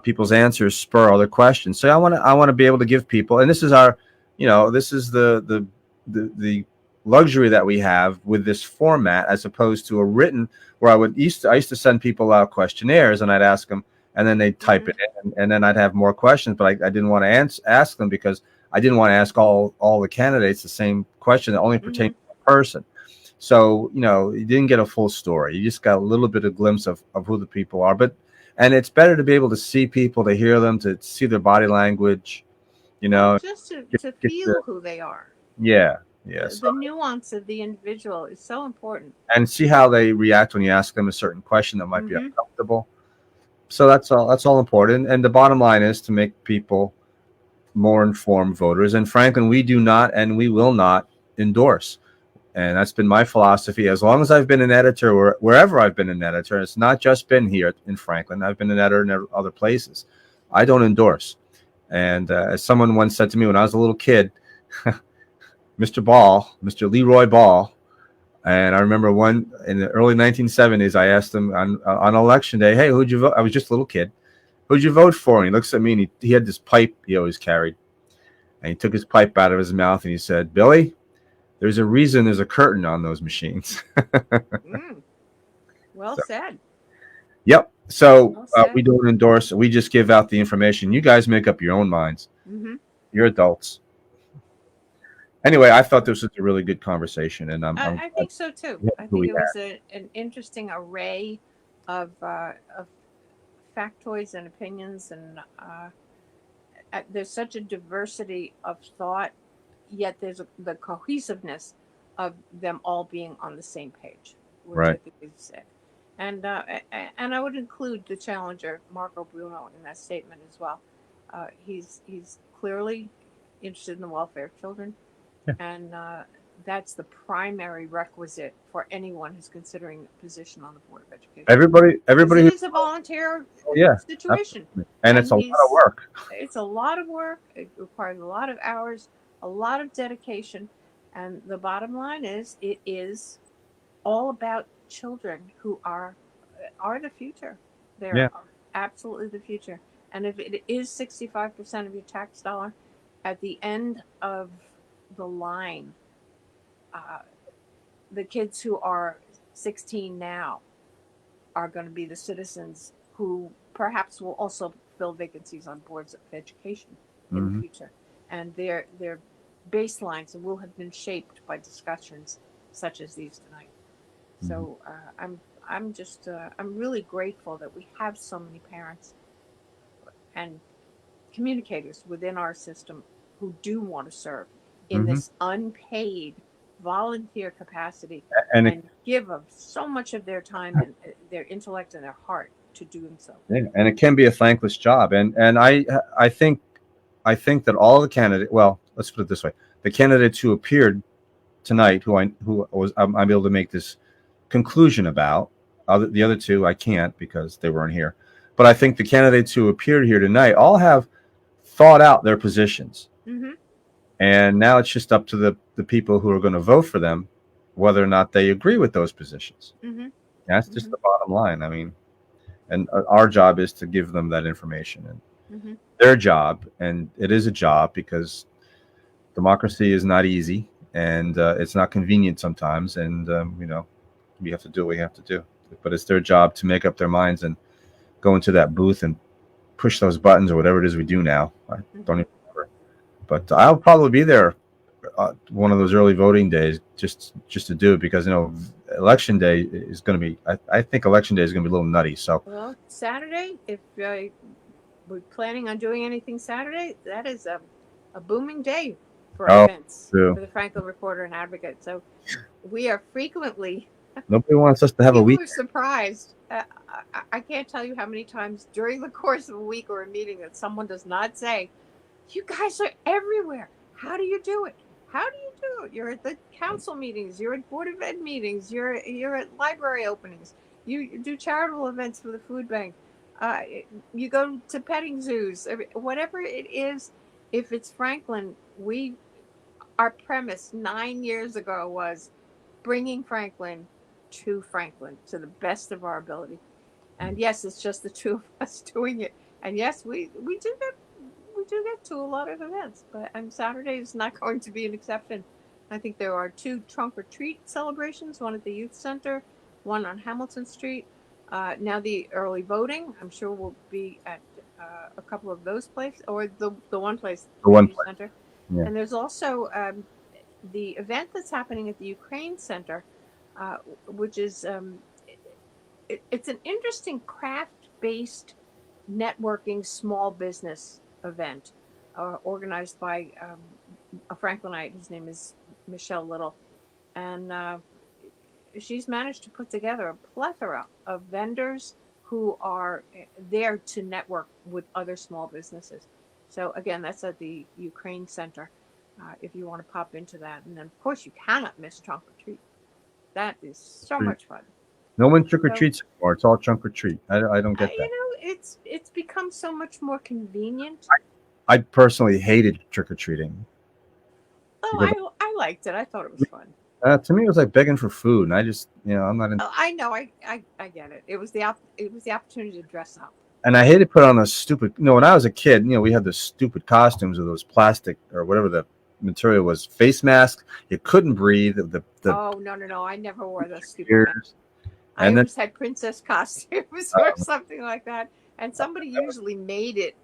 people's answers spur other questions. So I want to be able to give people, and this is our, this is the luxury that we have with this format, as opposed to a written, where I used to send people out questionnaires, and I'd ask them, and then they'd type it in, and then I'd have more questions, but I didn't want to ask them, because I didn't want to ask all the candidates the same question that only pertained to one person. So, you didn't get a full story. You just got a little bit of glimpse of who the people are. And it's better to be able to see people, to hear them, to see their body language, just to feel who they are. Yeah. Yes. The nuance of the individual is so important. And see how they react when you ask them a certain question that might be uncomfortable. So that's all important. And the bottom line is to make people more informed voters. And Franklin, we do not, and we will not endorse. And that's been my philosophy as long as I've been an editor, or wherever I've been an editor. It's not just been here in Franklin. I've been an editor in other places. I don't endorse. And as someone once said to me when I was a little kid, Mr. Leroy Ball, and I remember one in the early 1970s, I asked him on election day, "Hey, who'd you vote?" I was just a little kid. "Who'd you vote for?" And he looks at me and he had this pipe he always carried. And he took his pipe out of his mouth and he said, "Billy, there's a reason there's a curtain on those machines." Well So, said. yep. So Well said. we don't endorse. We just give out the information. You guys make up your own minds. Mm-hmm. You're adults. Anyway, I thought this was a really good conversation, and I'm I think so too. Yeah, I who think we it was an interesting array of factoids and opinions, and there's such a diversity of thought, yet there's the cohesiveness of them all being on the same page, which I Right. think is it. And I would include the challenger Marco Bruno in that statement as well. He's clearly interested in the welfare of children, and that's the primary requisite for anyone who's considering a position on the Board of Education. everybody It who, is a volunteer yeah, situation, and it's a lot of work. It's a lot of work. It requires a lot of hours, a lot of dedication, and the bottom line is, it is all about children who are the future. They're Yeah. absolutely the future. And if it is 65% of your tax dollar, at the end of the line, the kids who are 16 now are going to be the citizens who perhaps will also fill vacancies on boards of education in the future. And their baselines will have been shaped by discussions such as these tonight. So I'm just I'm really grateful that we have so many parents and communicators within our system who do want to serve in this unpaid volunteer capacity and give of so much of their time and their intellect and their heart to doing so. Yeah, and it can be a thankless job. And I think that all the candidates, well, let's put it this way: the candidates who appeared tonight, I'm able to make this conclusion about. The other two I can't because they weren't here. But I think the candidates who appeared here tonight all have thought out their positions. And now it's just up to the people who are going to vote for them whether or not they agree with those positions. That's just the bottom line. I mean, and our job is to give them that information, and their job, and it is a job because democracy is not easy, and it's not convenient sometimes, and we have to do what we have to do. But it's their job to make up their minds and go into that booth and push those buttons or whatever it is we do now. I don't even remember, but I'll probably be there one of those early voting days just to do it, because election day is going to be. I think election day is going to be a little nutty. So well, Saturday, if we're planning on doing anything Saturday, that is a booming day for events for the Franklin Reporter and Advocate. So we are frequently. Nobody wants us to have a week. People are surprised. I can't tell you how many times during the course of a week or a meeting that someone does not say, "You guys are everywhere. How do you do it? How do you do it? You're at the council meetings. You're at Board of Ed meetings. You're at library openings. You do charitable events for the food bank. You go to petting zoos. Whatever it is, if it's Franklin, our premise 9 years ago was bringing Franklin to the best of our ability. And yes, it's just the two of us doing it. And yes, we do get to a lot of events, but Saturday is not going to be an exception. I think there are 2 trunk or treat celebrations, one at the youth center, one on Hamilton Street. Now the early voting, I'm sure will be at a couple of those places, or the one place, the one youth place. Center. Yeah. And there's also the event that's happening at the Ukraine Center, which is it's an interesting craft-based networking small business event organized by a Franklinite. His name is Michelle Little, and she's managed to put together a plethora of vendors who are there to network with other small businesses. So again, that's at the Ukraine Center. If you want to pop into that, and then of course you cannot miss trunk or treat. That is so much fun. No one trick or treats anymore. It's all trunk or treat. I don't get that. It's become so much more convenient I personally hated trick or treating. Oh, I liked it. I thought it was fun. To me, it was like begging for food, and I just, I'm not in. Oh, I know. I get it. It was the opportunity to dress up. And I hated put on those stupid. When I was a kid, we had those stupid costumes of those plastic or whatever the material was, face masks. You couldn't breathe. The Oh no! I never wore those stupid ears. masks. I And then always had princess costumes or something like that, and somebody usually made it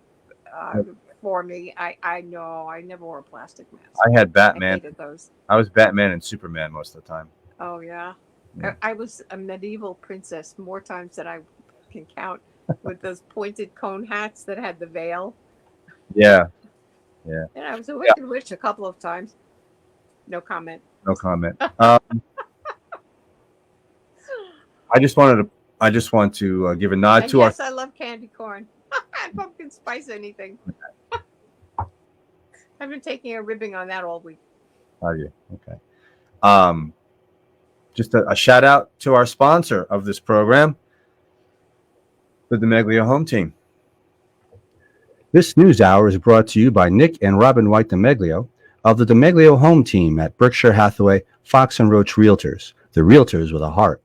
for me. I know. I never wore a plastic mask. I had I Batman. hated those. I was Batman and Superman most of the time. Oh yeah. Yeah. I was a medieval princess more times than I can count, with those pointed cone hats that had the veil. Yeah, And I was a wicked witch a couple of times. No comment. no comment. I just want to give a nod And to yes, I love candy corn and pumpkin spice anything. I've been taking a ribbing on that all week. our. You okay? Just a shout out to our sponsor of this program, the DeMeglio Home Team. This news hour is brought to you by Nick and Robin White DeMeglio of the DeMeglio Home Team at Berkshire Hathaway Fox and Roach Realtors, the realtors with a heart.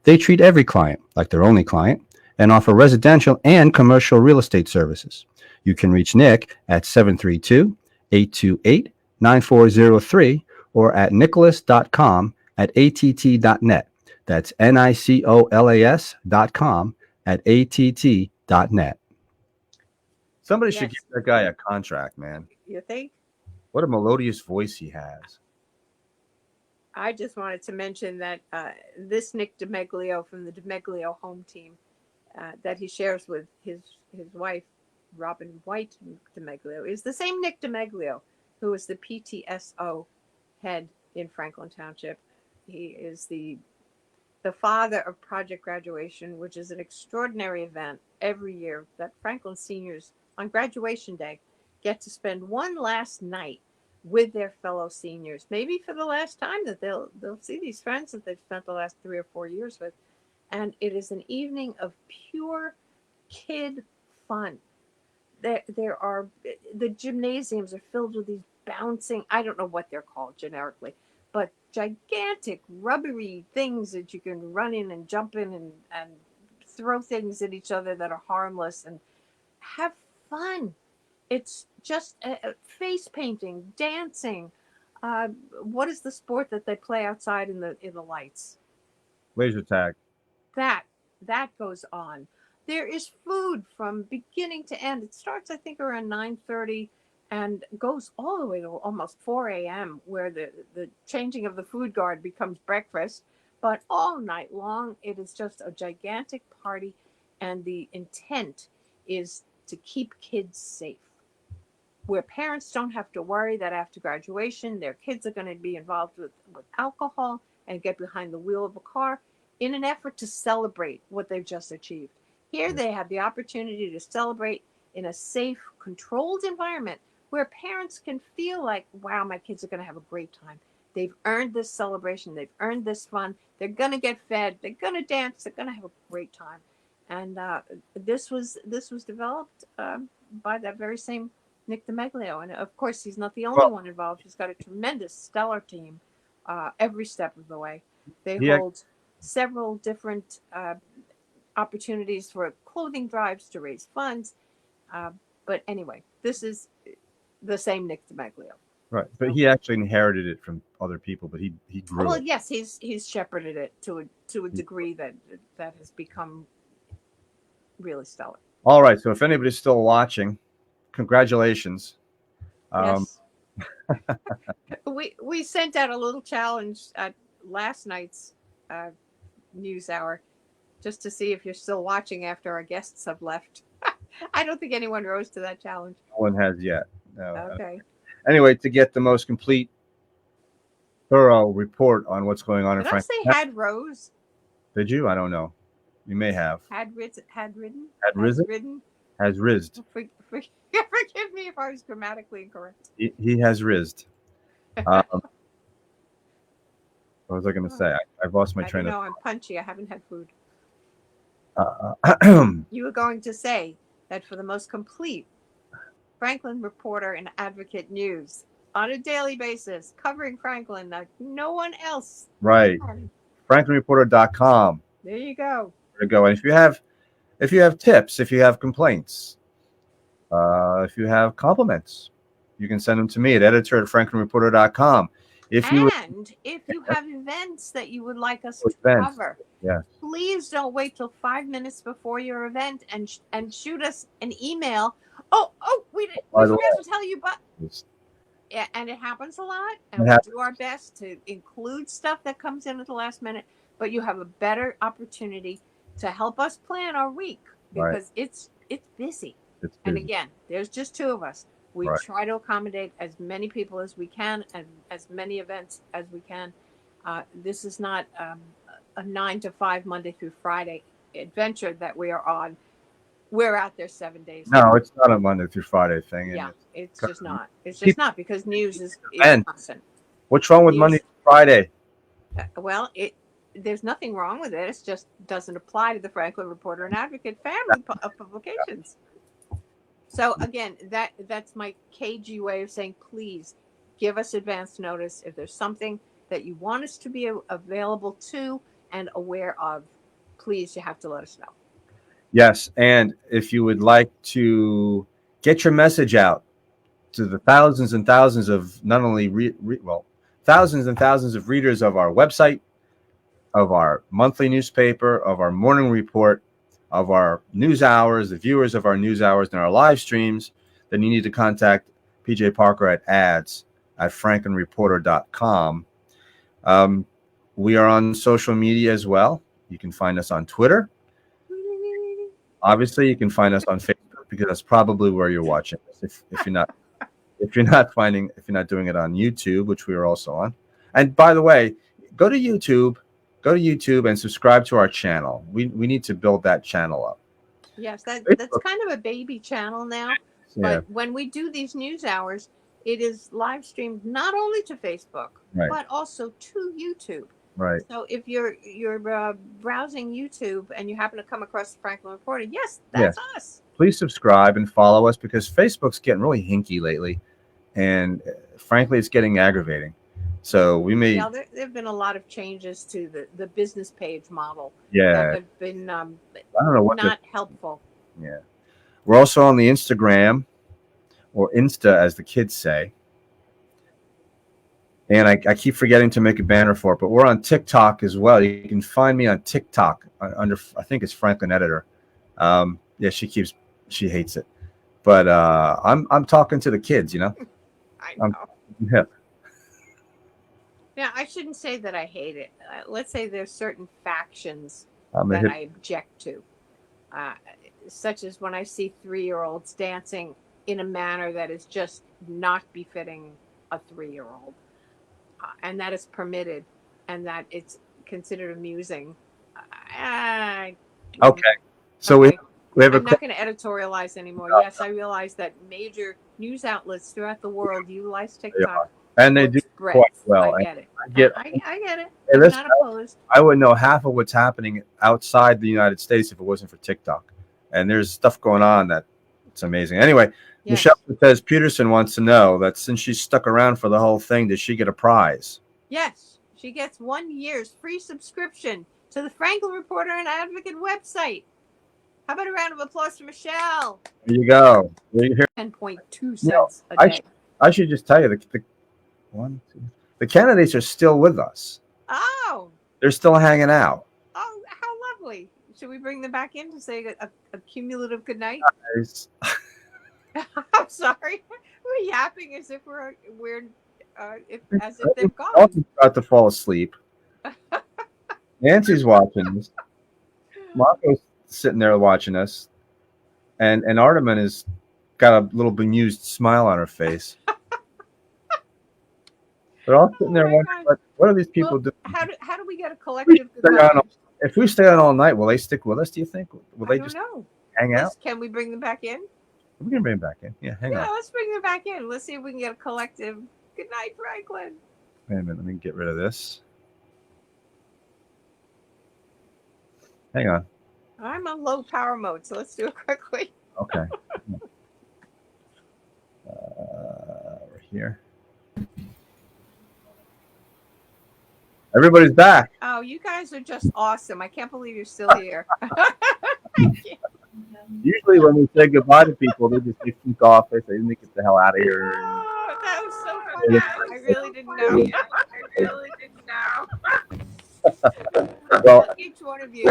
They treat every client like their only client and offer residential and commercial real estate services. You can reach Nick at 732-828-9403 or at nicholas.com@att.net. That's nicolas.com@att.net. Somebody should Yes. give that guy a contract, man. You think? What a melodious voice he has. I just wanted to mention that this Nick DeMeglio from the DeMeglio Home Team that he shares with his wife, Robin White DeMeglio, is the same Nick DeMeglio who is the PTSO head in Franklin Township. He is the father of Project Graduation, which is an extraordinary event every year that Franklin seniors on graduation day get to spend one last night with their fellow seniors, maybe for the last time that they'll see these friends that they've spent the last 3 or 4 years with. And it is an evening of pure kid fun. There are, the gymnasiums are filled with these bouncing, I don't know what they're called generically, but gigantic rubbery things that you can run in and jump in and throw things at each other that are harmless and have fun. It's just face painting, dancing. What is the sport that they play outside in the lights? Laser tag. That goes on. There is food from beginning to end. It starts, I think, around 9:30 and goes all the way to almost 4 a.m., where the changing of the food guard becomes breakfast. But all night long, it is just a gigantic party, and the intent is to keep kids safe, where parents don't have to worry that after graduation their kids are going to be involved with alcohol and get behind the wheel of a car in an effort to celebrate what they've just achieved. Here they have the opportunity to celebrate in a safe, controlled environment where parents can feel like, wow, my kids are going to have a great time. They've earned this celebration. They've earned this fun. They're going to get fed. They're going to dance. They're going to have a great time. And this was developed by that very same Nick DeMeglio. And of course, he's not the only one involved. He's got a tremendous, stellar team every step of the way. They hold several different opportunities for clothing drives to raise funds. But anyway, this is the same Nick DeMeglio. Right, but he actually inherited it from other people, but he grew Well, it. yes, he's shepherded it to a degree that has become really stellar. All right, so if anybody's still watching, congratulations. Yes. We sent out a little challenge at last night's news hour just to see if you're still watching after our guests have left. I don't think anyone rose to that challenge. No one has yet. No. Okay. Anyway, to get the most complete, thorough report on what's going on in Did I Franklin. say had rose? Did you? I don't know. You may have. Had ridden? Had risen? Has rizzed. Forgive me if I was grammatically incorrect. He has rizzed. What was I going to say? I've lost my train of I'm punchy. I haven't had food. thought. You were going to say that for the most complete Franklin Reporter and Advocate News on a daily basis, covering Franklin like no one else Right. can. FranklinReporter.com. There you go. To go. And if you have tips, if you have complaints, if you have compliments, you can send them to me at editor@franklinreporter.com. If you And if you have events that you would like us to Events. cover, Yeah. please don't wait till 5 minutes before your event and shoot us an email. Oh, we By the forgot to tell you, but it's- yeah, and it happens a lot, It and we happens. do our best to include stuff that comes in at the last minute. But you have a better opportunity to help us plan our week Right. because it's busy. it's And busy. again, there's just two of us. We Right. try to accommodate as many people as we can and as many events as we can. This is not a 9 to 5 Monday through Friday adventure that we are on. We're out there 7 days. No, it's not a Monday through Friday thing. and Yeah, it's- it's just not. It's Keep- just not because news is And- constant. What's wrong with News- Monday through Friday? Well, there's nothing wrong with it. It just doesn't apply to the Franklin Reporter and Advocate family of publications. So again, that's my cagey way of saying, please give us advance notice if there's something that you want us to be available to and aware of. Please, you have to let us know. Yes, and if you would like to get your message out to the thousands and thousands of not only thousands and thousands of readers of our website, of our monthly newspaper, of our morning report, of our news hours, the viewers of our news hours and our live streams, then you need to contact PJ Parker at ads@franklinreporter.com. We are on social media as well. You can find us on Twitter. Obviously, you can find us on Facebook because that's probably where you're watching us. If you're not doing it on YouTube, which we are also on. And by the way, go to YouTube and subscribe to our channel. We need to build that channel up. Yes, that's kind of a baby channel now. Yeah, But when we do these news hours, it is live streamed not only to Facebook, Right. but also to YouTube. right. So if you're browsing YouTube and you happen to come across the Franklin Reporter, yes, that's us. Please subscribe and follow us because Facebook's getting really hinky lately, and frankly, it's getting aggravating. So we may, Yeah, there have been a lot of changes to the business page model that yeah. have been I don't know what not helpful. Yeah. We're also on the Instagram, or Insta as the kids say. And I keep forgetting to make a banner for it, but we're on TikTok as well. You can find me on TikTok under, I think it's Franklin Editor. Yeah, she hates it. But I'm talking to the kids, you know. I I'm know. hip. Yeah, I shouldn't say that I hate it. Let's say there's certain factions I'm a that hip. I object to, such as when I see 3-year-olds dancing in a manner that is just not befitting a 3-year-old, and that is permitted, and that it's considered amusing. Okay. So Okay. we have a I'm not going to editorialize anymore. Yes, I realize that major news outlets throughout the world utilize TikTok. and they for do spreads. quite well. I get it. I get I get it. Hey, I'm listen, not opposed. I would know half of what's happening outside the United States if it wasn't for TikTok. And there's stuff going on that it's amazing. Anyway, Yes. Michelle says Peterson wants to know that since she stuck around for the whole thing, does she get a prize? Yes, she gets 1 year's free subscription to the Franklin Reporter and Advocate website. How about a round of applause for Michelle? There you go. You hear- 10.2 You know, cents a day. I should just tell you the candidates are still with us. Oh, They're still hanging out. how lovely. Should we bring them back in to say a cumulative good night? I'm sorry. We're yapping as if as if they've gone. Alton's about to fall asleep. Nancy's watching us. Marco's sitting there watching us. And Artemin has got a little bemused smile on her face. They're all sitting there Oh my wondering, God. what are these people Well, doing? how do we get a collective stay goodbye? on If we stay on all night, will they stick with us, do you think? Will I they don't just know. hang out? Can we bring them back in? We can bring them back in. Yeah, hang Yeah, on. let's bring them back in. Let's see if we can get a collective good night, Franklin. Wait a minute. Let me get rid of this. Hang on. I'm on low power mode, so let's do it quickly. Okay. here. Everybody's back. Oh, you guys are just awesome. I can't believe you're still here. Thank you. Usually when we say goodbye to people, they just they sneak off. They say, "Let me get the hell out of here." Oh, that was so funny. I really didn't know. I really didn't know. Well, Each one of you.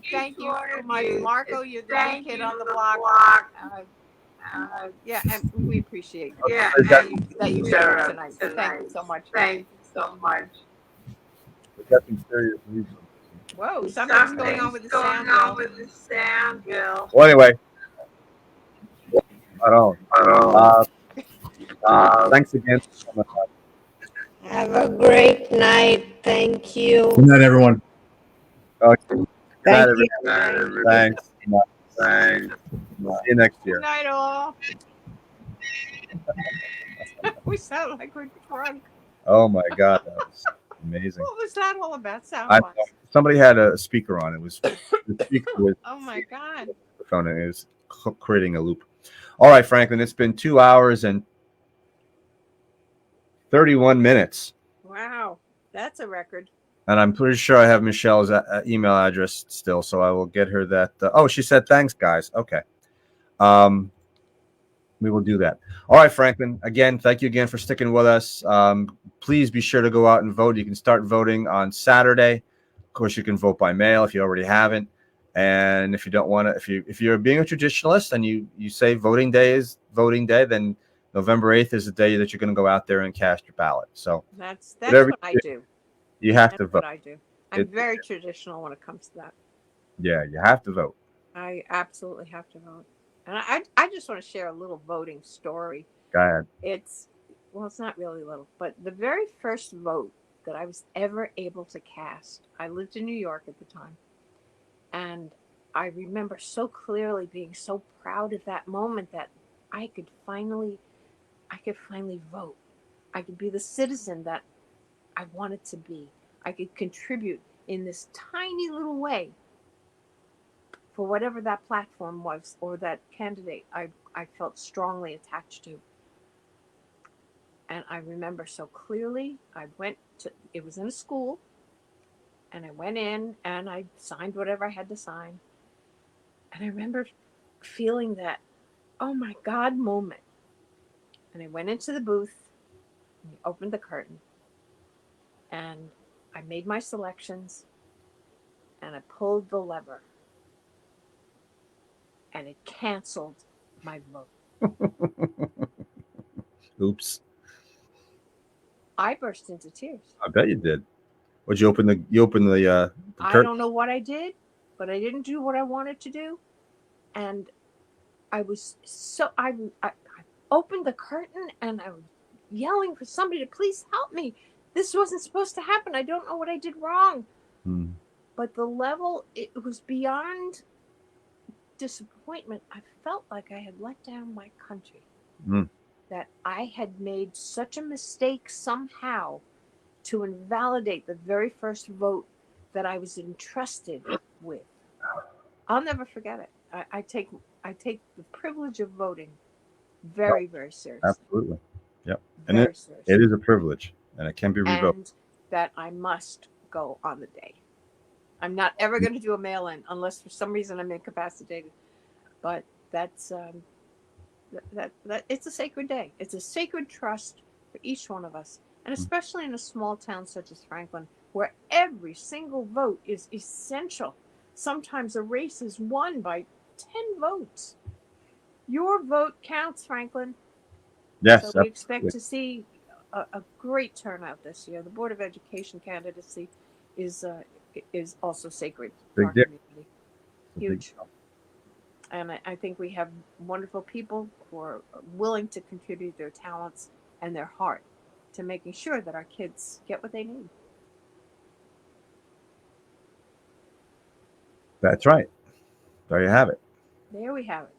Thank you so much, Marco. You're the new kid on the block. Yeah, and we appreciate that you showed up tonight. So thank you so much. Thank you so much. we got some serious news. Whoa, something's going on with the sound, Bill. Well, anyway, I don't. Thanks again. Have a great night. Thank you. Good night, everyone. Okay. Thank Good you. night, everybody. Thanks. See you next Good year. night, all. We sound like we're drunk. Oh my God, that was amazing. What was that all about? Sound I wise? somebody had a speaker on. It was the speaker was Oh my God. the phone and it was creating a loop. All right, Franklin, it's been 2 hours and 31 minutes. Wow. That's a record. And I'm pretty sure I have Michelle's email address still, so I will get her that. Oh, she said, thanks, guys. Okay. We will do that. All right, Franklin. Again, thank you again for sticking with us. Please be sure to go out and vote. You can start voting on Saturday. Of course, you can vote by mail if you already haven't. And if you don't want to, if you're being a traditionalist and you say voting day is voting day, then November 8th is the day that you're going to go out there and cast your ballot. So That's Whatever what I you do. you have That's to vote. what I do. I'm It- very traditional when it comes to that. Yeah, you have to vote. I absolutely have to vote. And I just want to share a little voting story. Go ahead. It's not really little, but the very first vote that I was ever able to cast, I lived in New York at the time. And I remember so clearly being so proud of that moment that I could finally vote. I could be the citizen that I wanted to be. I could contribute in this tiny little way for whatever that platform was or that candidate I felt strongly attached to. And I remember so clearly, it was in a school, and I went in and I signed whatever I had to sign. And I remember feeling that, oh my God moment. And I went into the booth, and opened the curtain, and I made my selections, and I pulled the lever, and it canceled my vote. Oops. I burst into tears. I bet you did. Would you open the I curtain? don't know what I did, but I didn't do what I wanted to do. And I was so, I opened the curtain and I was yelling for somebody to please help me. This wasn't supposed to happen. I don't know what I did wrong. Hmm. But the level, it was beyond disappointment. I felt like I had let down my country. Hmm. That I had made such a mistake somehow to invalidate the very first vote that I was entrusted with. I'll never forget it. I take the privilege of voting very, very seriously. Absolutely. Yep. And Very it seriously. is a privilege, and it can be revoked. And that I must go on the day. I'm not ever going to do a mail-in unless for some reason I'm incapacitated. But that's that it's a sacred day. It's a sacred trust for each one of us, and especially in a small town such as Franklin, where every single vote is essential. Sometimes a race is won by 10 votes. Your vote counts, Franklin. Yes. So we expect absolutely. to see a great turnout this year. The Board of Education candidacy is also sacred for Big our deal. community. It's a big Huge. deal. And I think we have wonderful people who are willing to contribute their talents and their heart to making sure that our kids get what they need. That's right. There you have it. There we have it.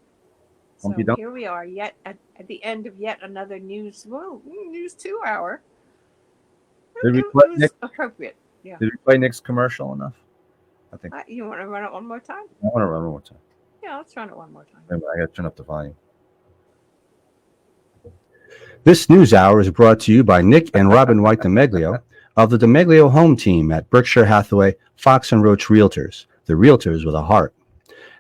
Hope So you don't- here we are, yet at the end of yet another news 2 hour. Did we It play was Nick? appropriate. Yeah. Did we play Nick's commercial enough? I think I You want to run it one more time? want to run one more time. Yeah, let's run it one more time. Wait a minute, I got to turn up the volume. This news hour is brought to you by Nick and Robin White DeMeglio of the DeMeglio Home Team at Berkshire Hathaway Fox and Roach Realtors, the realtors with a heart.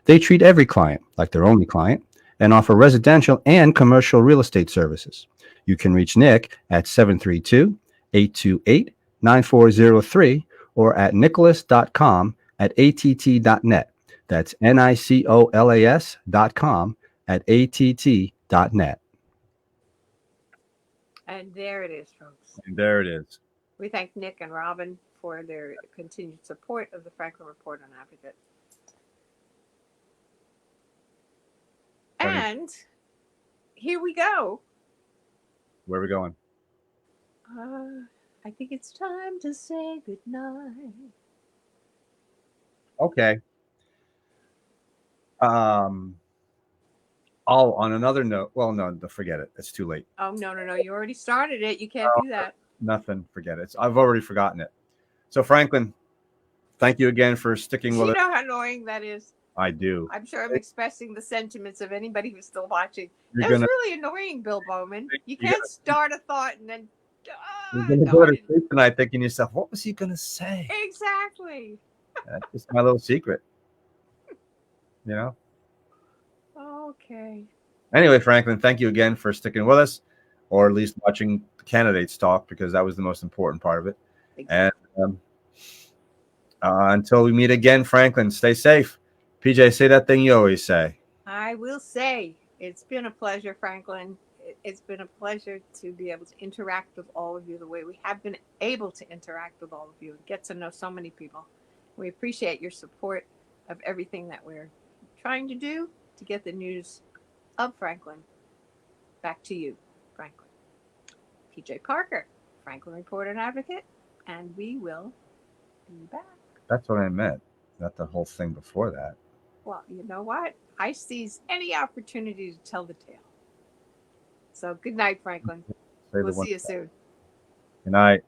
They treat every client like their only client and offer residential and commercial real estate services. You can reach Nick at 732-828-9403 or at nicholas.com@att.net. That's nicolas.com@att.net. And there it is, folks. And there it is. We thank Nick and Robin for their continued support of the Franklin Report on Advocate. Right. And here we go. Where are we going? I think it's time to say goodnight. Okay. On another note, well, no, forget it. It's too late. Oh, no. You already started it. You can't do that. Nothing. Forget it. I've already forgotten it. So, Franklin, thank you again for sticking Do with you it. know how annoying that is? I do. I'm sure I'm expressing the sentiments of anybody who's still watching. You're That was gonna, really annoying, Bill Bowman. You you're can't start a thought and then. you're gonna go to sleep tonight thinking to yourself, what was he gonna say? Exactly. That's just my little secret. You know. Okay. Anyway, Franklin, thank you again for sticking with us, or at least watching the candidates talk, because that was the most important part of it. Exactly. And until we meet again, Franklin, stay safe. PJ, say that thing you always say. I will say it's been a pleasure, Franklin. It's been a pleasure to be able to interact with all of you the way we have been able to interact with all of you and get to know so many people. We appreciate your support of everything that we're trying to do to get the news of Franklin back to you, Franklin. PJ Parker, Franklin Report and Advocate, and we will be back. That's what I meant. Not the whole thing before that. Well, you know what? I seize any opportunity to tell the tale. So good night, Franklin. Say the We'll one- see you soon. Good night.